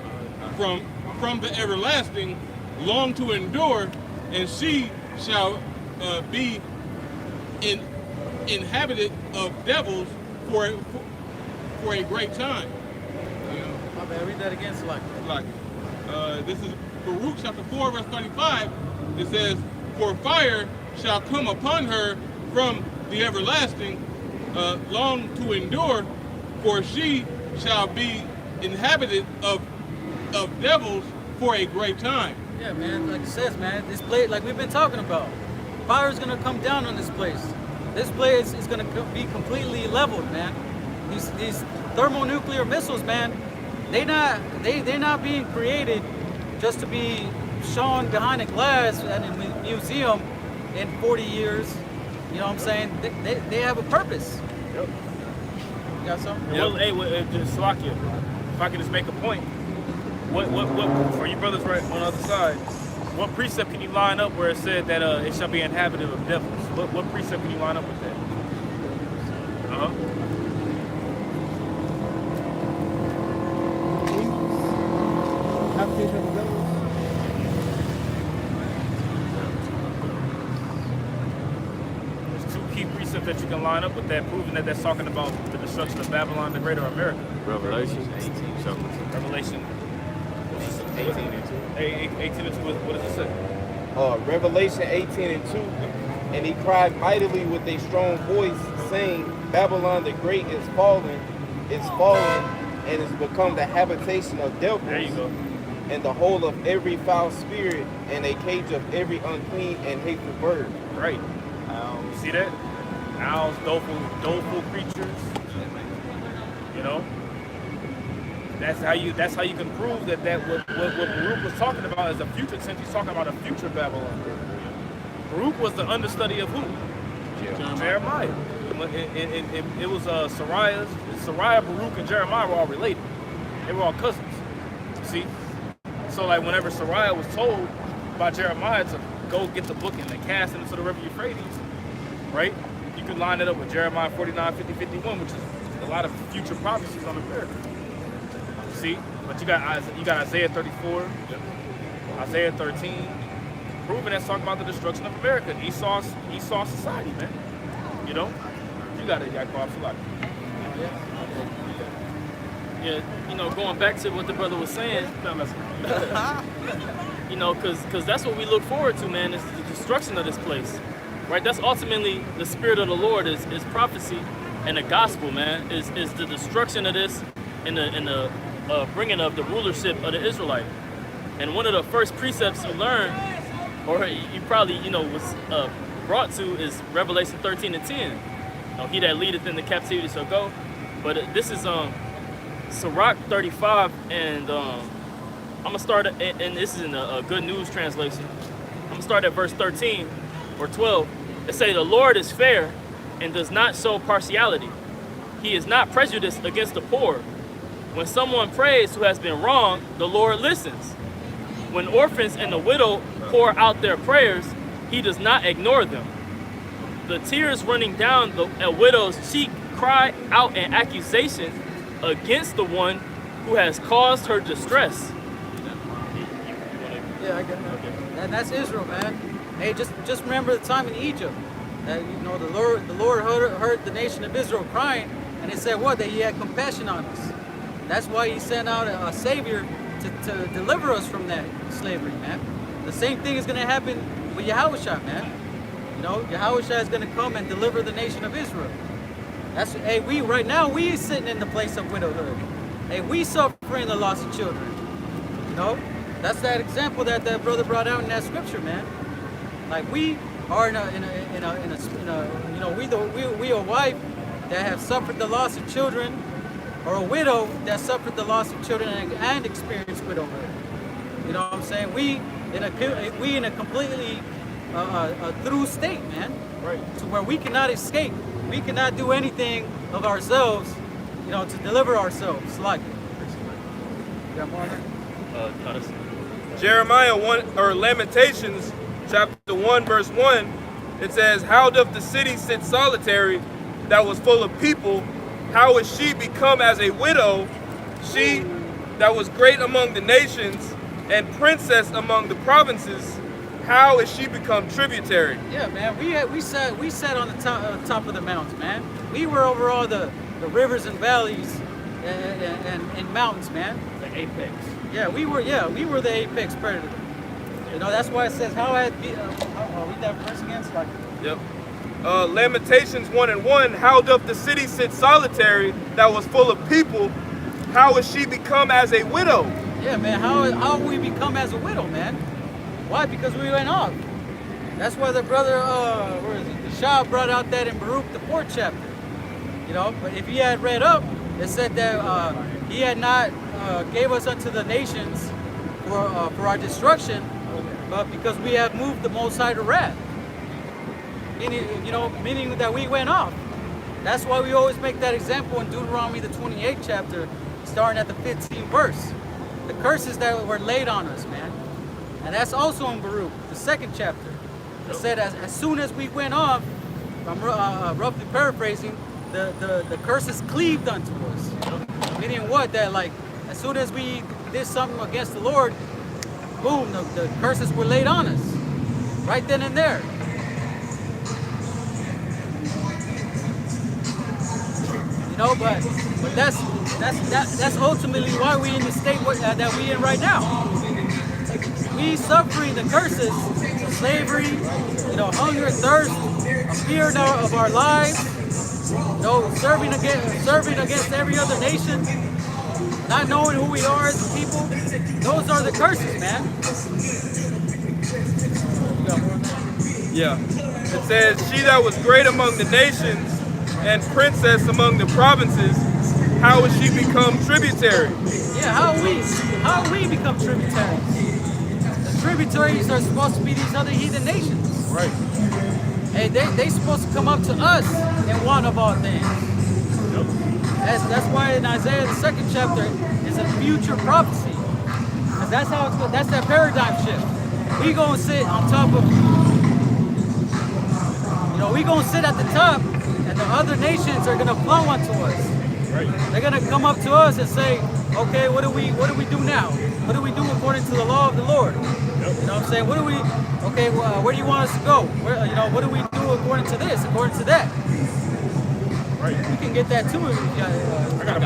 from the everlasting, long to endure, and she shall be inhabited of devils for a great time. My bad, read that again, This is Baruch chapter 4, verse 35. It says, for fire shall come upon her from the everlasting, long to endure, for she shall be inhabited of devils for a great time. Yeah, man, like it says, man, this place, like we've been talking about, fire is gonna come down on this place. This place is gonna be completely leveled, man. These thermonuclear missiles, man, they're not being created just to be shown behind a glass at a museum in 40 years. You know what I'm saying? They have a purpose. Yep. You got something? Well, hey, just Slovakia, if I could just make a point, what for you brothers right on the other side, what precept can you line up where it said that it shall be inhabited of devils? What precept can you line up with that? Habitation of the devils. There's two key precepts that you can line up with that, proving that that's talking about the destruction of Babylon the Great or America. Revelation 18. Revelation 18 and 2. 18 and 2, what does it say? Revelation 18 and 2. And he cried mightily with a strong voice, saying, Babylon the Great is fallen, and is become the habitation of devils. There you go. And the whole of every foul spirit, and a cage of every unclean and hateful bird. Right. You see that? Owls, doleful creatures. You know? That's how you can prove that what Baruch was talking about is a future tense. He's talking about a future Babylon. Baruch was the understudy of who? Jeremiah. It was Sariah, Baruch, and Jeremiah were all related. They were all cousins. See? So like whenever Sariah was told by Jeremiah to go get the book and then cast it into the river Euphrates, right? You can line it up with Jeremiah 49, 50, 51, which is a lot of future prophecies on America. See? But you got Isaiah 34, Isaiah 13, proving that's talking about the destruction of America, Esau society, man. You know? You got it, Yaakov. Yeah, you know, going back to what the brother was saying, you know, because that's what we look forward to, man, is the destruction of this place, right? That's ultimately the spirit of the Lord is prophecy and the gospel, man, is the destruction of this and the bringing of the rulership of the Israelite. And one of the first precepts you learn, or you probably, you know, was brought to is Revelation 13 and 10. You know, he that leadeth in the captivity shall go. But this is Sirach 35, and I'm gonna start, and this is in a Good News translation. I'm gonna start at verse 13 or 12. It say, the Lord is fair and does not show partiality. He is not prejudiced against the poor. When someone prays who has been wronged, the Lord listens. When orphans and the widow pour out their prayers, he does not ignore them. The tears running down a widow's cheek cry out an accusation against the one who has caused her distress. Yeah, I get that. And that's Israel, man. Hey, just remember the time in Egypt. That, you know, the Lord heard the nation of Israel crying, and he said what? That he had compassion on us. That's why he sent out a savior to deliver us from that slavery, man. The same thing is going to happen with Yahushua, man. You know, Yahushua is going to come and deliver the nation of Israel. That's, hey, right now we sitting in the place of widowhood. Hey, we suffering the loss of children. You know, that's that example that that brother brought out in that scripture, man. Like we are in a you know, we a wife that have suffered the loss of children, or a widow that suffered the loss of children and experienced widowhood. You know what I'm saying? We in a completely through state, man. Right. To where we cannot escape. We cannot do anything of ourselves, you know, to deliver ourselves. Like, you got more on that? Jeremiah 1 or Lamentations chapter 1 verse 1, it says, how doth the city sit solitary that was full of people? How is she become as a widow, she that was great among the nations and princess among the provinces? How is she become tributary? Yeah, man, we sat on the top of the mountains, man. We were over all the rivers and valleys and mountains, man. The apex. Yeah, we were the apex predator. You know, that's why it says, how had read that verse again? Like, yep. Lamentations 1:1, how doth the city sit solitary that was full of people? How is she become as a widow? Yeah, man, how we become as a widow, man? Why? Because we went off. That's why the brother, where is it? The Shah brought out that in Baruch, the 4th chapter. You know, but if he had read up, it said that he had not gave us unto the nations for our destruction, but because we have moved the Most High to wrath. Meaning that we went off. That's why we always make that example in Deuteronomy, the 28th chapter, starting at the 15th verse. The curses that were laid on us, man. And that's also in Baruch, the 2nd chapter. It said as soon as we went off, I'm roughly paraphrasing, the curses cleaved unto us. Meaning what? That like, as soon as we did something against the Lord, boom, the curses were laid on us. Right then and there. You know, but that's ultimately why we in the state that we in right now. We suffering the curses of slavery, hunger, thirst, a fear of our lives, serving against every other nation, not knowing who we are as a people. Those are the curses, man. Yeah. It says, she that was great among the nations and princess among the provinces, how is she become tributary? Yeah, how we become tributaries? The tributaries are supposed to be these other heathen nations. Right. Hey, they supposed to come up to us in want of all things. Yep. That's why in Isaiah the 2nd chapter is a future prophecy. Because that's how it's going. That's that paradigm shift. We gonna sit on top of, we gonna sit at the top, and the other nations are gonna flow onto us. Right. They're gonna come up to us and say, okay, what do we do now? What do we do according to the law of the Lord? Yep. You know what I'm saying? Where do you want us to go? What do we do according to this, according to that? Right. We can get that too. I got a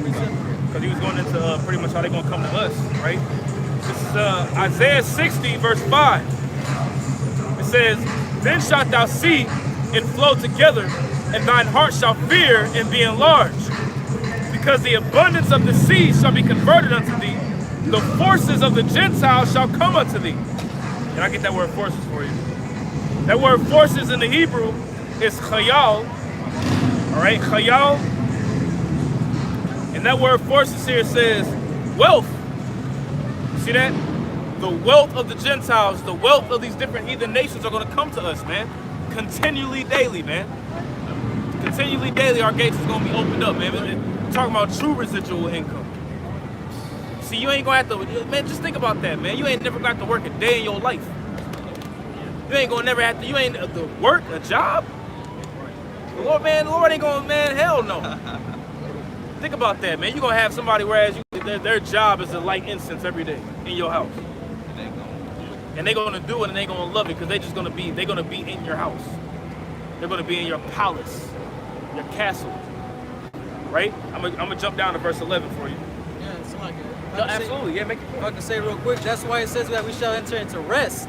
precept. Because he was going into pretty much how they're going to come to us, right? This is Isaiah 60, verse 5. It says, then shalt thou see and flow together, and thine heart shall fear and be enlarged. Because the abundance of the sea shall be converted unto thee, the forces of the Gentiles shall come unto thee. Can I get that word forces for you? That word forces in the Hebrew is chayal. All right, chayal. And that word forces here says wealth. See that? The wealth of the Gentiles, the wealth of these different heathen nations are going to come to us, man. Continually, daily, man. Continually, daily, our gates is going to be opened up, man. We're talking about true residual income. See, you ain't going to have to, man, just think about that, man. You ain't never got to work a day in your life. You ain't going to never have to, you ain't to work a job. The Lord ain't going to, man, hell no. Think about that, man. You're going to have somebody, whereas their job is to light incense every day in your house. And they're going to do it and they're going to love it because they're going to be in your house. They're going to be in your palace, your castle. Right? I'm going to jump down to verse 11 for you. Yeah, it's like it. No, absolutely. Yeah, make it If I can say real quick, that's why it says that we shall enter into rest.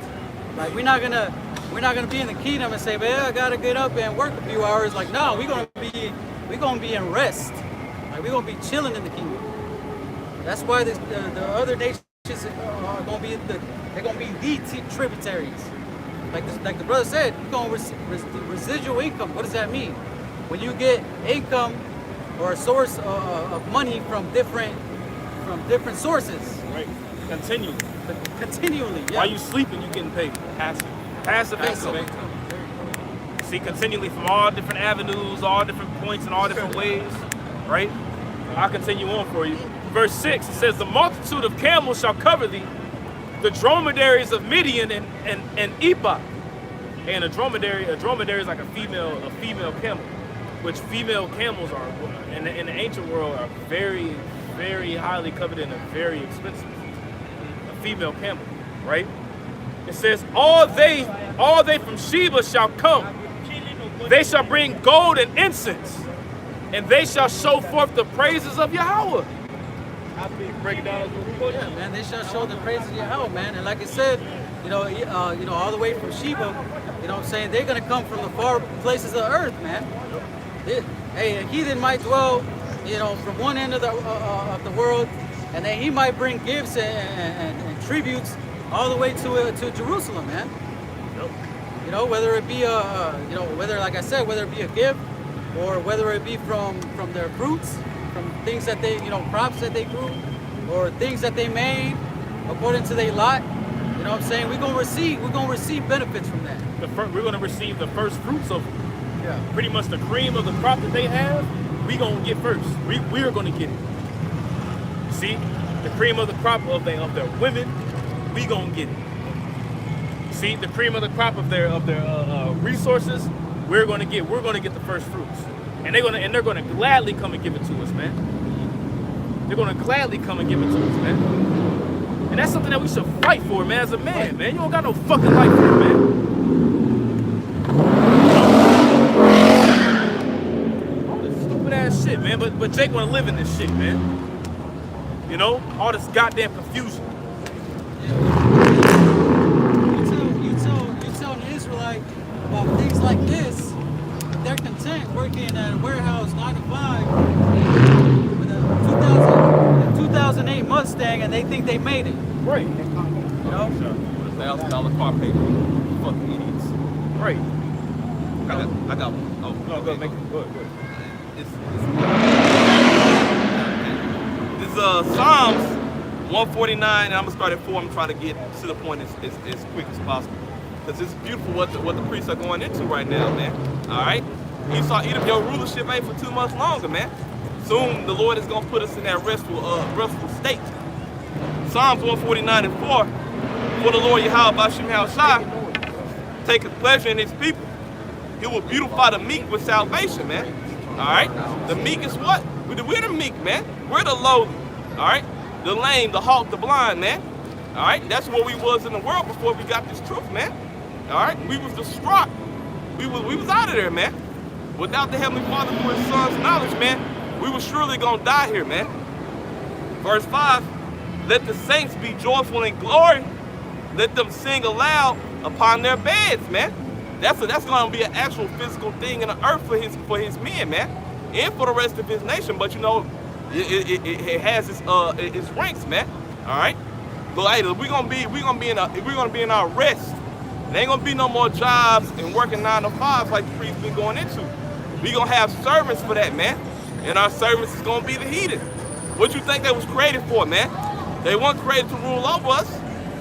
Like we're not gonna be in the kingdom and say, man, I gotta get up and work a few hours. Like, no, we're gonna be in rest. Like we're gonna be chilling in the kingdom. That's why the other nations are gonna be the tributaries. Like the brother said, you're gonna residual income. What does that mean? When you get income or a source of money from different sources. Right. Continually. Yeah. While you sleeping, you getting paid. Passive income. See, continually from all different avenues, all different points, and all different ways. Right? I'll continue on for you. Verse 6, it says, the multitude of camels shall cover thee, the dromedaries of Midian and Ephah. And a dromedary is like a female camel, which female camels are, in the ancient world, are very, very highly coveted and very expensive. A female camel, right? It says, all they from Sheba shall come. They shall bring gold and incense, and they shall show forth the praises of Yahweh. Break it down. Yeah, man, they shall show the praises of Yahweh, man. And like I said, all the way from Sheba, You know what I'm saying? They're gonna come from the far places of the earth, man. Hey, a heathen might dwell, you know, from one end of the world, and then he might bring gifts and tributes all the way to Jerusalem, man. You know, whether it be you know, whether, like I said, whether it be a gift or whether it be from their fruits, from things that they, you know, crops that they grew, or things that they made according to their lot. You know what I'm saying? We're gonna receive benefits from that. We're gonna receive the first fruits of pretty much the cream of the crop that they have. We gonna get first. We are gonna get it. See, the cream of the crop of their women, we gonna get it. See, the cream of the crop of their resources, we're gonna get the first fruits, and they're gonna gladly come and give it to us, man. They're gonna gladly come and give it to us, man. And that's something that we should fight for, man, as a man, man. You don't got no fucking life for it, man. All this stupid ass shit, man. But Jake wanna live in this shit, man. You know? All this goddamn confusion. You tell an Israelite about things like this, they're content working at a warehouse 9 to 5 with a 2008 Mustang, and they think they made it. Right. You know? With a $1,000 car payment. Fucking idiots. Right. I got one. Oh, No, go make it. Go ahead. This is Psalms 149, and I'm gonna start at 4. I'm trying to get to the point as quick as possible, because it's beautiful what the priests are going into right now, man. All right, Edom, your rulership ain't for 2 months longer, man. Soon the Lord is gonna put us in that restful state. Psalms 149 and 4. For the Lord Yahweh Bashim Shai taketh pleasure in his people. He will beautify the meek with salvation, man. All right, the meek is what? We're the meek, man. We're the lowly. All right, the lame, the halt, the blind, man. All right, that's what we was in the world before we got this truth, man. All right, we was distraught. We was out of there, man. Without the Heavenly Father through his Son's knowledge, man, we were surely gonna die here, man. Verse 5, let the saints be joyful in glory. Let them sing aloud upon their beds, man. That's gonna be an actual physical thing in the earth for his men, man, and for the rest of his nation. But you know, it has its ranks, man. All right. So hey, we're gonna be in our rest. There ain't gonna be no more jobs and working 9 to 5 like the priests been going into. We gonna have servants for that, man. And our servants is gonna be the heathen. What you think they was created for, man? They weren't created to rule over us.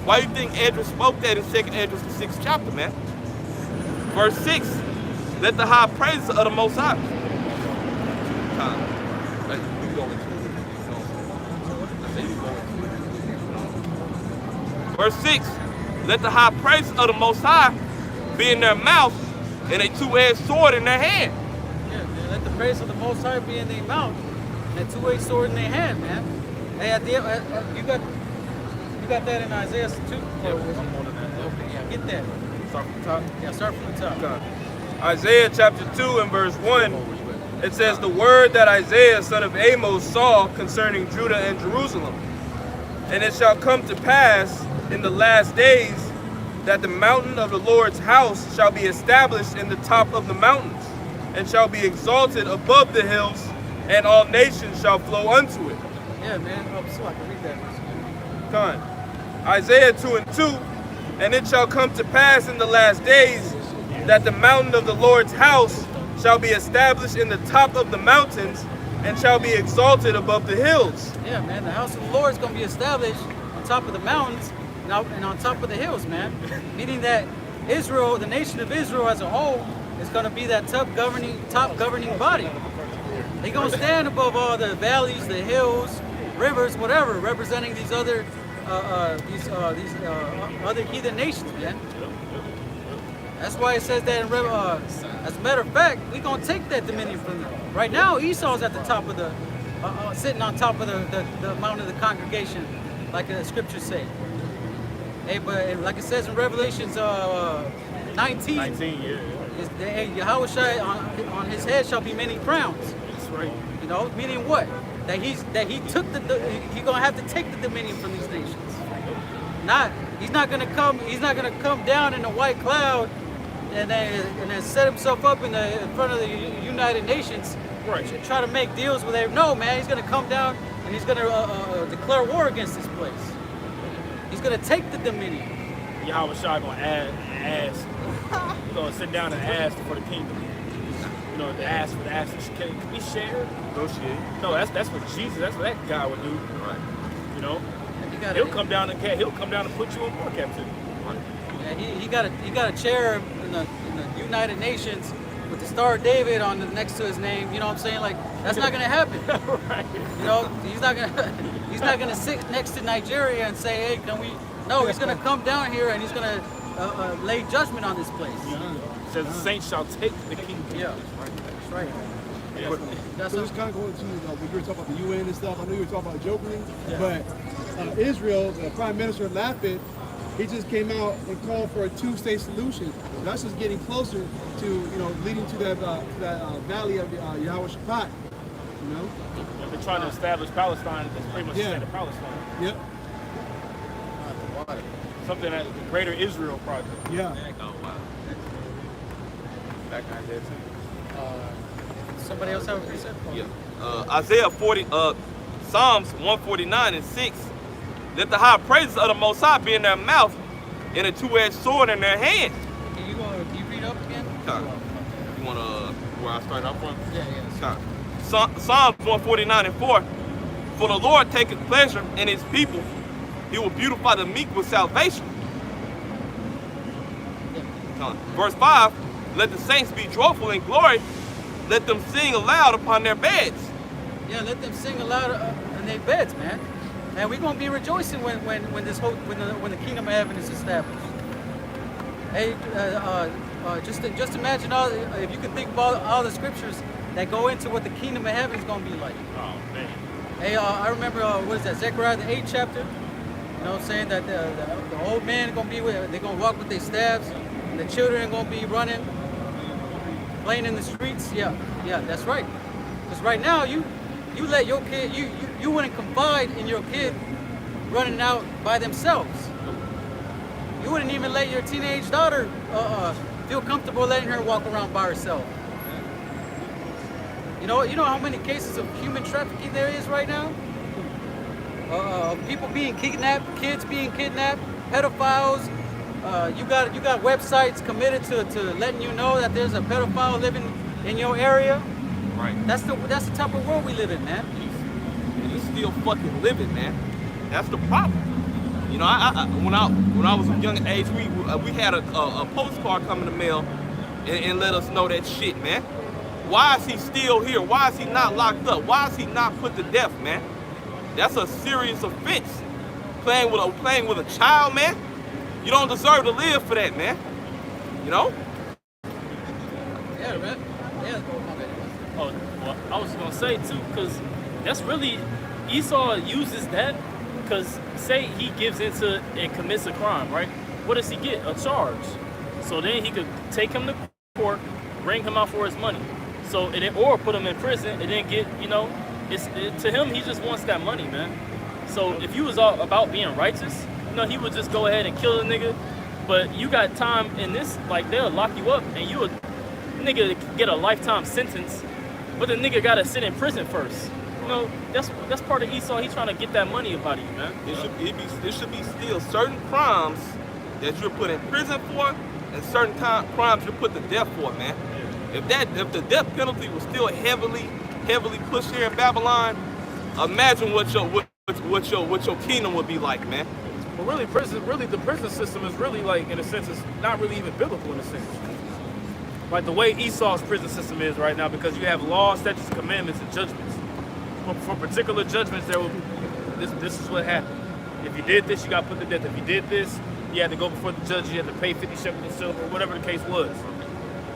Why you think Esdras spoke that in 2nd Esdras the 6th chapter, man? Verse 6, let the high praises of the Most High. Verse 6, let the high praises of the Most High be in their mouth and a two-edged sword in their hand. Yeah, man, let the praise of the Most High be in their mouth and a two-edged sword in their hand, man. Hey, at the end, you got that in Isaiah 2? Yeah, I'm more than that. Okay, yeah, get that. Start from the top? Yeah, start from the top. Isaiah chapter 2 and verse 1, it says, the word that Isaiah son of Amos saw concerning Judah and Jerusalem. And it shall come to pass in the last days that the mountain of the Lord's house shall be established in the top of the mountains, and shall be exalted above the hills, and all nations shall flow unto it. Yeah, man, so I can read that. Come on. Isaiah 2 and 2, and it shall come to pass in the last days that the mountain of the Lord's house shall be established in the top of the mountains, and shall be exalted above the hills. Yeah, man, the house of the Lord is going to be established on top of the mountains and on top of the hills, man. Meaning that Israel, the nation of Israel as a whole, is going to be that top governing body. They're going to stand above all the valleys, the hills, rivers, whatever, representing these other other heathen nations, man. That's why it says that in as a matter of fact, we're going to take that dominion from them. Right now, Esau's at the top of the, sitting on top of the mountain of the congregation, like the scriptures say. Hey, but like it says in Revelations 19, Yahweh Shai, on his head shall be many crowns. That's right. You know, meaning what? That he's gonna have to take the dominion from these nations. He's not gonna come down in a white cloud and then set himself up in front of the United Nations, Right. to try to make deals with them. No, man, he's gonna come down and he's gonna declare war against this place. He's gonna take the dominion. Yahweh Shai gonna ask. He's gonna sit down and ask for the kingdom. You know, the ask for the access. Can we share? Negotiate. No, that's what Jesus. That's what that guy would do. Right. You know, And he'll come down and put you in war captivity. he got a chair in the United Nations with the Star of David on next to his name. You know what I'm saying? Like, that's not gonna happen. Right. You know, he's not gonna sit next to Nigeria and say, hey, can we? No, he's gonna come down here and he's gonna lay judgment on this place. It says the saints shall take the kingdom. Yeah, that's right. Yeah. That's So what, it's kind of going to, when you were talking about the UN and stuff, I know you were talking about jokingly, but Israel, the Prime Minister Lapid, he just came out and called for a two-state solution. That's just getting closer to, leading to that valley of Yahweh Shabbat, They're trying to establish Palestine. That's pretty much the state of Palestine. Yep. Something that the Greater Israel Project. Yeah. Oh, wow. That guy there, too. somebody else have a precept? Yeah. Isaiah 40, Psalms 149 and 6. Let the high praises of the Most High be in their mouth and a two-edged sword in their hand. Can you read up again? You want to, where I start off from? Yeah. Psalms 149 and 4. For the Lord taketh pleasure in his people. He will beautify the meek with salvation. Verse 5. Let the saints be joyful in glory. Let them sing aloud upon their beds. Yeah, let them sing aloud in their beds, man. And we're gonna be rejoicing when the kingdom of heaven is established. Hey, just imagine if you can think about all the scriptures that go into what the kingdom of heaven is gonna be like. Oh man. Hey, I remember what is that? Zechariah the 8th chapter. You know, saying that the old men are gonna be they're gonna walk with their staffs, and the children are gonna be running, playing in the streets. Yeah, that's right. Because right now you let your kid you wouldn't confide in your kid running out by themselves. You wouldn't even let your teenage daughter feel comfortable letting her walk around by herself. You know how many cases of human trafficking there is right now? People being kidnapped, kids being kidnapped, pedophiles. You got websites committed to letting you know that there's a pedophile living in your area. Right. That's the type of world we live in, man. And you still fucking living, man. That's the problem. You know, when I was a young age, we had a postcard come in the mail and let us know that shit, man. Why is he still here? Why is he not locked up? Why is he not put to death, man? That's a serious offense. Playing with a child, man. You don't deserve to live for that, man. You know? Yeah, man. Yeah. Oh, well, I was gonna say too, because that's really Esau uses that, because say he gives into and commits a crime, right? What does he get? A charge. So then he could take him to court, bring him out for his money. So or put him in prison and then get, to him he just wants that money, man. So if you was all about being righteous, he would just go ahead and kill a nigga. But you got time in this, like they'll lock you up and you would nigga get a lifetime sentence, but the nigga gotta sit in prison first. That's part of Esau. He's trying to get that money up out of you, man. It should be still certain crimes that you're put in prison for, and certain crimes you're put to death for, man. If the death penalty was still heavily pushed here in Babylon, imagine what your kingdom would be like, man. But really, the prison system is really like, in a sense, it's not really even biblical in a sense. Like the way Esau's prison system is right now, because you have laws, statutes, commandments, and judgments. For particular judgments, there will be this is what happened. If you did this, you got put to death. If you did this, you had to go before the judge. You had to pay 50 shekels of silver, or whatever the case was.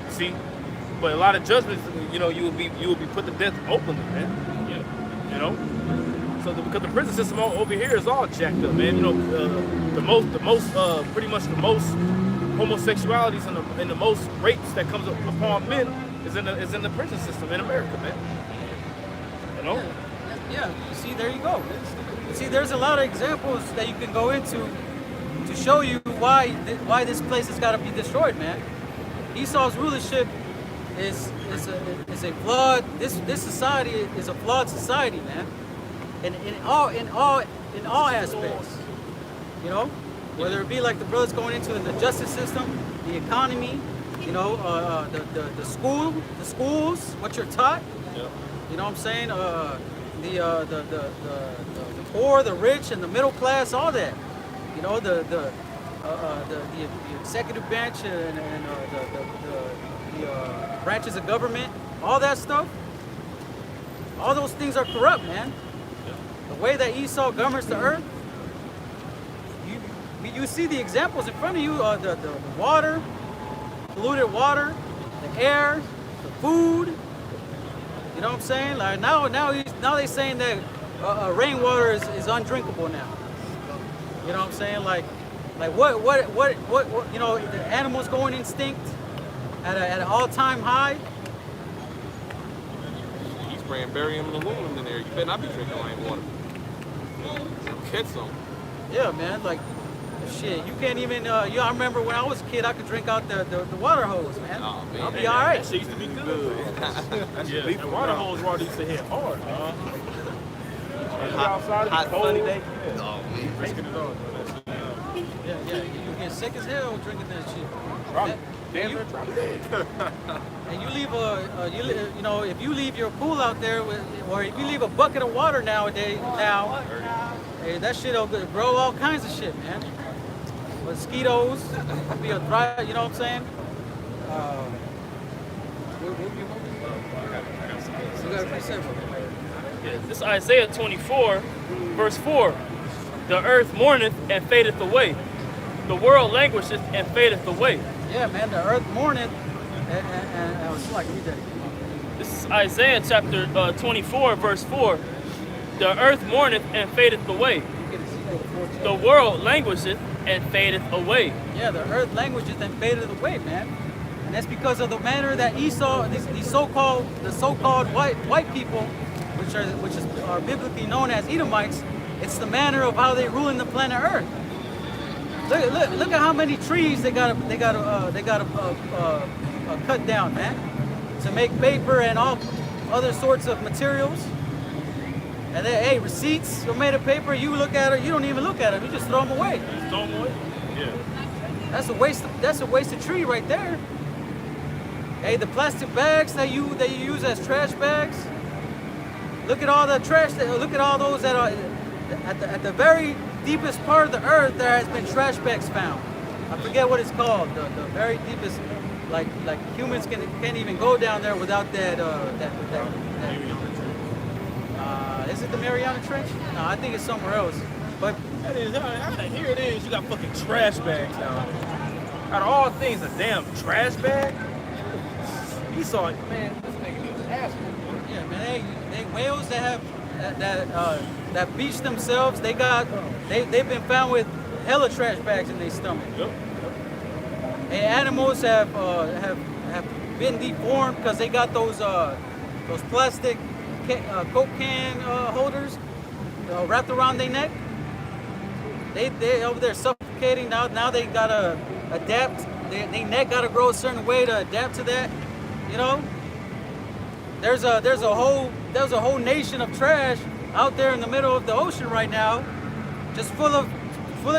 See, but a lot of judgments, you will be put to death openly, man. Yeah. So because the prison system over here is all jacked up, man. Pretty much the most homosexualities and the most rapes that comes upon men is in the prison system in America, man. Yeah. See, there you go. See, there's a lot of examples that you can go into to show you why this place has got to be destroyed, man. Esau's rulership is a flawed. This society is a flawed society, man. And in all aspects, you know, whether it be like the brothers going into the justice system, the economy, you know, the schools, what you're taught. Yep. You know what I'm saying? The poor, the rich, and the middle class, all that. You know, the executive branch and the branches of government, all that stuff. All those things are corrupt, man. The way that Esau governs the earth, you see the examples in front of you. The water, polluted water, the air, the food. You know what I'm saying? Like now they're saying that rainwater is undrinkable now. You know what I'm saying? Like what? You know, the animals going extinct at an all-time high. He's spraying barium and aluminum in there. You better not be drinking rainwater. Catch some. Yeah, man. Like shit, you can't even. I remember when I was a kid, I could drink out the water hose, man. Oh, man. I'll be all right. That shit used to be good. Yeah, the water hose water used to hit hard. Hot sunny day. Oh, man. Risking it all. Yeah. You get sick as hell drinking that shit. Probably. And you, and you leave you know, if you leave your pool out there, or if you leave a bucket of water nowadays, hey, that shit'll grow all kinds of shit, man. Mosquitoes, be a dry, you know what I'm saying? This is Isaiah 24, verse 4. The earth mourneth and fadeth away. The world languisheth and fadeth away. Yeah, man, the earth mourneth and I was like, read that again. This is Isaiah chapter 24, verse 4. The earth mourneth and fadeth away. The world languisheth and fadeth away. Yeah, the earth languisheth and fadeth away, man. And that's because of the manner that Esau, the so-called white people, which are biblically known as Edomites, it's the manner of how they rule in the planet Earth. Look at how many trees they gotta cut down, man, to make paper and all other sorts of materials. And then, hey, receipts are made of paper. You look at it, you don't even look at them. You just throw them away. Just throw them away? Yeah. That's a waste. That's a wasted tree right there. Hey, the plastic bags that you use as trash bags. Look at all the trash. Look at all those that are at the very deepest part of the earth. There has been trash bags found. I forget what it's called. The very deepest, like humans can't even go down there without that. Is it the Mariana Trench? No, I think it's somewhere else. But that is, here it is. You got fucking trash bags down there. Out of all things, a damn trash bag. You saw it, man. This nigga needs an asshole. Yeah, man. They whales that have that beach themselves. They've been found with hella trash bags in their stomach. Yep. And animals have been deformed because they got those plastic Coke can holders wrapped around their neck. They over there suffocating. Now they gotta adapt. Their neck gotta grow a certain way to adapt to that. You know, there's a whole nation of trash out there in the middle of the ocean right now, just full of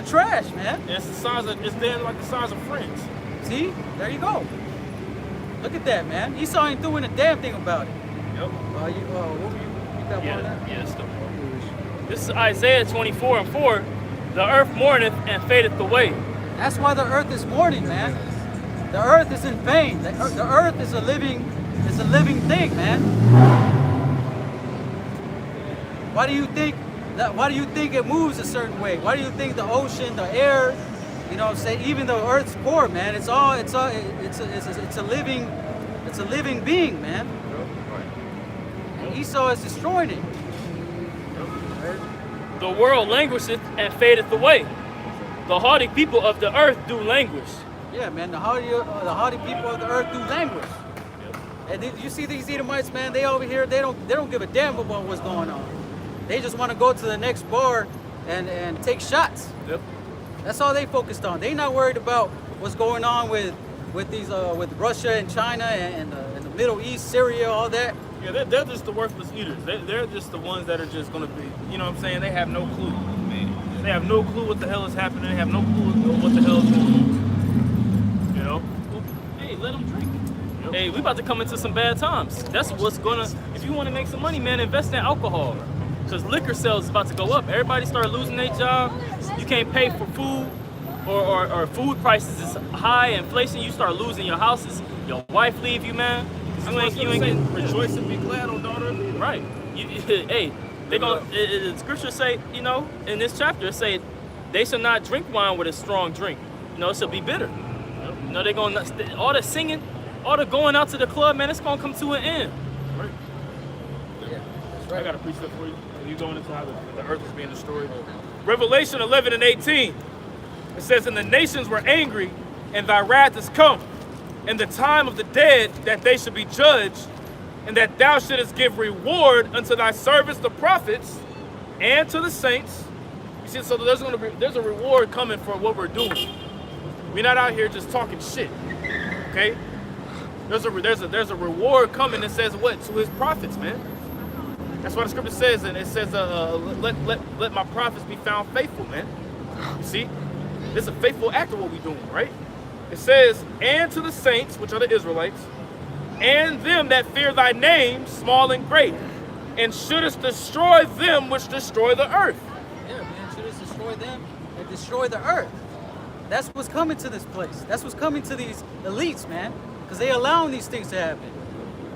trash, man. And it's damn like the size of France. See, there you go. Look at that, man. Esau ain't doing a damn thing about it. Yep. You got more of that? Yeah, still. This is Isaiah 24 and 4. The earth mourneth and fadeth away. That's why the earth is mourning, man. The earth is in pain. The earth is a living thing, man. Why do you think it moves a certain way? Why do you think the ocean, the air, you know, say even the earth's core, man? It's a living being, man. And Esau is destroying it. The world languisheth and fadeth away. The haughty people of the earth do languish. Yeah, man. The haughty people of the earth do languish. And you see these Edomites, man. They over here. They don't give a damn about what's going on. They just want to go to the next bar and take shots. Yep. That's all they focused on. They not worried about what's going on with with these with Russia and China and the Middle East, Syria, all that. Yeah, they're just the worthless eaters. They're just the ones that are just going to be, you know what I'm saying? They have no clue. They have no clue what the hell is happening. They have no clue what the hell is going on. You know? Hey, let them drink. Yep. Hey, we about to come into some bad times. That's what's gonna. If you want to make some money, man, invest in alcohol. Cause liquor sales is about to go up. Everybody start losing their job. You can't pay for food, or food prices is high. Inflation. You start losing your houses. Your wife leave you, man. You ain't getting. Rejoice and be glad, oh daughter. Right. Hey, they gonna. The scriptures say, you know, in this chapter, it say they shall not drink wine with a strong drink. You know, it shall be bitter. You know, they're gonna all the singing, all the going out to the club, man. It's gonna come to an end. Right. Yeah, that's I right. got a precept for you. You going into how the earth is being destroyed. Revelation 11 and 18. It says, and the nations were angry, and thy wrath is come, and the time of the dead that they should be judged, and that thou shouldest give reward unto thy servants the prophets and to the saints. You see, so there's a reward coming for what we're doing. We're not out here just talking shit. Okay? There's a reward coming that says what? To his prophets, man. That's what the scripture says, and it says, let my prophets be found faithful, man. You see? This is a faithful act of what we're doing, right? It says, and to the saints, which are the Israelites, and them that fear thy name, small and great, and shouldest destroy them which destroy the earth. Yeah, man, should just destroy them and destroy the earth. That's what's coming to this place. That's what's coming to these elites, man, because they allowing these things to happen.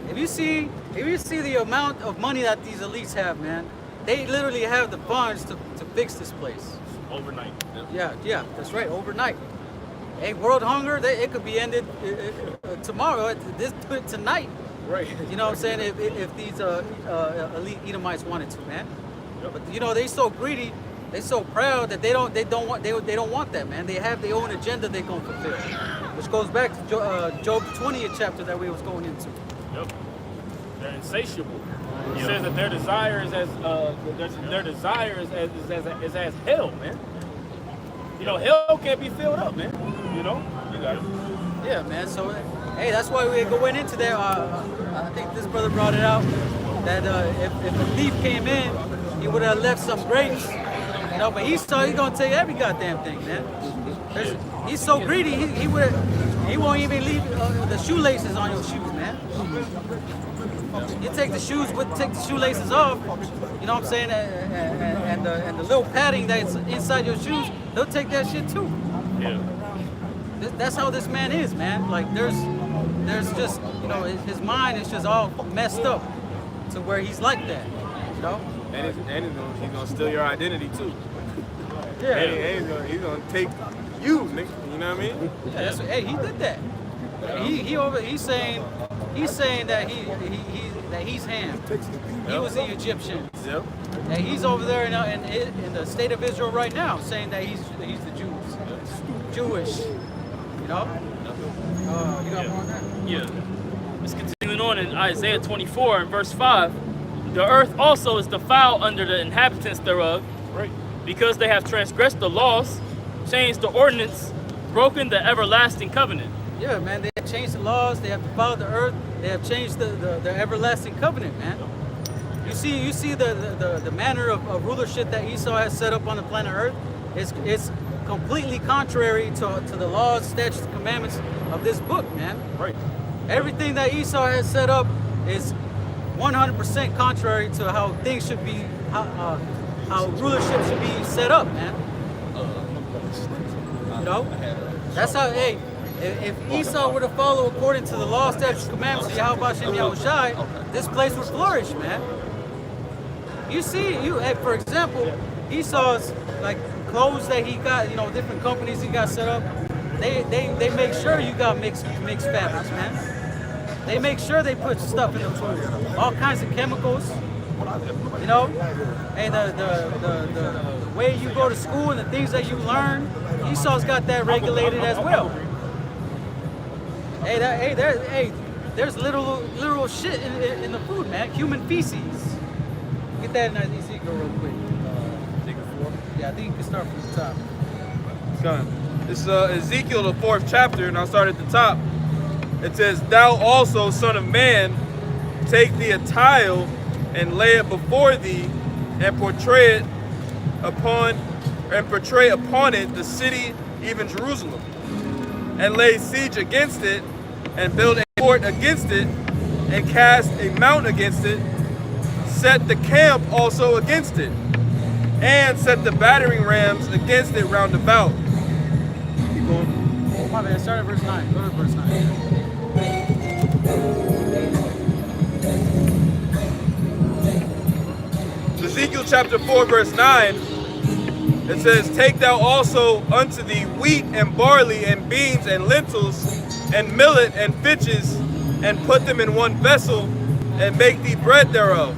If you see the amount of money that these elites have, man, they literally have the funds to fix this place. Overnight. Yeah, that's right, overnight. Hey, world hunger, it could be ended tomorrow, tonight. Right. You know what I'm saying? If these elite Edomites wanted to, man. Yep. But you know, they so greedy, they so proud that they don't want that, man. They have their own agenda they're gonna fulfill, which goes back to Job 20th chapter that we was going into. Yep. They're insatiable. It says that their desire is as hell, man. You know, hell can't be filled up, man. You know, you got it. Yeah, man. So, hey, that's why we're going into there. I think this brother brought it out that if a thief came in, he would have left some grapes. You know, but he's gonna take every goddamn thing, man. He's so greedy. He won't even leave the shoelaces on your shoes, man. You take the shoelaces off. You know what I'm saying? And the little padding that's inside your shoes, they'll take that shit too. Yeah. That's how this man is, man. Like there's just, you know, his mind is just all messed up to where he's like that, you know. And he's gonna steal your identity too. Yeah. And he's gonna take you, nigga. You know what I mean? Yeah, hey, he did that. He's saying that he's Ham. He was the Egyptian. Yep. And he's over there in the state of Israel right now, saying that he's the Jews, Jewish. You know. You got more on that? Yeah. It's continuing on in Isaiah 24 and verse 5. The earth also is defiled under the inhabitants thereof, Right. because they have transgressed the laws, changed the ordinance, broken the everlasting covenant. Yeah, man. They have changed the laws. They have defiled the earth. They have changed the everlasting covenant, man. You see the manner of rulership that Esau has set up on the planet Earth. It's completely contrary to the laws, statutes, commandments of this book, man. Right. Everything that Esau has set up is 100% contrary to how things should be, how rulership should be set up, man. You know, that's how. Hey, if Esau were to follow according to the law, statutes, commandments of Yahweh Shem Yahushai, this place would flourish, man. You see, hey, for example, Esau's like clothes that he got, you know, different companies he got set up. They make sure you got mixed fabrics, man. They make sure they put stuff in the food, all kinds of chemicals. You know, and the way you go to school and the things that you learn, Esau's got that regulated as well. There's literal shit in the food, man. Human feces. Get that in Ezekiel real quick. Ezekiel 4. Yeah, I think you can start from the top. It's coming. It's Ezekiel, the 4th chapter, and I'll start at the top. It says, "Thou also, son of man, take thee a tile and lay it before thee, and portray upon it the city, even Jerusalem, and lay siege against it, and build a fort against it, and cast a mount against it. Set the camp also against it, and set the battering rams against it round about." Keep going. Oh, my bad. Start at verse 9. Go to verse 9. Ezekiel chapter 4, verse 9, it says, "Take thou also unto thee wheat and barley and beans and lentils and millet and fitches, and put them in one vessel, and make thee bread thereof,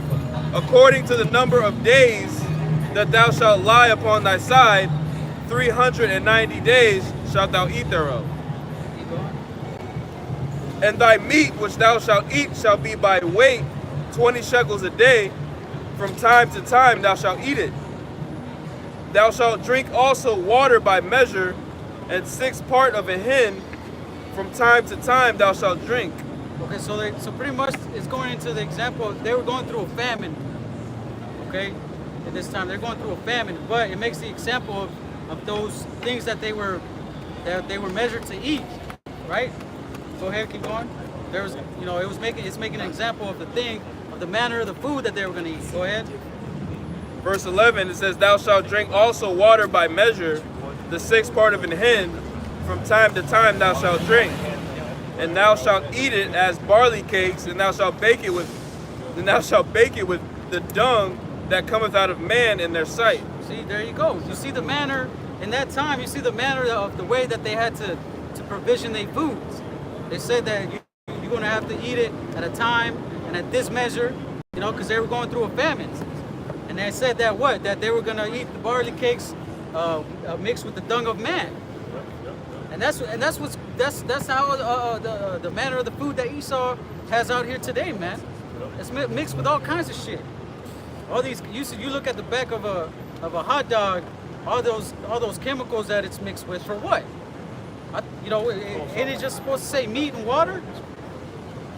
according to the number of days that thou shalt lie upon thy side. 390 days shalt thou eat thereof. And thy meat which thou shalt eat shall be by weight, 20 shekels a day. From time to time thou shalt eat it. Thou shalt drink also water by measure, and 6 part of a hin. From time to time thou shalt drink." Okay, so pretty much it's going into the example. They were going through a famine. Okay, at this time they're going through a famine, but it makes the example of those things that they were measured to eat, right? Go ahead, keep going. There was, it's making an example of the manner of the food that they were going to eat. Go ahead. Verse 11, it says, "Thou shalt drink also water by measure, the 6 part of an hin. From time to time thou shalt drink. And thou shalt eat it as barley cakes, and thou shalt bake it with the dung that cometh out of man in their sight." See, there you go. You see the manner in that time. You see the manner of the way that they had to provision their foods. They said that you're going to have to eat it at a time and at this measure, because they were going through a famine. And they said that they were going to eat the barley cakes mixed with the dung of man. And that's how the manner of the food that Esau has out here today, man. It's mixed with all kinds of shit. All these, you look at the back of a hot dog, all those chemicals that it's mixed with, for what? Ain't it just supposed to say meat and water?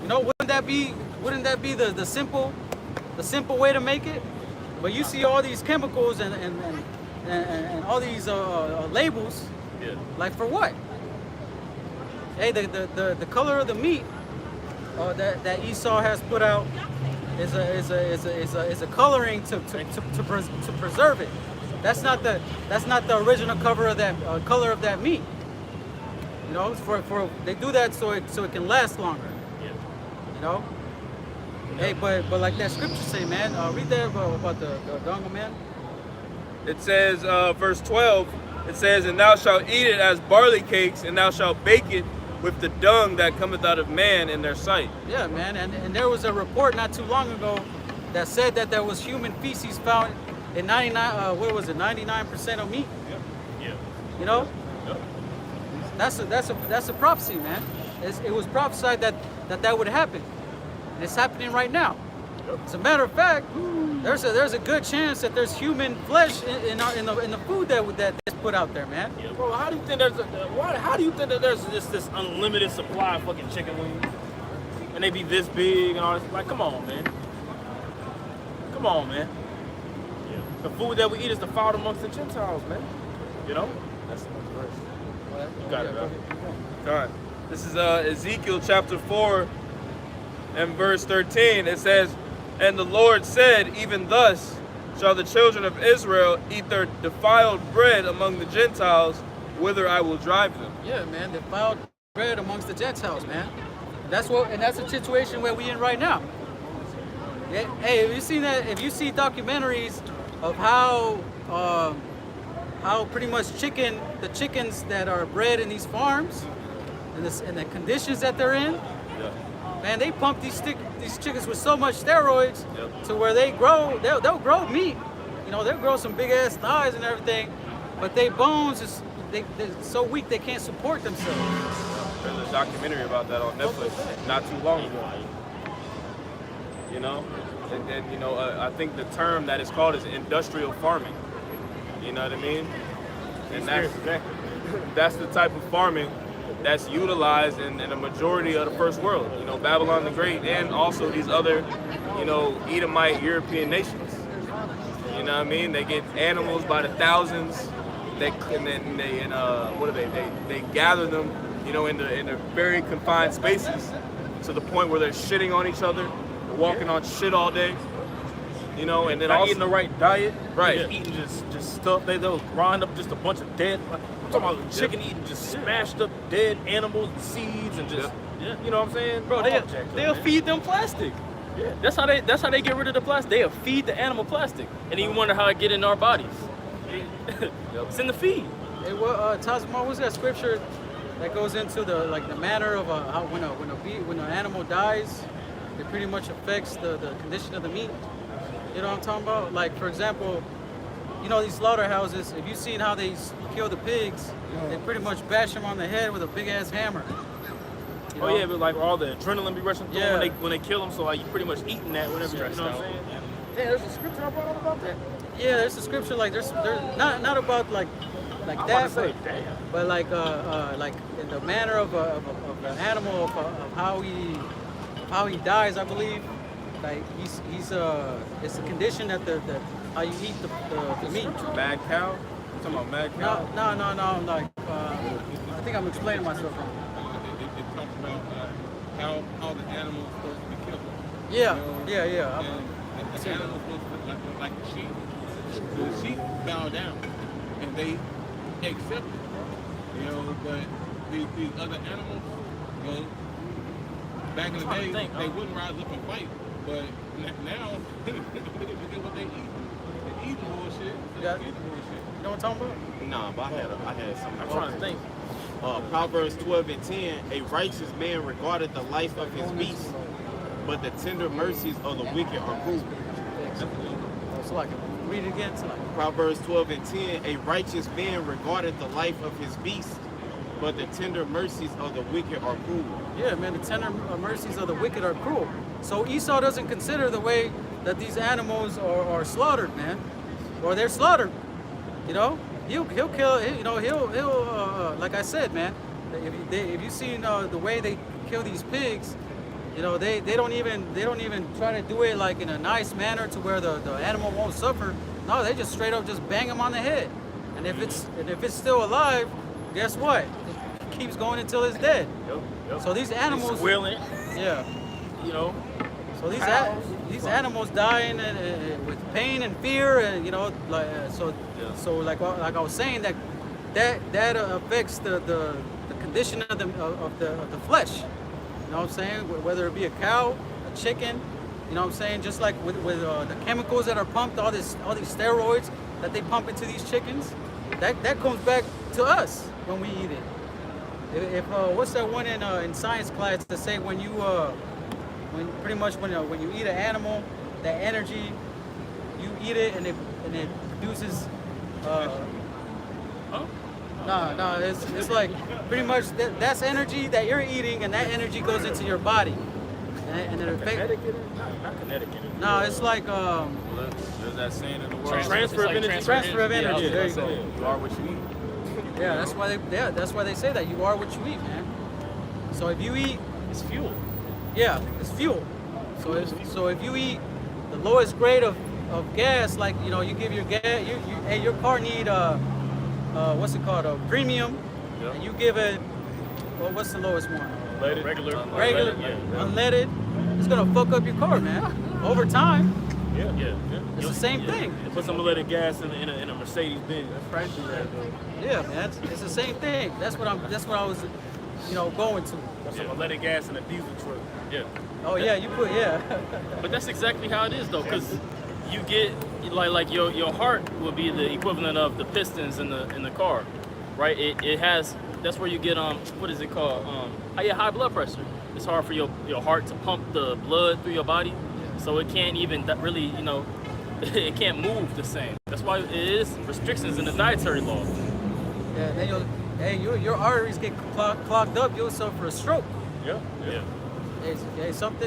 Wouldn't that be the simple way to make it? But you see all these chemicals and all these labels. Yeah. Like for what? Hey, the color of the meat that Esau has put out is a coloring to preserve it. That's not the original color of that meat. They do that so it can last longer. Yeah. Hey, but like that scripture say, man, read that about the dung of man. It says, verse 12, it says, "And thou shalt eat it as barley cakes, and thou shalt bake it with the dung that cometh out of man in their sight." Yeah, man, and there was a report not too long ago that said that there was human feces found in 99% of meat. Yeah. Yep. That's a prophecy, man. It was prophesied that would happen, and it's happening right now. As a matter of fact, there's a good chance that there's human flesh in the food that's put out there, man. Yeah, bro. How do you think that there's this unlimited supply of fucking chicken wings, and they be this big and all this? Like, come on, man. Yeah. The food that we eat is defiled amongst the Gentiles, man. That's the verse. You got it, bro. All right. This is Ezekiel chapter 4 and verse 13. It says, "And the Lord said, even thus shall the children of Israel eat their defiled bread among the Gentiles, whither I will drive them." Yeah, man, defiled bread amongst the Gentiles, man. That's the situation where we in right now. Yeah, hey, have you seen that? If you see documentaries of how pretty much the chickens that are bred in these farms and the conditions that they're in, man, they pump these chickens with so much steroids to where they'll grow meat. They'll grow some big ass thighs and everything, but their bones they're so weak they can't support themselves. There's a documentary about that on Netflix not too long ago. And I think the term that it's called is industrial farming. You know what I mean? And that's exactly. that's the type of farming that's utilized in the majority of the first world. You know, Babylon the Great, and also these other, you know, Edomite European nations. You know what I mean? They get animals by the thousands. They gather them, you know, in the very confined spaces, to the point where they're shitting on each other, they're walking on shit all day. You know, and then Not also eating the right diet. Right. Just eating just stuff. They'll grind up just a bunch of dead. I'm talking about chicken eating just smashed up dead animals and seeds and just, you know what I'm saying? Bro, they'll feed them plastic. Yeah. That's how they get rid of the plastic. They'll feed the animal plastic, and then you wonder how it get in our bodies. It's in the feed. Hey, Tazma, what's that scripture that goes into the manner of how when an animal dies, it pretty much affects the condition of the meat. You know what I'm talking about? Like, for example, you know these slaughterhouses, if you've seen how they kill the pigs, they pretty much bash them on the head with a big ass hammer. You know? Oh yeah, but like all the adrenaline be rushing through Yeah. when they kill them, so like you pretty much eating that whenever you know what I'm saying? Yeah, there's a scripture I brought up about that. Yeah, there's a scripture like there's not about like I'm that, about to say, damn. but like in the manner of the animal of how he dies, I believe. Like he's it's a condition that the how you eat the meat. Mad cow. You talking about mad cow? No. Like I think I'm explaining myself wrong. It talks about how the animal is supposed to be killed. Yeah, You know? yeah. And the animal is supposed to look like the sheep. The sheep bow down and they accept it. You know, but these other animals, you know, back in the day, they wouldn't rise up and fight. But now, look at what they eat. They eat bullshit. Yeah. They eat bullshit. You know what I'm talking about? Nah, but I had something. I'm trying to think. Proverbs 12:10, a righteous man regardeth the life of his beast, but the tender mercies of the wicked are cruel. So I can read it again. So like, Proverbs 12:10, a righteous man regardeth the life of his beast, but the tender mercies of the wicked are cruel. yeah, man, the tender mercies of the wicked are cruel. So Esau doesn't consider the way that these animals are slaughtered, man, or they're slaughtered. You know, he'll kill. You know, he'll like I said, man. If you've seen the way they kill these pigs, you know, they don't even try to do it like in a nice manner to where the animal won't suffer. No, they just straight up just bang him on the head. And if it's still alive, guess what? It keeps going until it's dead. Yep. So these animals, Squealing, yeah. you know. So these animals dying with pain and fear, and you know, like so like I was saying that affects the condition of the flesh. You know what I'm saying? Whether it be a cow, a chicken, you know what I'm saying? Just like with the chemicals that are pumped, all these steroids that they pump into these chickens, that comes back to us when we eat it. If what's that one in science class that say when you eat an animal, that energy, you eat it and it produces. No, it's like pretty much that's energy that you're eating, and that energy goes into your body, and it affects. Not kinetic energy. No, it's like There's that saying in the world. Transfer of energy. transfer of energy. Yeah, There you go. You are what you eat. Yeah, that's why they say that you are what you eat, man. So if you eat, It's fuel. yeah, it's fuel. So if you eat the lowest grade of gas, like you know, you give your gas, your car need what's it called, a premium, Yep. and you give it, well, what's the lowest one? Regular. Unleaded. It's gonna fuck up your car, man. Over time, Yeah. it's the same thing. You put some unleaded gas in a Mercedes Benz. Yeah, man, it's the same thing. That's what I was, you know, going to. Put some unleaded gas in a diesel truck. Yeah. Oh yeah, you put But that's exactly how it is though, because you get like your heart will be the equivalent of the pistons in the car, right? It has, that's where you get what is it called? High blood pressure. It's hard for your heart to pump the blood through your body, so it can't even really, you know, it can't move the same. That's why it is restrictions in the dietary law. Yeah, then your arteries get clogged up. You'll suffer a stroke. Yeah.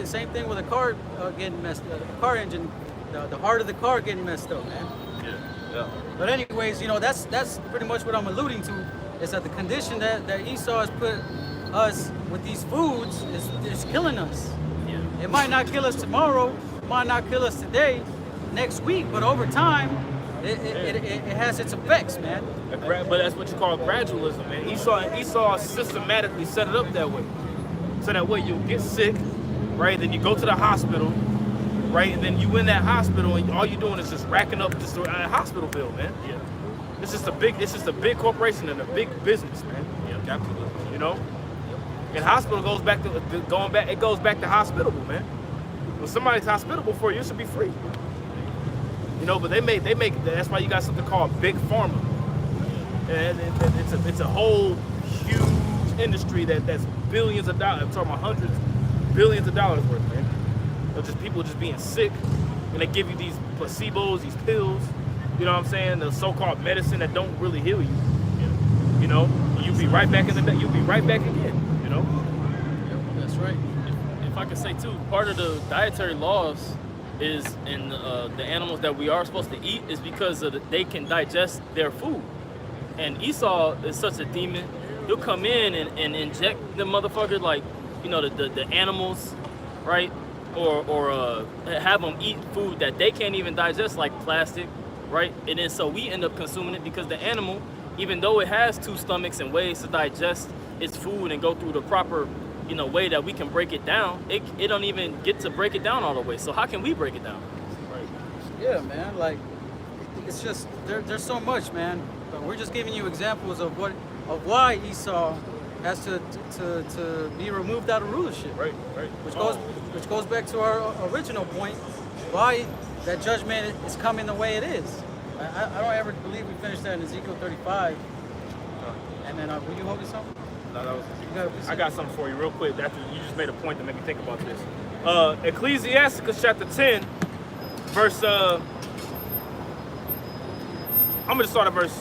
Same thing with a car getting messed up. The car engine, the heart of the car getting messed up, man. Yeah. Yeah. But anyways, you know, that's pretty much what I'm alluding to, is that the condition that Esau has put us with these foods is killing us. Yeah. It might not kill us tomorrow, it might not kill us today, next week, but over time, it has its effects, man. But that's what you call gradualism, man. Esau systematically set it up that way. So that way you get sick, right? Then you go to the hospital, right? And then you in that hospital and all you're doing is just racking up just a hospital bill, man. Yeah. It's just a big corporation and a big business, man. Yeah. You know? And hospital goes back to hospitable, man. When somebody's hospitable for you, it should be free. You know, but they make that's why you got something called big pharma. And it's a whole huge industry that's billions of dollars. I'm talking about hundreds, billions of dollars worth, man. Of just people just being sick, and they give you these placebos, these pills. You know what I'm saying? The so-called medicine that don't really heal you. You know, you'll be right back you'll be right back again. You know. That's right. If I could say too, part of the dietary laws is in the animals that we are supposed to eat is because they can digest their food. And Esau is such a demon. He'll come in and inject the motherfucker, like, you know, the animals, right? Or have them eat food that they can't even digest, like plastic, right? And then so we end up consuming it because the animal, even though it has two stomachs and ways to digest its food and go through the proper, you know, way that we can break it down, it don't even get to break it down all the way. So how can we break it down? Right. Yeah, man. Like, it's just there's so much, man. But we're just giving you examples of why Esau has to be removed out of rulership. Right. Which goes back to our original point, why that judgment is coming the way it is. I don't ever believe we finished that in Ezekiel 35. And then, were you holding something? No, that was. I got something for you real quick. After you just made a point that made me think about this. Ecclesiasticus chapter 10, verse. I'm gonna start at verse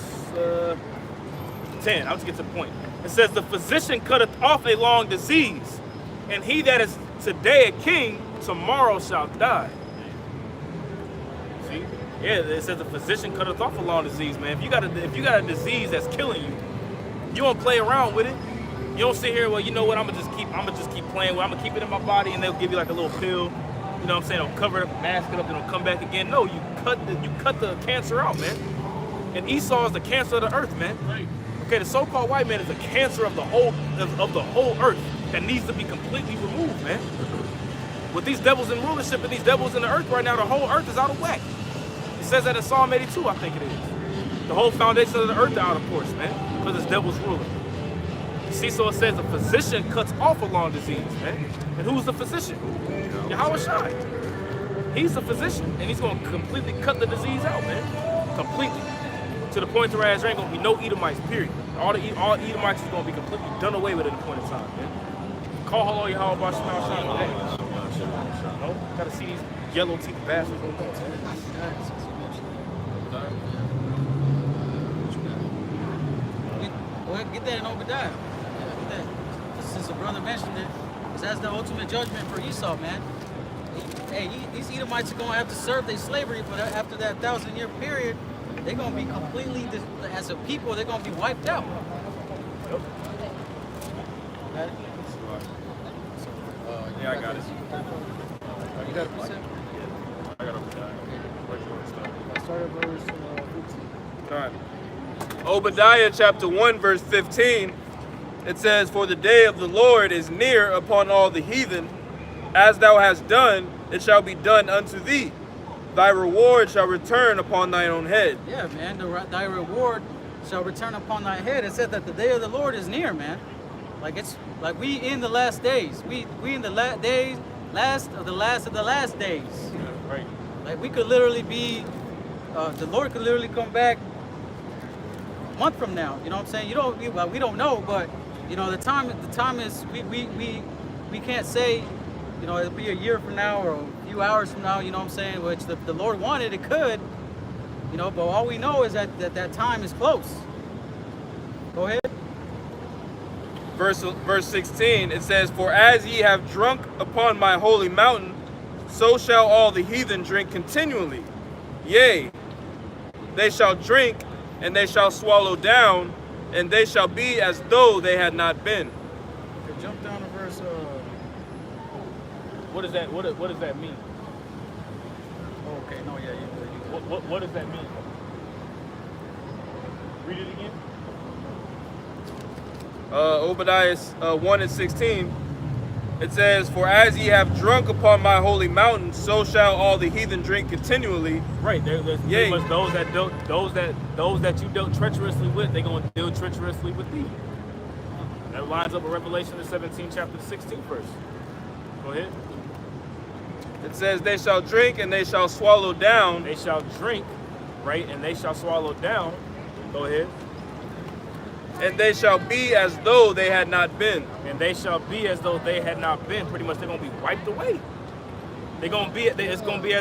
10. I'll just get to the point. It says, "The physician cutteth off a long disease, and he that is today a king, tomorrow shall die." See? Yeah, it says the physician cutteth off a long disease, man. If you got a disease that's killing you, you don't play around with it. You don't sit here, well, you know what, I'm gonna just keep playing with it. I'm gonna keep it in my body, and they'll give you like a little pill. You know what I'm saying? They'll cover it up, mask it up, and it'll come back again. No, you cut the cancer out, man. And Esau is the cancer of the earth, man. Right. Okay, the so-called white man is the cancer of the whole earth that needs to be completely removed, man. With these devils in rulership and these devils in the earth right now, the whole earth is out of whack. It says that in Psalm 82, I think it is. The whole foundation of the earth is out of course, man, because it's devils ruling. See, so it says the physician cuts off a long disease, man. And who's the physician? Yahweh Shai. He's the physician, and he's going to completely cut the disease out, man. Completely. To the point to where there ain't going to be no Edomites, period. All Edomites is going to be completely done away with at a point in time, man. Call hello Yahweh Baruch Shai. No? Got to see these yellow teeth bastards. Get that in Obadiah. Get that. Since the brother mentioned it, because that's the ultimate judgment for Esau, man. These Edomites are going to have to serve their slavery, but after that 1,000-year period, they're going to be completely, as a people, they're going to be wiped out. Yep. Got it? Yeah, I got it. You got a precept? I got Obadiah. Where'd you want to start? Start at verse 15. All right. Obadiah chapter 1 verse 15, it says, "For the day of the Lord is near upon all the heathen. As thou hast done, it shall be done unto thee. Thy reward shall return upon thine own head." Yeah, man, thy reward shall return upon thy head. It said that the day of the Lord is near, man. Like it's like we in the last days. We in the last of the last days. Right. Like we could literally be, the Lord could literally come back a month from now. You know what I'm saying? We don't know, but you know the time is we can't say, you know, it'll be a year from now or a few hours from now. You know what I'm saying? Which the Lord wanted, it could. You know, but all we know is that time is close. Go ahead. Verse 16, it says, "For as ye have drunk upon my holy mountain, so shall all the heathen drink continually. Yea, they shall drink, and they shall swallow down, and they shall be as though they had not been. Okay, jump down to verse. What does that mean? Oh, okay, no, yeah, you. What does that mean? Read it again. Obadiah 1:16. It says, "For as ye have drunk upon my holy mountain, so shall all the heathen drink continually." Right. There's pretty much those that you dealt treacherously with, they're gonna deal treacherously with thee. That lines up with Revelation the 17th chapter 16 verse. Go ahead. It says, "They shall drink and they shall swallow down." They shall drink, right, and they shall swallow down. Go ahead. "And they shall be as though they had not been." And they shall be as though they had not been. Pretty much, they're gonna be wiped away. It's gonna be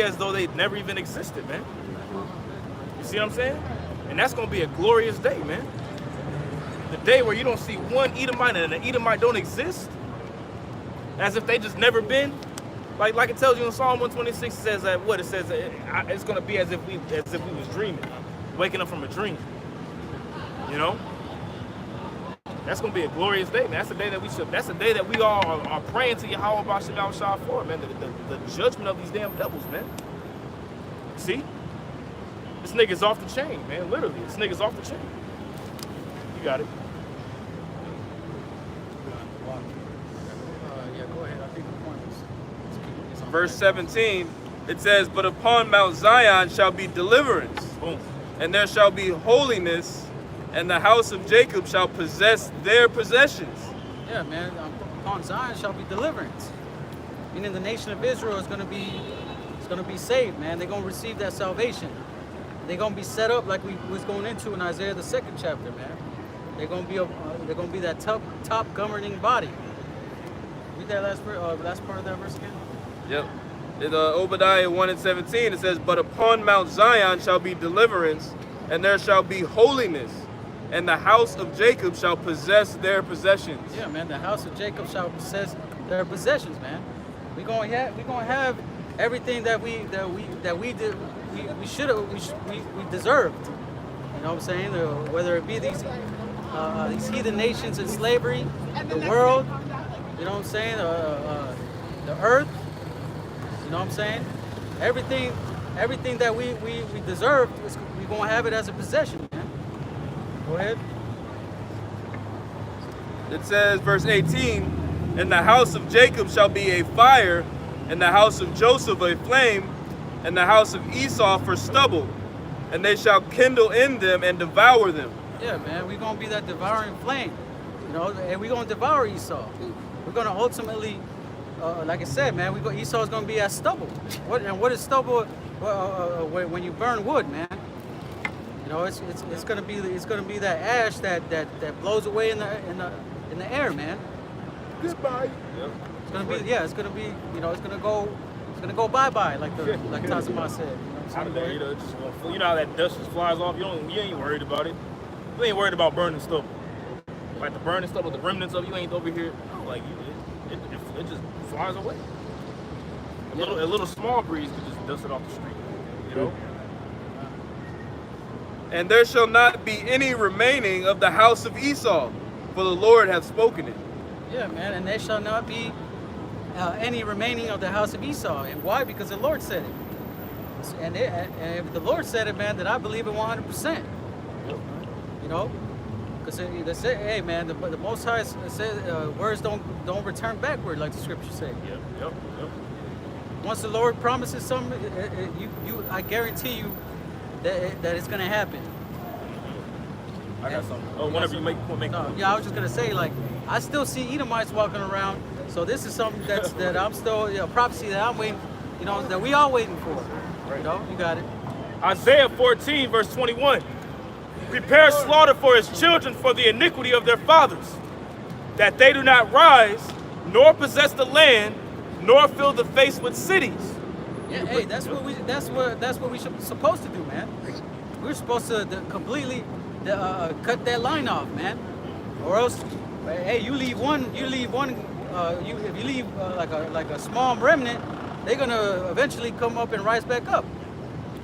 as though they never even existed, man. You see what I'm saying? And that's gonna be a glorious day, man. The day where you don't see one Edomite and an Edomite don't exist, as if they just never been. Like it tells you in Psalm 126, it says that what it says. It's gonna be as if we was dreaming, waking up from a dream. You know, that's gonna be a glorious day, man. That's the day that we should. That's the day that we all are praying to Yahweh B'Shah for, man. The judgment of these damn devils, man. See, this nigga's off the chain, man. Literally, this nigga's off the chain. You got it. Yeah, go ahead. I think the point is Verse 17, it says, "But upon Mount Zion shall be deliverance, Boom. and there shall be holiness, and the house of Jacob shall possess their possessions." Yeah, man. Upon Zion shall be deliverance. Meaning the nation of Israel is gonna be saved, man. They're gonna receive that salvation. They're gonna be set up like we was going into in Isaiah the 2nd chapter, man. They're gonna be that top governing body. Read that last part of that verse again. Yep. In Obadiah 1:17, it says, "But upon Mount Zion shall be deliverance, and there shall be holiness, and the house of Jacob shall possess their possessions." Yeah, man. The house of Jacob shall possess their possessions, man. We're gonna have everything that we deserved. You know what I'm saying? Whether it be these heathen nations in slavery, the world. You know what I'm saying? The earth. You know what I'm saying? Everything that we deserve, we're gonna have it as a possession, man. Go ahead. It says, verse 18, "And the house of Jacob shall be a fire, and the house of Joseph a flame, and the house of Esau for stubble, and they shall kindle in them and devour them." Yeah, man, we're gonna be that devouring flame, you know, and we're gonna devour Esau. We're gonna ultimately, like I said, man, Esau's gonna be as stubble. What is stubble? When you burn wood, man, you know, it's gonna be that ash that blows away in the air, man. Goodbye. Yep. It's gonna be, you know, it's gonna go bye-bye, like Tazama said. Out of there, you know how that dust just flies off. You ain't worried about it. You ain't worried about burning stubble. Like the burning stubble, the remnants of you ain't over here. Like it just flies away. A little small breeze could just dust it off the street. You know. "And there shall not be any remaining of the house of Esau, for the Lord hath spoken it." Yeah, man, and there shall not be any remaining of the house of Esau. And why? Because the Lord said it. And if the Lord said it, man, then I believe it 100%. You know, because they say, hey, man, the Most High said words don't return backward, like the scriptures say. Yep. Once the Lord promises something, I guarantee you that it's gonna happen. I got something. Oh, whenever you make. No, yeah, I was just gonna say, like, I still see Edomites walking around, so this is something that I'm still, you know, prophecy that I'm waiting, you know, that we all waiting for. Right. You know, you got it. Isaiah 14, verse 21. "Prepare slaughter for his children for the iniquity of their fathers, that they do not rise, nor possess the land, nor fill the face with cities." Yeah, hey, that's what we supposed to do, man. We're supposed to completely cut that line off, man. Or else, hey, if you leave like a small remnant, they're gonna eventually come up and rise back up.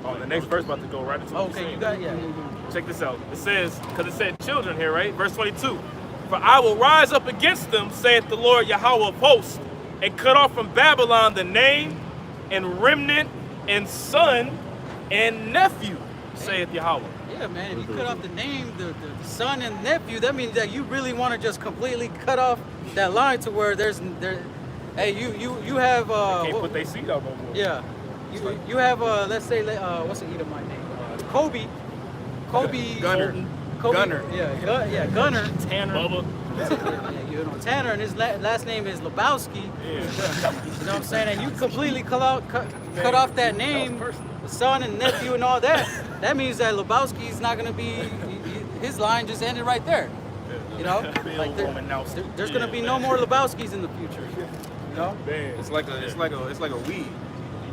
Oh, the next verse about to go right into what Okay, you're you saying. got yeah. Check this out. It says, because it said children here, right? Verse 22. For I will rise up against them, saith the Lord Yahweh of hosts, and cut off from Babylon the name and remnant and son and nephew, saith Yahweh. Yeah, man. If you cut off the name, the son and nephew, that means that you really want to just completely cut off that line to where hey, you have Can't put their seed out no more. yeah, you have let's say what's the Edomite name? Kobe, Gunner. Kobe, Gunner. yeah, Gunner. Tanner. Bubba. Yeah, you know, Tanner, and his last name is Lebowski. Yeah. You know what I'm saying? And you completely cut off that name, the son and nephew and all that. That means that Lebowski's not gonna be, his line just ended right there. You know, like there's gonna be no more Lebowskis in the future. You know, It's like a weed.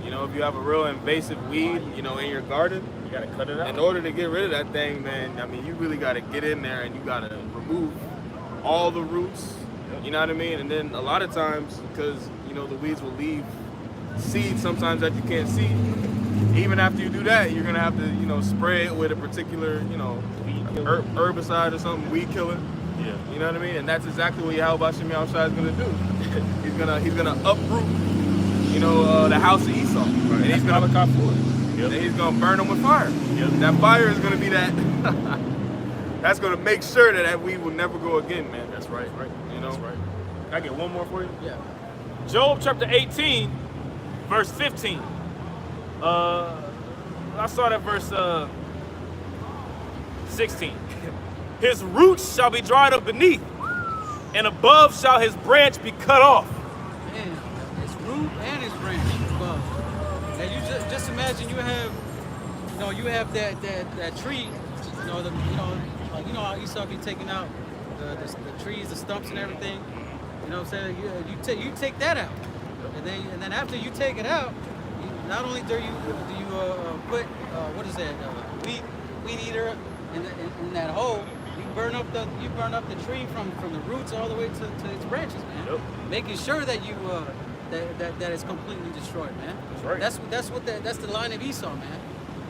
You know, if you have a real invasive weed, you know, in your garden, You gotta cut it out. in order to get rid of that thing, man, I mean, you really got to get in there and you got to remove all the roots. You know what I mean? And then a lot of times, because, you know, the weeds will leave seeds sometimes that you can't see. Even after you do that, you're going to have to, you know, spray it with a particular, you know, herbicide or something, weed killer. Yeah. You know what I mean? And that's exactly what Yahweh Shem Yahushua is going to do. He's gonna uproot, you know, the house of Esau. Right. And he's gonna Yep. and he's gonna burn them with fire. Yep. That fire is gonna be that. That's gonna make sure that we will never go again, man. That's right. You know. That's right. Can I get one more for you? yeah. Job chapter 18, verse 15. I saw that verse 16. His roots shall be dried up beneath, and above shall his branch be cut off. Man, his root and his branch above. And you just imagine you have that tree, like how Esau be taking out the trees, the stumps and everything. You know what I'm saying? You take that out, and then after you take it out, not only do you put what is that weed eater in that hole. You burn up the tree from the roots all the way to its branches, man. Yep. Making sure that you that it's completely destroyed, man. That's right. That's the line of Esau, man.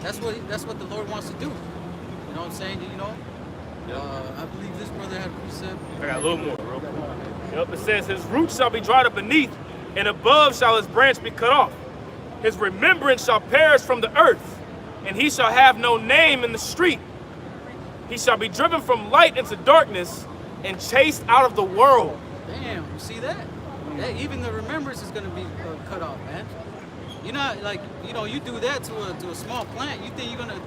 That's what the Lord wants to do. You know what I'm saying? You know. I believe this brother had a precept. I got a little more, real quick. Yep, it says, his roots shall be dried up beneath, and above shall his branch be cut off. His remembrance shall perish from the earth, and he shall have no name in the street. He shall be driven from light into darkness, and chased out of the world. Damn, you see that? Even the remembrance is going to be cut off, man. You're not like, you do that to a small plant. You think you're going to,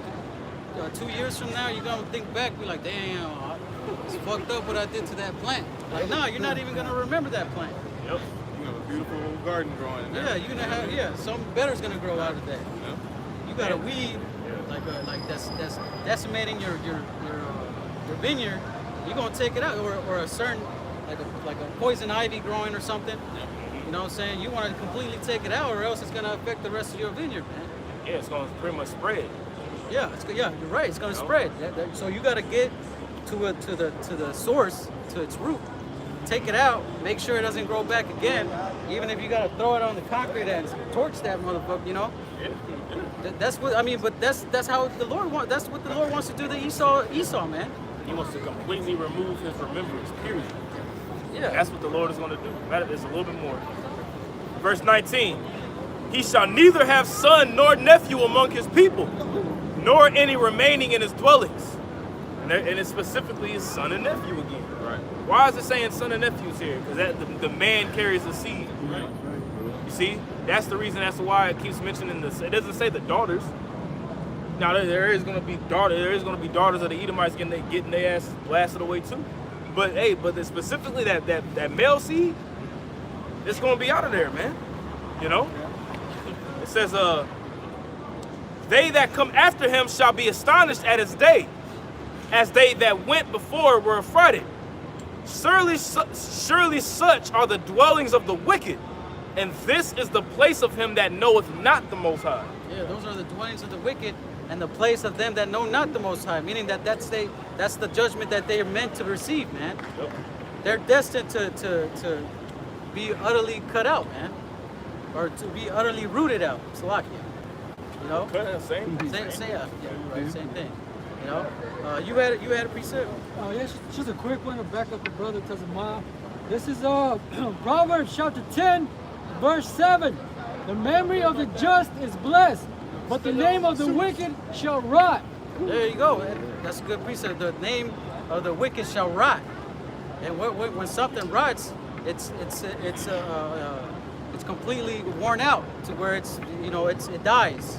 2 years from now, you're going to think back, be like, damn, it's fucked up what I did to that plant. Like, no, you're not even going to remember that plant. Yep. You have a beautiful little garden growing in there. Yeah, you're going to have, something better's going to grow out of that. Yeah. You got a weed, like that's decimating your vineyard. You're going to take it out, or a certain, like a poison ivy growing or something. You know what I'm saying? You want to completely take it out, or else it's going to affect the rest of your vineyard, man. Yeah, it's going to pretty much spread. Yeah, you're right. It's going to spread. So you got to get to the source, to its root. Take it out. Make sure it doesn't grow back again. Even if you got to throw it on the concrete and torch that motherfucker, you know. Yeah. That's what I mean. But that's how the Lord wants. That's what the Lord wants to do to Esau, man. He wants to completely remove his remembrance, period. Yeah. That's what the Lord is going to do. There's a little bit more. Verse 19. He shall neither have son nor nephew among his people, nor any remaining in his dwellings. And it's specifically his son and nephew again. Right. Why is it saying son and nephews here? Because the man carries the seed. Right. You see? That's the reason as to why it keeps mentioning this. It doesn't say the daughters. Now there is gonna be daughters of the Edomites getting their asses blasted away too. But hey, specifically that male seed, it's gonna be out of there, man. You know? It says, they that come after him shall be astonished at his day, as they that went before were affrighted. Surely such are the dwellings of the wicked, and this is the place of him that knoweth not the Most High. Yeah, those are the dwellings of the wicked, and the place of them that know not the Most High. Meaning that's the judgment that they are meant to receive, man. Yep. They're destined to be utterly cut out, man, or to be utterly rooted out. Salakia. You know, Same. yeah, you're right, same thing. You know, you had a precept. Yes, just a quick one to back up the brother Tazamah. This is Proverbs chapter 10, verse 7. The memory of the just is blessed, but the name of the wicked shall rot. There you go. That's a good precept. The name of the wicked shall rot. And when something rots, it's completely worn out to where it dies.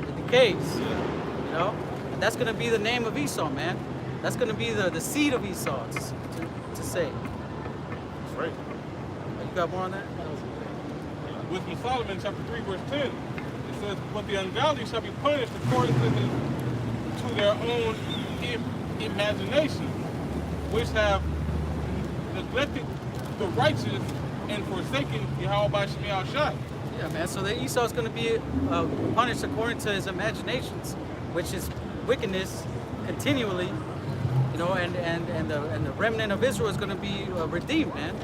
It decays. You know, and that's gonna be the name of Esau, man. That's gonna be the seed of Esau to say. That's right. You got more on that? With Solomon chapter 3 verse 10, it says, "But the ungodly shall be punished according to their own imagination, which have neglected the righteous and forsaken Yahweh Shemiah Shai." Yeah, man. So the Esau is going to be punished according to his imaginations, which is wickedness continually. You know, and the remnant of Israel is going to be redeemed, man.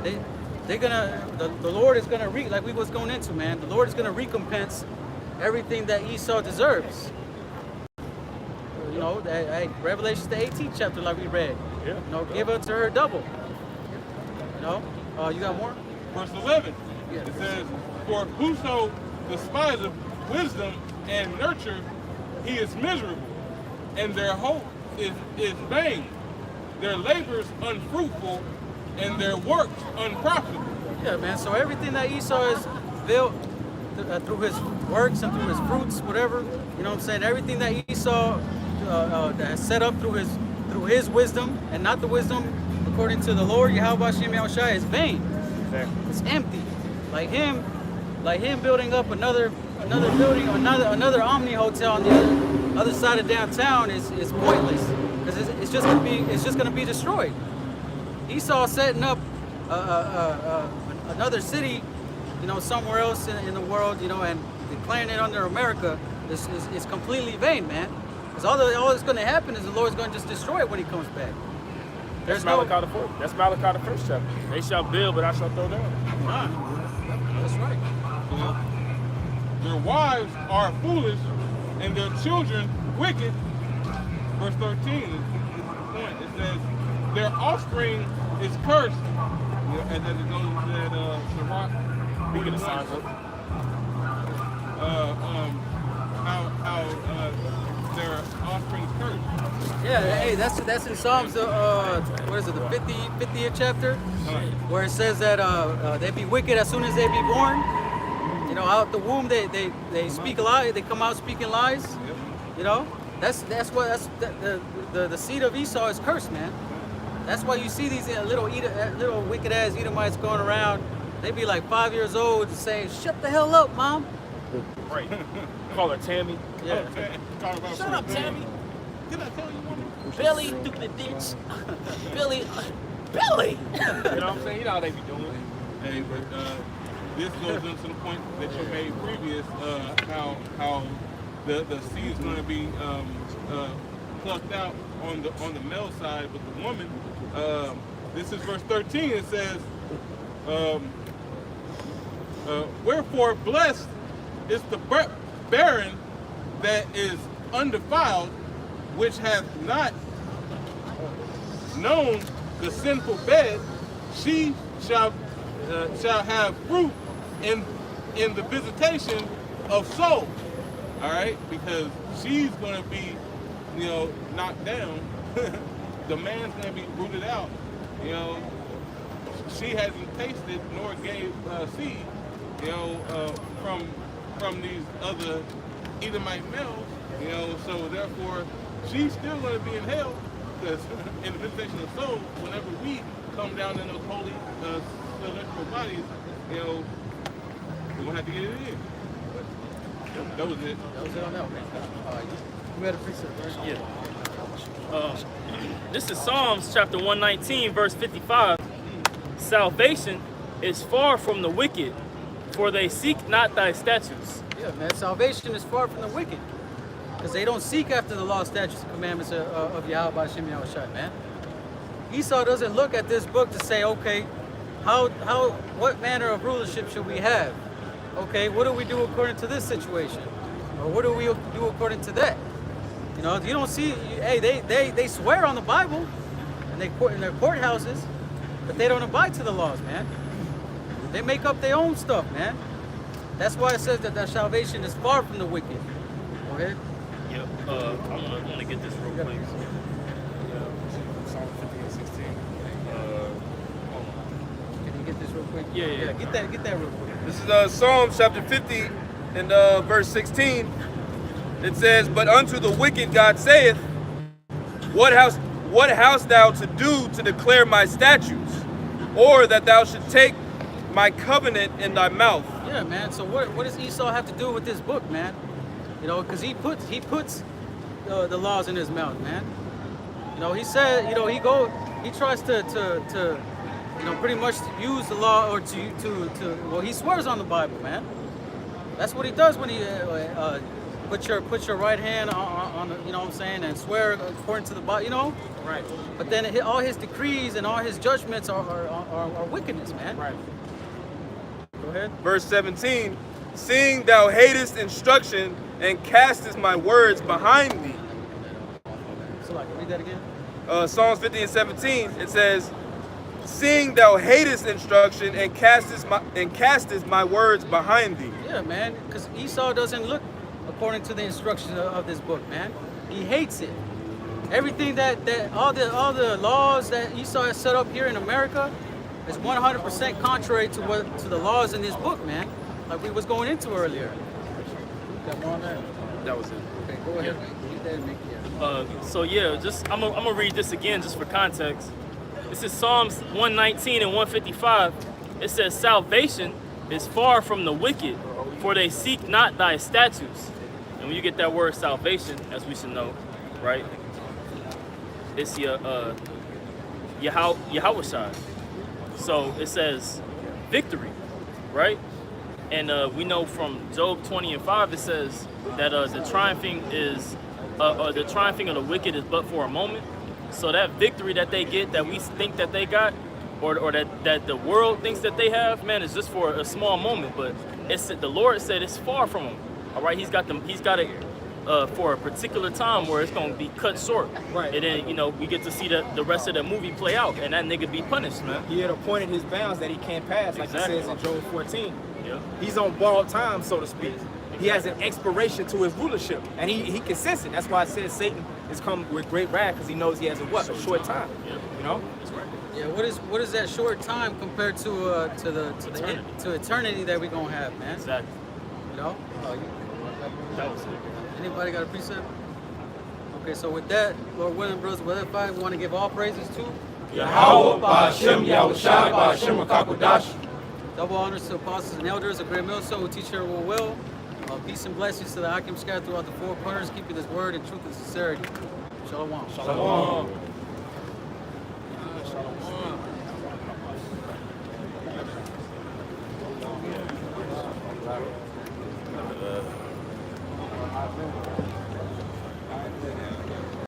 The Lord is gonna like we was going into, man. The Lord is gonna recompense everything that Esau deserves. You know, Revelation the 18th chapter, like we read. Yeah. You know, give unto her double. You know, you got more? Verse 11, Yeah. it says, "For whoso despiseth wisdom and nurture, he is miserable, and their hope is vain. Their labors unfruitful, and their works unprofitable." Yeah, man. So everything that Esau has built through his works and through his fruits, whatever, you know what I'm saying? Everything that Esau that has set up through his wisdom and not the wisdom according to the Lord Yahweh Shemiah Shai is vain. Exactly. It's empty. Like him building up another building, another Omni hotel on the other side of downtown is pointless because it's just gonna be destroyed. Esau setting up another city, you know, somewhere else in the world, you know, and declaring it under America is completely vain, man. Because all that's going to happen is the Lord's going to just destroy it when He comes back. That's Malachi the 4th. That's Malachi the 1st chapter. They shall build, but I shall throw down. That's right. Their wives are foolish, and their children wicked. Verse 13 is the point. It says, "Their offspring is cursed." You know, and then it goes to that Sirach. We get the signs up. How their offspring is cursed. Yeah, hey, that's in Psalms, what is it, the 50th chapter, where it says that they be wicked as soon as they be born. You know, out the womb they speak a lie, they come out speaking lies. You know, that's the seed of Esau is cursed, man. That's why you see these little wicked ass Edomites going around. They be like 5 years old and saying, "Shut the hell up, mom." Right. Call her Tammy. Yeah. Shut up, Tammy. Did I tell you, woman? Billy, stupid bitch. Billy. Billy! You know what I'm saying? You know how they be doing. Hey, but this goes into the point that you made previous, how the seed is going to be plucked out on the male side, but the woman. This is verse 13. It says, "Wherefore blessed is the barren that is undefiled, which hath not known the sinful bed. She shall have fruit in the visitation of soul." All right, because she's going to be, you know, knocked down. The man's going to be rooted out. You know, she hasn't tasted nor gave seed. You know, from these other Edomite males. You know, so therefore she's still going to be in hell, because in the visitation of soul, whenever we come down in those holy celestial bodies, you know, we're going to have to get it in. That was it. That was it on that one. You had a precept, right? Yeah. This is Psalms chapter 119, verse 55. Salvation is far from the wicked, for they seek not thy statutes. Yeah, man. Salvation is far from the wicked, because they don't seek after the law, statutes, and commandments of Yahweh Shemiah Shai, man. Esau doesn't look at this book to say, okay, what manner of rulership should we have? Okay, what do we do according to this situation? Or what do we do according to that? You know, you don't see. Hey, they swear on the Bible, and they in their courthouses, but they don't abide to the laws, man. They make up their own stuff, man. That's why it says that salvation is far from the wicked. Go ahead. Yep. I'm gonna get this real quick. Psalm 50 and 16. Can you get this real quick? Yeah. Get that real quick. This is Psalm chapter 50 and verse 16. It says, "But unto the wicked God saith, What hast thou to do to declare my statutes, or that thou should take my covenant in thy mouth?" Yeah, man. So what does Esau have to do with this book, man? You know, because he puts the laws in his mouth, man. You know, he said, you know, he tries to you know, pretty much use the law or well, he swears on the Bible, man. That's what he does when he put your right hand on the, you know what I'm saying, and swear according to the Bible, you know. Right. But then all his decrees and all his judgments are wickedness, man. Right. Go ahead. Verse 17, "Seeing thou hatest instruction and castest my words behind thee." So like, read that again. Psalms 50 and 17, it says, "Seeing thou hatest instruction and castest my words behind thee." Yeah, man, because Esau doesn't look according to the instructions of this book, man. He hates it. Everything that all the laws that Esau has set up here in America is 100% contrary to the laws in this book, man. Like we was going into earlier. Got more on that? That was it. Okay, go ahead. Read that and make it. So yeah, just I'm gonna read this again just for context. This is Psalms 119 and 155. It says, "Salvation is far from the wicked, for they seek not thy statutes." And when you get that word salvation, as we should know, right? It's Yahweh. So it says victory, right? And we know from Job 20 and 5, it says that the triumphing of the wicked is but for a moment. So that victory that they get, that we think that they got, or that the world thinks that they have, man, is just for a small moment. But the Lord said it's far from them. All right, He's got it for a particular time where it's going to be cut short. Right. And then, you know, we get to see the rest of the movie play out, and that nigga be punished, man. He had appointed his bounds that he can't pass, like Exactly. it says in Job 14. Yeah. He's on borrowed time, so to speak. He has an expiration to his rulership, and he can sense it. That's why it says Satan is come with great wrath, because he knows he has a short time. Yeah. You know? That's right. Yeah, what is that short time compared to eternity that we gonna have, man? Exactly. You know? That was it. Anybody got a precept? Okay, so with that, Lord willing, brothers, with that fight, we want to give all praises to Yahweh, Ba'ashem, Yahushua, Ba'ashem, Makakodash. double honors to apostles and elders, a great millstone who teach her will. Peace and blessings to the Hakim scattered throughout the four corners, keeping this word in truth and sincerity. Shalom. Shalom. Shalom.